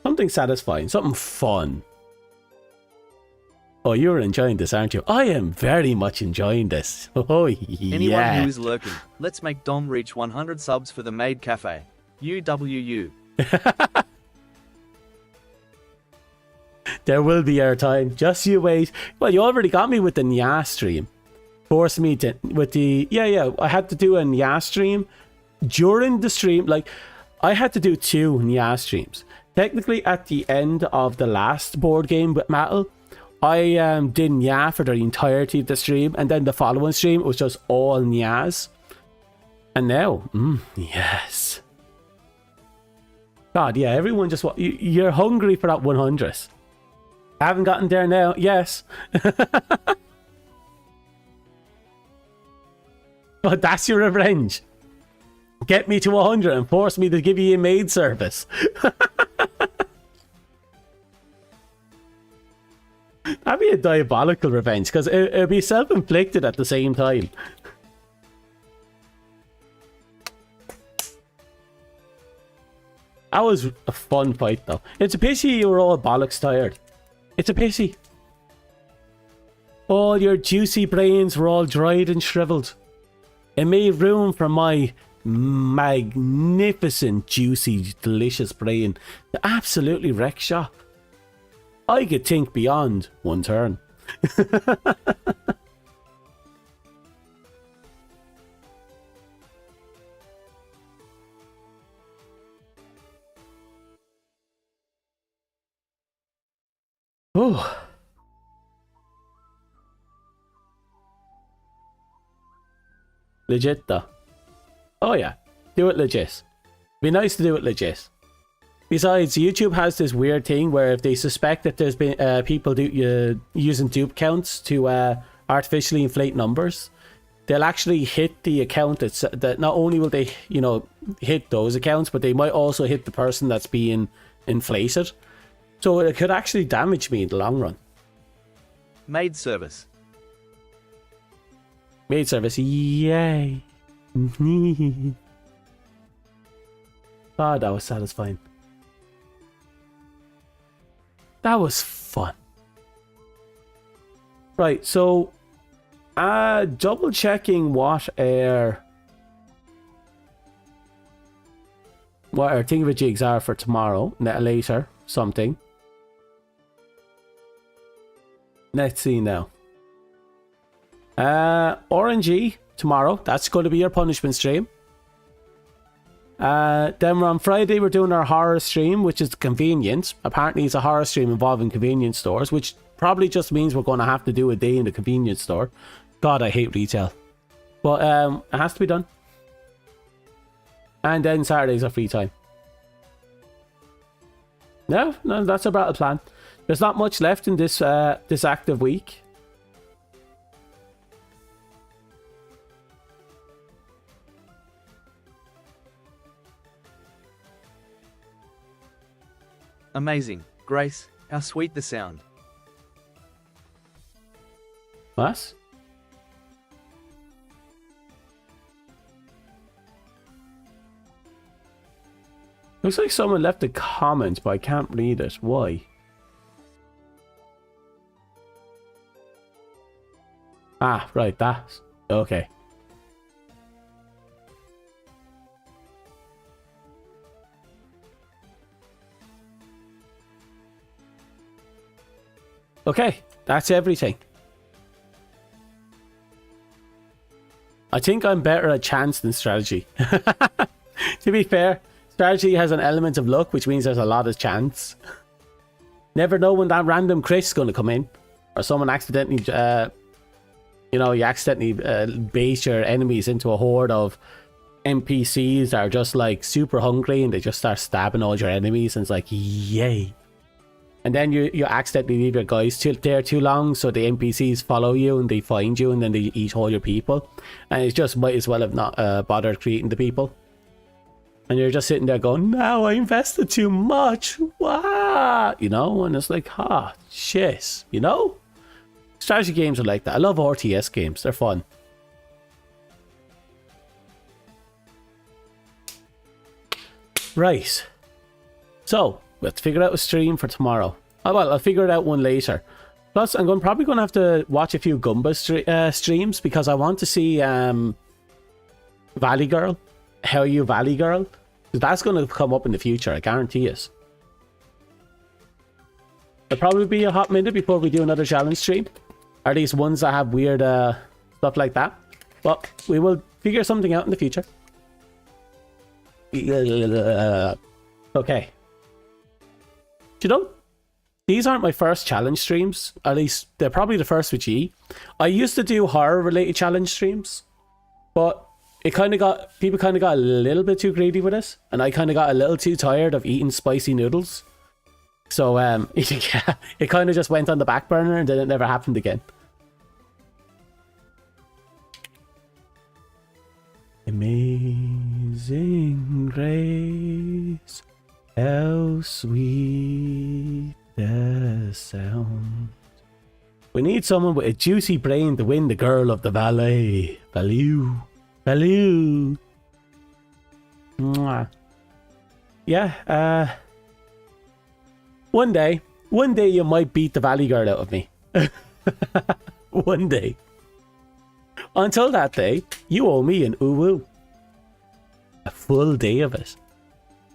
Something satisfying, something fun. Oh, you're enjoying this, aren't you? I am very much enjoying this. Oh, yeah. Anyone who is lurking, let's make Dom reach 100 subs for the Maid Cafe. UWU. There will be our time. Just you wait. Well, you already got me with the Nya stream. Forced me to with the I had to do a Nya stream during the stream. Like, I had to do 2 Nya streams. Technically, at the end of the last board game with Metal, I did Nya for the entirety of the stream, and then the following stream it was just all Nyas. And now, yes. God, yeah, everyone just you're hungry for that 100. I haven't gotten there now. Yes. But that's your revenge. Get me to 100 and force me to give you a maid service. That'd be a diabolical revenge, because it'd be self-inflicted at the same time. That was a fun fight, though. It's a pity you were all bollocks tired. It's a pity. All your juicy brains were all dried and shriveled. It made room for my magnificent, juicy, delicious brain to absolutely wreck shop. I could think beyond one turn. Oh. Legit though. Oh yeah, do it legit. Be nice to do it legit. Besides, YouTube has this weird thing where if they suspect that there's been people using dupe counts to artificially inflate numbers, they'll actually hit the account that not only will they, hit those accounts, but they might also hit the person that's being inflated. So it could actually damage me in the long run. Maid service. Maid service, yay. Ah, that was satisfying. That was fun. Right, so Double checking what our thingamajigs are for tomorrow, later, something. Let's see now. RNG tomorrow. That's going to be your punishment stream. Then on Friday we're doing our horror stream, which is convenience. Apparently it's a horror stream involving convenience stores, which probably just means we're going to have to do a day in the convenience store. God, I hate retail. But it has to be done. And then Saturdays are free time. No, that's about the plan. There's not much left in this this active week. Amazing, Grace, how sweet the sound. What? Looks like someone left a comment, but I can't read it. Why? Ah, right, that's... Okay. Okay, that's everything. I think I'm better at chance than strategy. To be fair, strategy has an element of luck, which means there's a lot of chance. Never know when that random crit is going to come in. Or someone accidentally, you accidentally bait your enemies into a horde of NPCs that are just like super hungry and they just start stabbing all your enemies and it's like, yay. And then you accidentally leave your guys there too long, so the NPCs follow you and they find you and then they eat all your people. And it just might as well have not bothered creating the people. And you're just sitting there going, no, I invested too much. Wah! You know, and it's like, shit. You know? Strategy games are like that. I love RTS games. They're fun. Right. So, let's figure out a stream for tomorrow. Oh, well, I'll figure it out one later. Plus, I'm probably going to have to watch a few Goomba streams because I want to see Valley Girl. How You Valley Girl? That's going to come up in the future, I guarantee it. It'll probably be a hot minute before we do another challenge stream. Are these ones that have weird stuff like that? But we will figure something out in the future. Okay. Do you know, these aren't my first challenge streams. At least they're probably the first with G. I used to do horror related challenge streams, but people kind of got a little bit too greedy with it, and I kind of got a little too tired of eating spicy noodles. So yeah, it kind of just went on the back burner and then it never happened again. Amazing grace, how sweet the sound. We need someone with a juicy brain to win the girl of the ballet. Baloo. Baloo. Mwah. Yeah, one day you might beat the Valley Girl out of me. One day. Until that day, you owe me an uwu. A full day of it.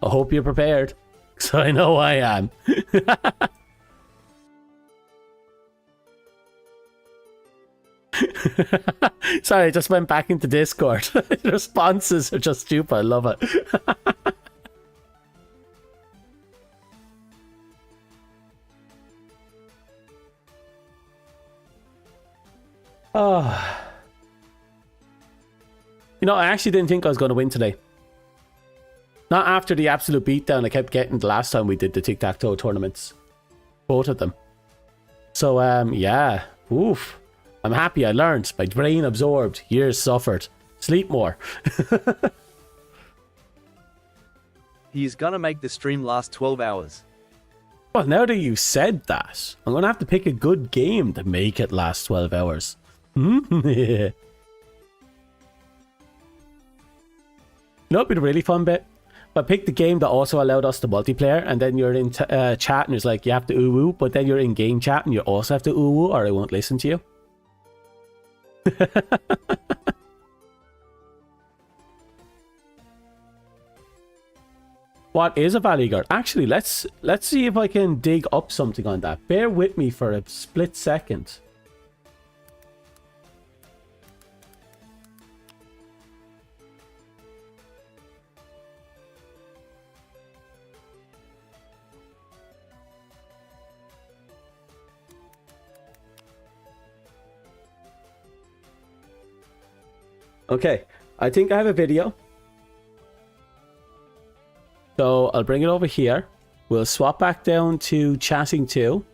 I hope you're prepared, because I know I am. Sorry, I just went back into Discord. The responses are just stupid. I love it. Oh. You know, I actually didn't think I was going to win today. Not after the absolute beatdown I kept getting the last time we did the tic-tac-toe tournaments. Both of them. So, yeah. Oof. I'm happy I learned. My brain absorbed. Years suffered. Sleep more. He is gonna make the stream last 12 hours. Well, now that you said that, I'm going to have to pick a good game to make it last 12 hours. Yeah. You know what'd be the really fun bit? I picked the game that also allowed us to multiplayer, and then you're in chat and it's like you have to ooh-woo, but then you're in game chat and you also have to ooh-woo or I won't listen to you. What is a Valley Girl? Actually, let's see if I can dig up something on that. Bear with me for a split second. Okay, I think I have a video. So I'll bring it over here. We'll swap back down to chatting 2.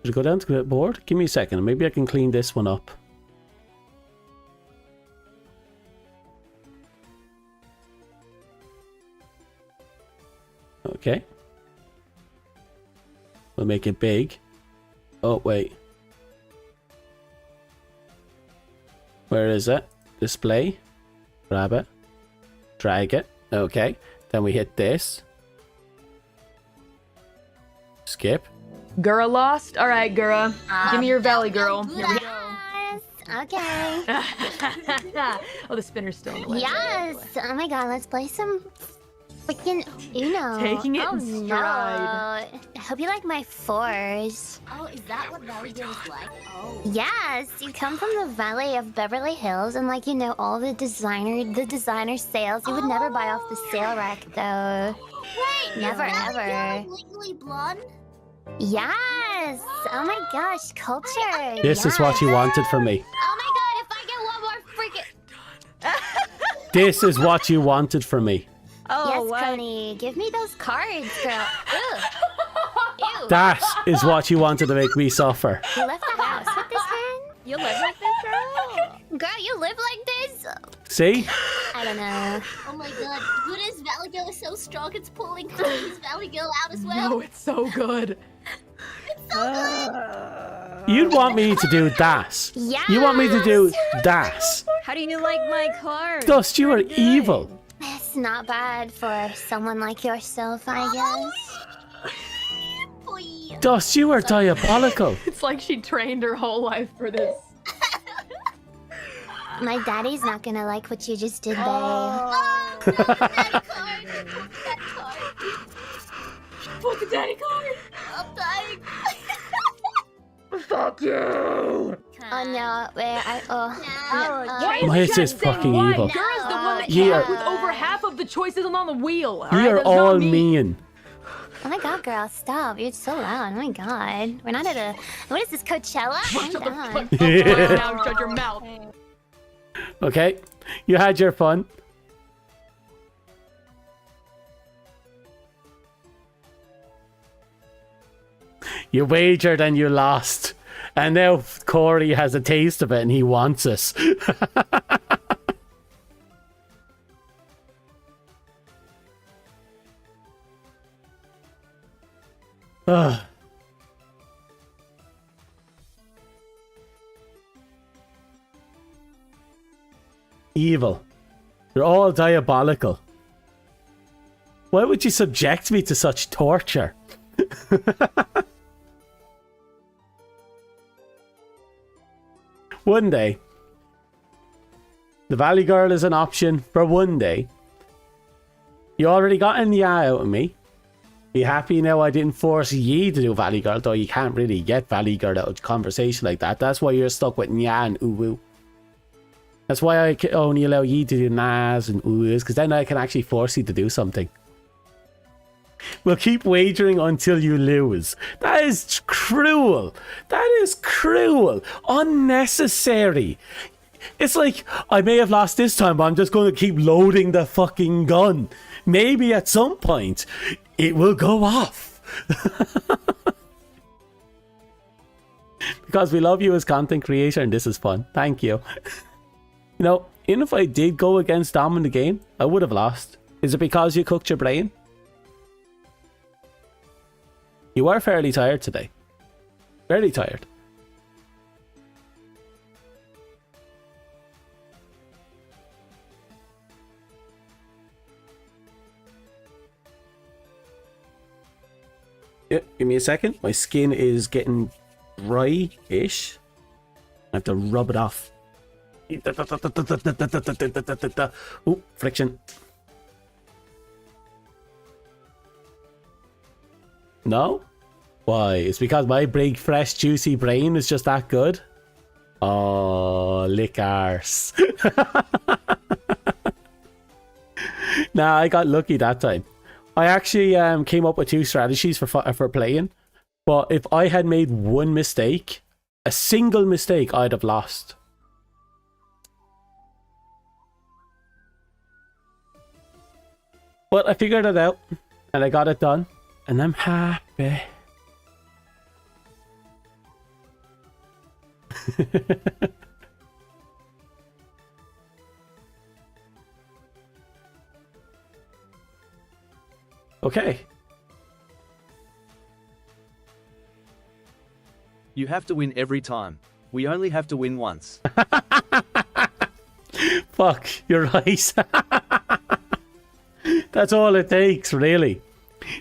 Did it go down to the board? Give me a second. Maybe I can clean this one up. Okay. We'll make it big. Oh, wait. Where is it? Display. Grab it. Drag it. Okay. Then we hit this. Skip. Gura lost? Alright, Gura. Give me your Valley Girl. Here we go. Yes. Okay. Oh, the spinner's still in the way. Yes. Oh my god, let's play some freaking Uno. Taking it oh, in stride. No. I hope you like my 4s. Oh, is that what Valley Girl is like? Oh. Yes, you come from the Valley of Beverly Hills and like you know all the designer sales. You would never buy off the sale rack though. Wait, Never, is Valley ever. Girl Legally Blonde? Yes. Oh my gosh, culture. This is what you wanted from me. Oh my god, if I get one more freaking... This is what you wanted from me. Oh, Yes, what? Coney. Give me those cards, girl. Ew. Ew. That is what you wanted to make me suffer. You left the house with this hand? You live like this, girl? Girl, you live like this? See? I don't know. Oh my god, Buddha's Valley Girl is so strong, it's pulling Tony's Valley Girl out as well. No, it's so good. It's so good. You'd want me to do that. Yeah. You want me to do that. How do you like my card? Dust, you are evil. It's not bad for someone like yourself, I guess. Boy. Dust, you are diabolical. It's like she trained her whole life for this. My daddy's not gonna like what you just did, babe. Oh, no, that card. That card. Put the daddy card. I'm dying. Fuck you. Oh no, where I Why is this fucking evil? Gura's the one that You came are- up with over half of the choices on the wheel. You alright? are That's not all me. mean. Oh my god, girl, stop. You're so loud. Oh my god. We're not at a... What is this, Coachella? Shut the I'm fuck done. up now. Shut your mouth. Okay, you had your fun. You wagered and you lost. And now Corey has a taste of it and he wants us. Ugh. Evil. You're all diabolical. Why would you subject me to such torture? One day. The Valley Girl is an option for one day. You already got an yeah out of me. Be happy now I didn't force ye to do Valley Girl, though you can't really get Valley Girl out of conversation like that. That's why you're stuck with nya and ooh. That's why I only allow ye to do nas and oohs, because then I can actually force you to do something. We'll keep wagering until you lose. That is cruel. That is cruel. Unnecessary. It's like, I may have lost this time, but I'm just going to keep loading the fucking gun. Maybe at some point, it will go off. Because we love you as content creator and this is fun. Thank you. You know, even if I did go against Dom in the game, I would have lost. Is it because you cooked your brain? You are fairly tired today. Fairly tired. Yeah, give me a second. My skin is getting dry-ish. I have to rub it off. Ooh, friction. No? Why? It's because my big, fresh, juicy brain is just that good? Oh, lick arse. Nah, I got lucky that time. I actually came up with 2 strategies for playing. But if I had made one mistake, a single mistake, I'd have lost. But I figured it out, and I got it done, and I'm happy. Okay. You have to win every time. We only have to win once. Fuck, you're right. That's all it takes, really.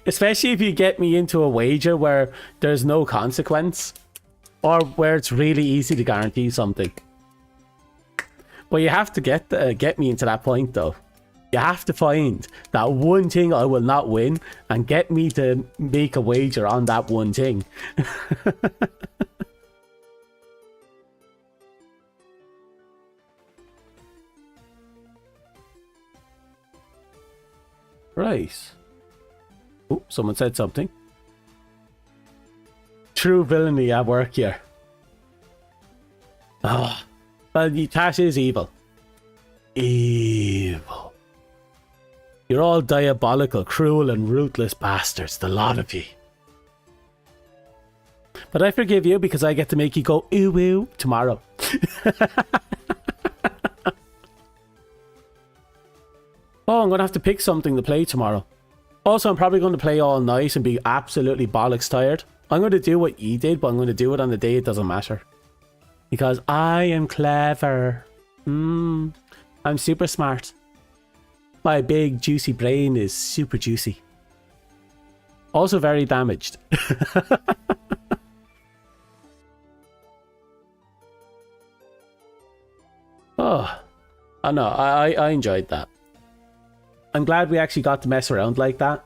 Especially if you get me into a wager where there's no consequence. Or where it's really easy to guarantee something. But you have to get me into that point, though. You have to find that one thing I will not win and get me to make a wager on that one thing. Right. Oh, someone said something. True villainy at work here. Ah, well, Tash is evil. Evil. You're all diabolical, cruel, and ruthless bastards, the lot of you. But I forgive you because I get to make you go ooh ooh tomorrow. Oh, I'm going to have to pick something to play tomorrow. Also, I'm probably going to play all night and be absolutely bollocks tired. I'm going to do what you did, but I'm going to do it on the day it doesn't matter. Because I am clever. I'm super smart. My big juicy brain is super juicy. Also very damaged. Oh, I know. I enjoyed that. I'm glad we actually got to mess around like that.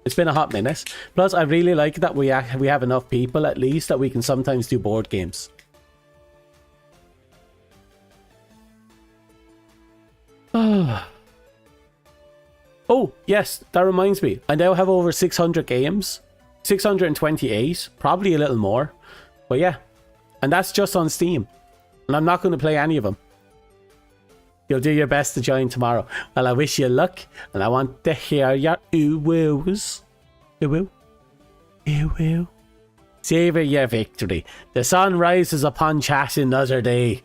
It's been a hot minute. Plus, I really like that we have enough people, at least, that we can sometimes do board games. Oh, yes, that reminds me. I now have over 600 games. 628, probably a little more. But yeah, and that's just on Steam. And I'm not going to play any of them. You'll do your best to join tomorrow. Well, I wish you luck, and I want to hear your ooh-woos. Ooh-woo. Ooh-woo. Savour your victory. The sun rises upon chat another day.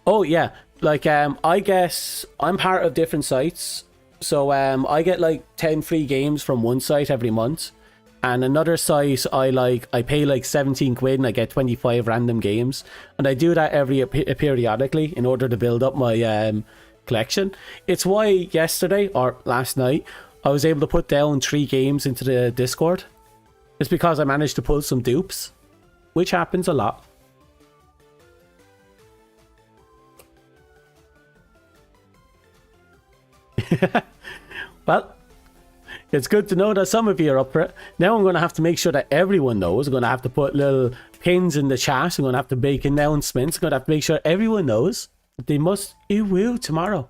Oh, yeah. Like, I guess I'm part of different sites. So, I get like 10 free games from one site every month. And another site, I pay like 17 quid and I get 25 random games. And I do that periodically in order to build up my collection. It's why yesterday, or last night, I was able to put down 3 games into the Discord. It's because I managed to pull some dupes. Which happens a lot. Well, it's good to know that some of you are up for it. Now I'm going to have to make sure that everyone knows. I'm going to have to put little pins in the chat. I'm going to have to make announcements. I'm going to have to make sure everyone knows that they must ooh-woo tomorrow.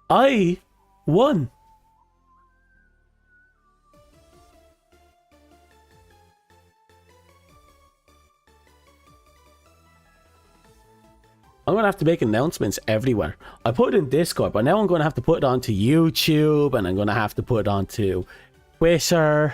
I won. I'm going to have to make announcements everywhere. I put it in Discord, but now I'm going to have to put it onto YouTube, and I'm going to have to put it onto Twitter.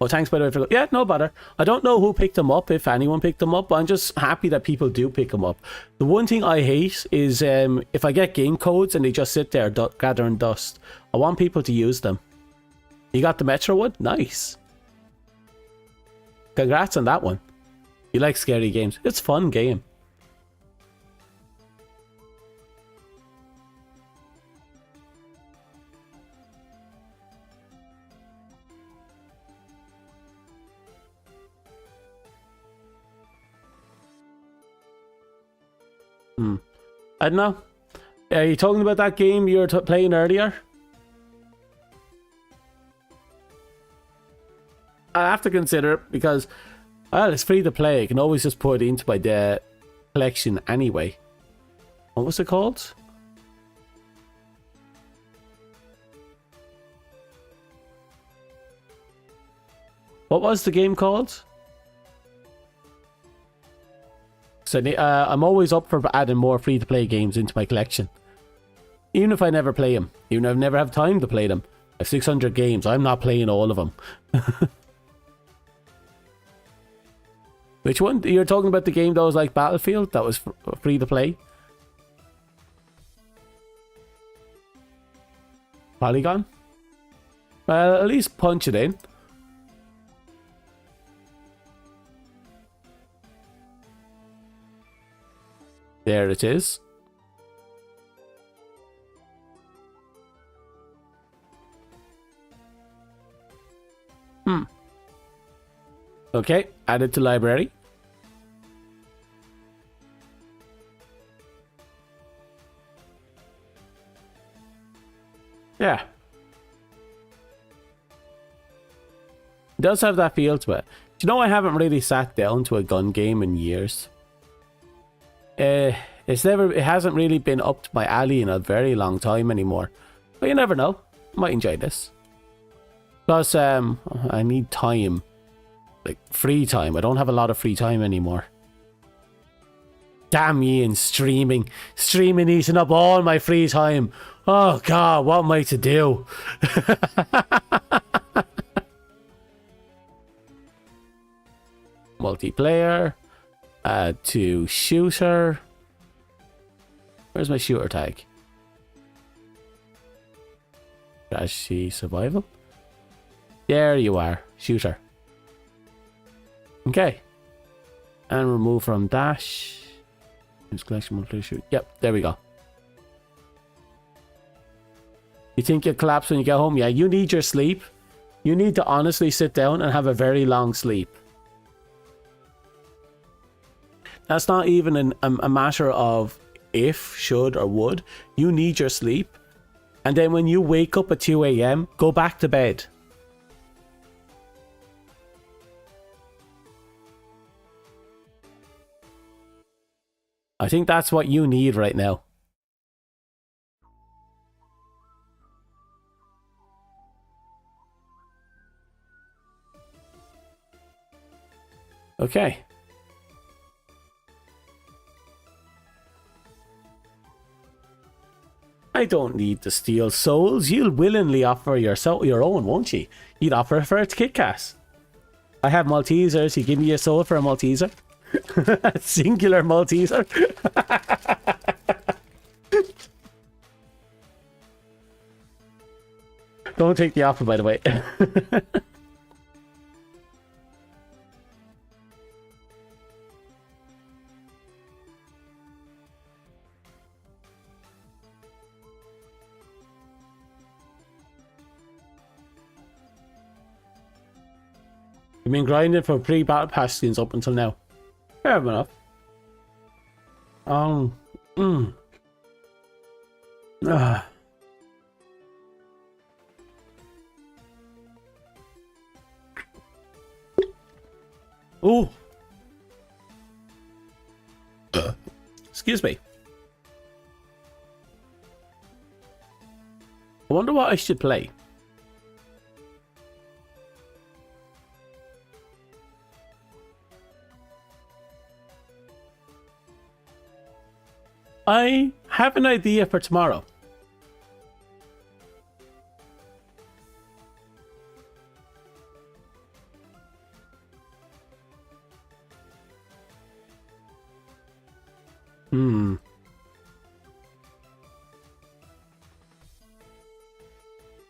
Oh, thanks by the way for... Yeah, no bother. I don't know who picked them up, if anyone picked them up, but I'm just happy that people do pick them up. The one thing I hate is if I get game codes and they just sit there gathering dust. I want people to use them. You got the Metro one? Nice. Congrats on that one. You like scary games. It's a fun game. I don't know. Are you talking about that game you were playing earlier? I have to consider it because, well, it's free to play. I can always just put it into my collection anyway. What was it called? What was the game called? So I'm always up for adding more free-to-play games into my collection. Even if I never play them. Even if I never have time to play them. I have 600 games. I'm not playing all of them. Which one? You're talking about the game that was like Battlefield? That was free-to-play? Polygon? Well, at least punch it in. There it is. Okay, add it to library. Yeah. It does have that feel to it. Do you know, I haven't really sat down to a gun game in years. It hasn't really been up to my alley in a very long time anymore. But you never know. I might enjoy this. Plus, I need time. Like, free time. I don't have a lot of free time anymore. Damn ye and streaming. Streaming eating up all my free time. Oh god, what am I to do? Multiplayer. Add to shooter. Where's my shooter tag? Strategy survival. There you are. Shooter. Okay. And remove from dash. Use collection multiplayer shoot. Yep, there we go. You think you'll collapse when you get home? Yeah, you need your sleep. You need to honestly sit down and have a very long sleep. That's not even a matter of if, should, or would. You need your sleep. And then when you wake up at 2 a.m, go back to bed. I think that's what you need right now. Okay. I don't need to steal souls. You'll willingly offer your own, won't you? You'd offer for it to Kit Kat. I have Maltesers. You give me a soul for a Malteser? Singular Malteser. Don't take the offer, by the way. You've been grinding for pre-battle pass skins up until now. Fair enough. Ah. Ooh. Excuse me. I wonder what I should play. I have an idea for tomorrow.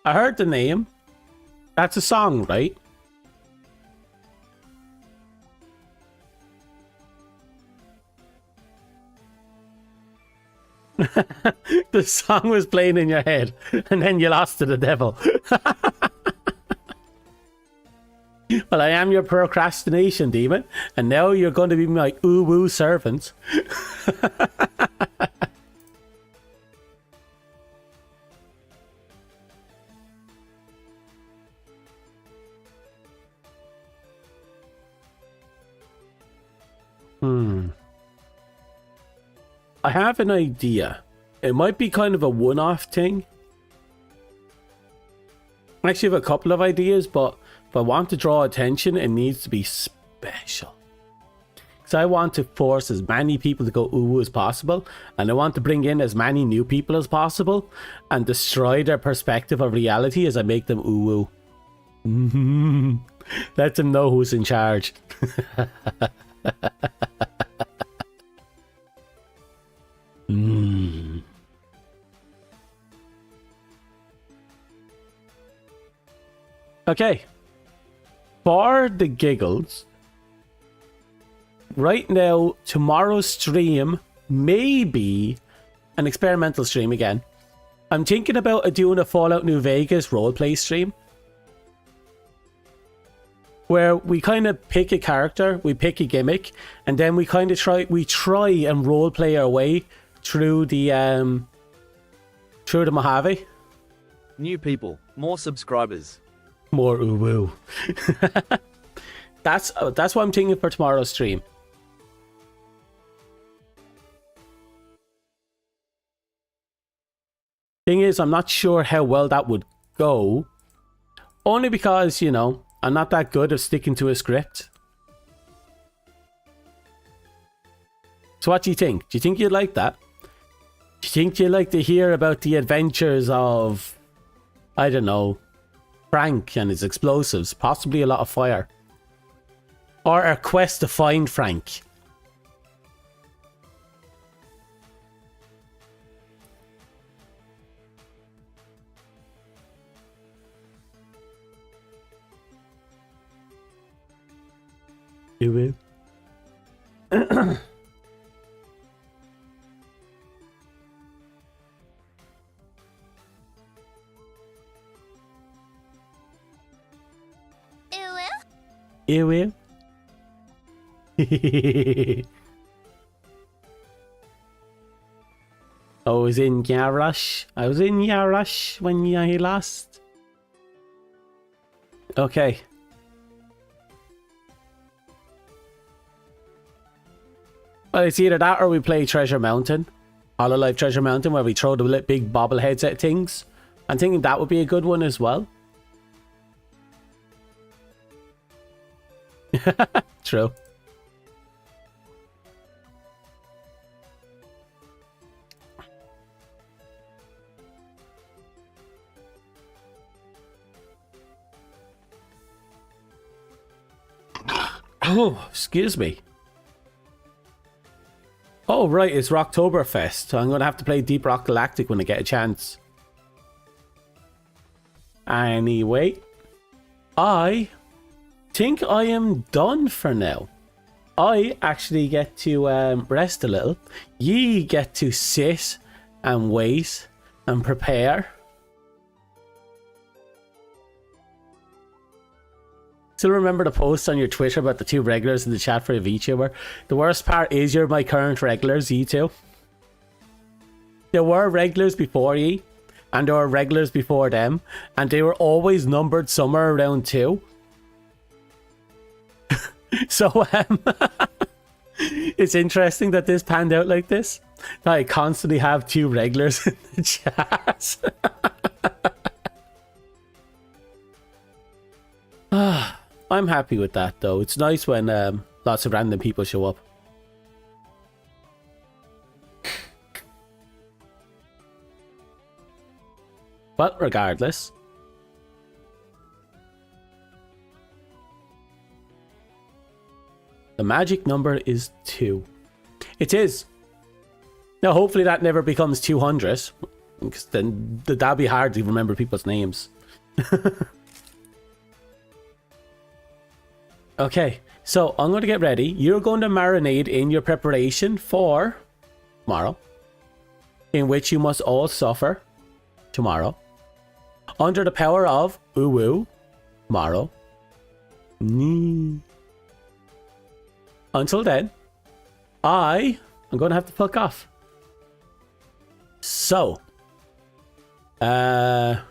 I heard the name. That's a song, right? The song was playing in your head, and then you lost to the devil. Well, I am your procrastination demon, and now you're going to be my ooh-woo servant. I have an idea. It might be kind of a one-off thing. I actually have a couple of ideas, but if I want to draw attention, it needs to be special. Because I want to force as many people to go ooh as possible, and I want to bring in as many new people as possible and destroy their perspective of reality as I make them ooh. Let them know who's in charge. Okay. For the giggles, right now, tomorrow's stream may be an experimental stream again. I'm thinking about doing a Fallout New Vegas roleplay stream, where we kind of pick a character, we pick a gimmick, and then we kind of try and roleplay our way through the Mojave. New people, more subscribers. More ooh-woo. That's what I'm thinking for tomorrow's stream. Thing is, I'm not sure how well that would go. Only because, you know, I'm not that good at sticking to a script. So what do you think? Do you think you'd like that? Do you think you'd like to hear about the adventures of, I don't know, Frank and his explosives, possibly a lot of fire, or our quest to find Frank? You will. You will. I was in Yarash. I was in Yarash when he lost. Okay. Well, it's either that or we play Treasure Mountain. Hololive Treasure Mountain, where we throw the big bobbleheads at things. I'm thinking that would be a good one as well. True. Oh, excuse me. Oh, right, it's Rocktoberfest. So I'm going to have to play Deep Rock Galactic when I get a chance. Anyway, I think I am done for now. I actually get to rest a little. Ye get to sit and wait and prepare. Still remember the post on your Twitter about the two regulars in the chat for a VTuber? The worst part is you're my current regulars, ye two. There were regulars before ye, and there were regulars before them, and they were always numbered somewhere around 2. So, it's interesting that this panned out like this. That I constantly have 2 regulars in the chat. I'm happy with that, though. It's nice when lots of random people show up. But regardless, the magic number is 2. It is. Now, hopefully that never becomes 200, because then that'd be hard to remember people's names. Okay, so I'm going to get ready. You're going to marinate in your preparation for tomorrow. in which you must all suffer tomorrow under the power of Uwu tomorrow. Until then, I'm going to have to fuck off. So, thank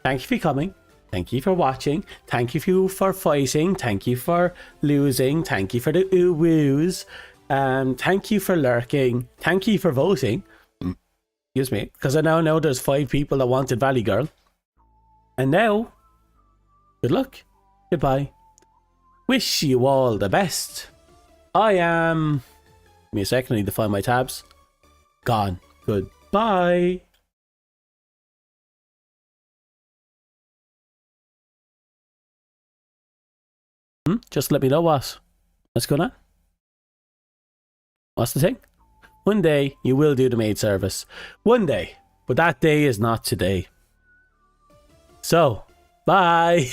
you for coming. Thank you for watching. Thank you for fighting. Thank you for losing. Thank you for the ooh-woos. Thank you for lurking. Thank you for voting. Excuse me. Because I now know there's 5 people that wanted Valley Girl. And now, good luck. Goodbye. Wish you all the best. I am... Give me a second, I need to find my tabs. Gone. Goodbye. Just let me know what's going on. What's the thing? One day you will do the maid service. One day. But that day is not today. So, bye.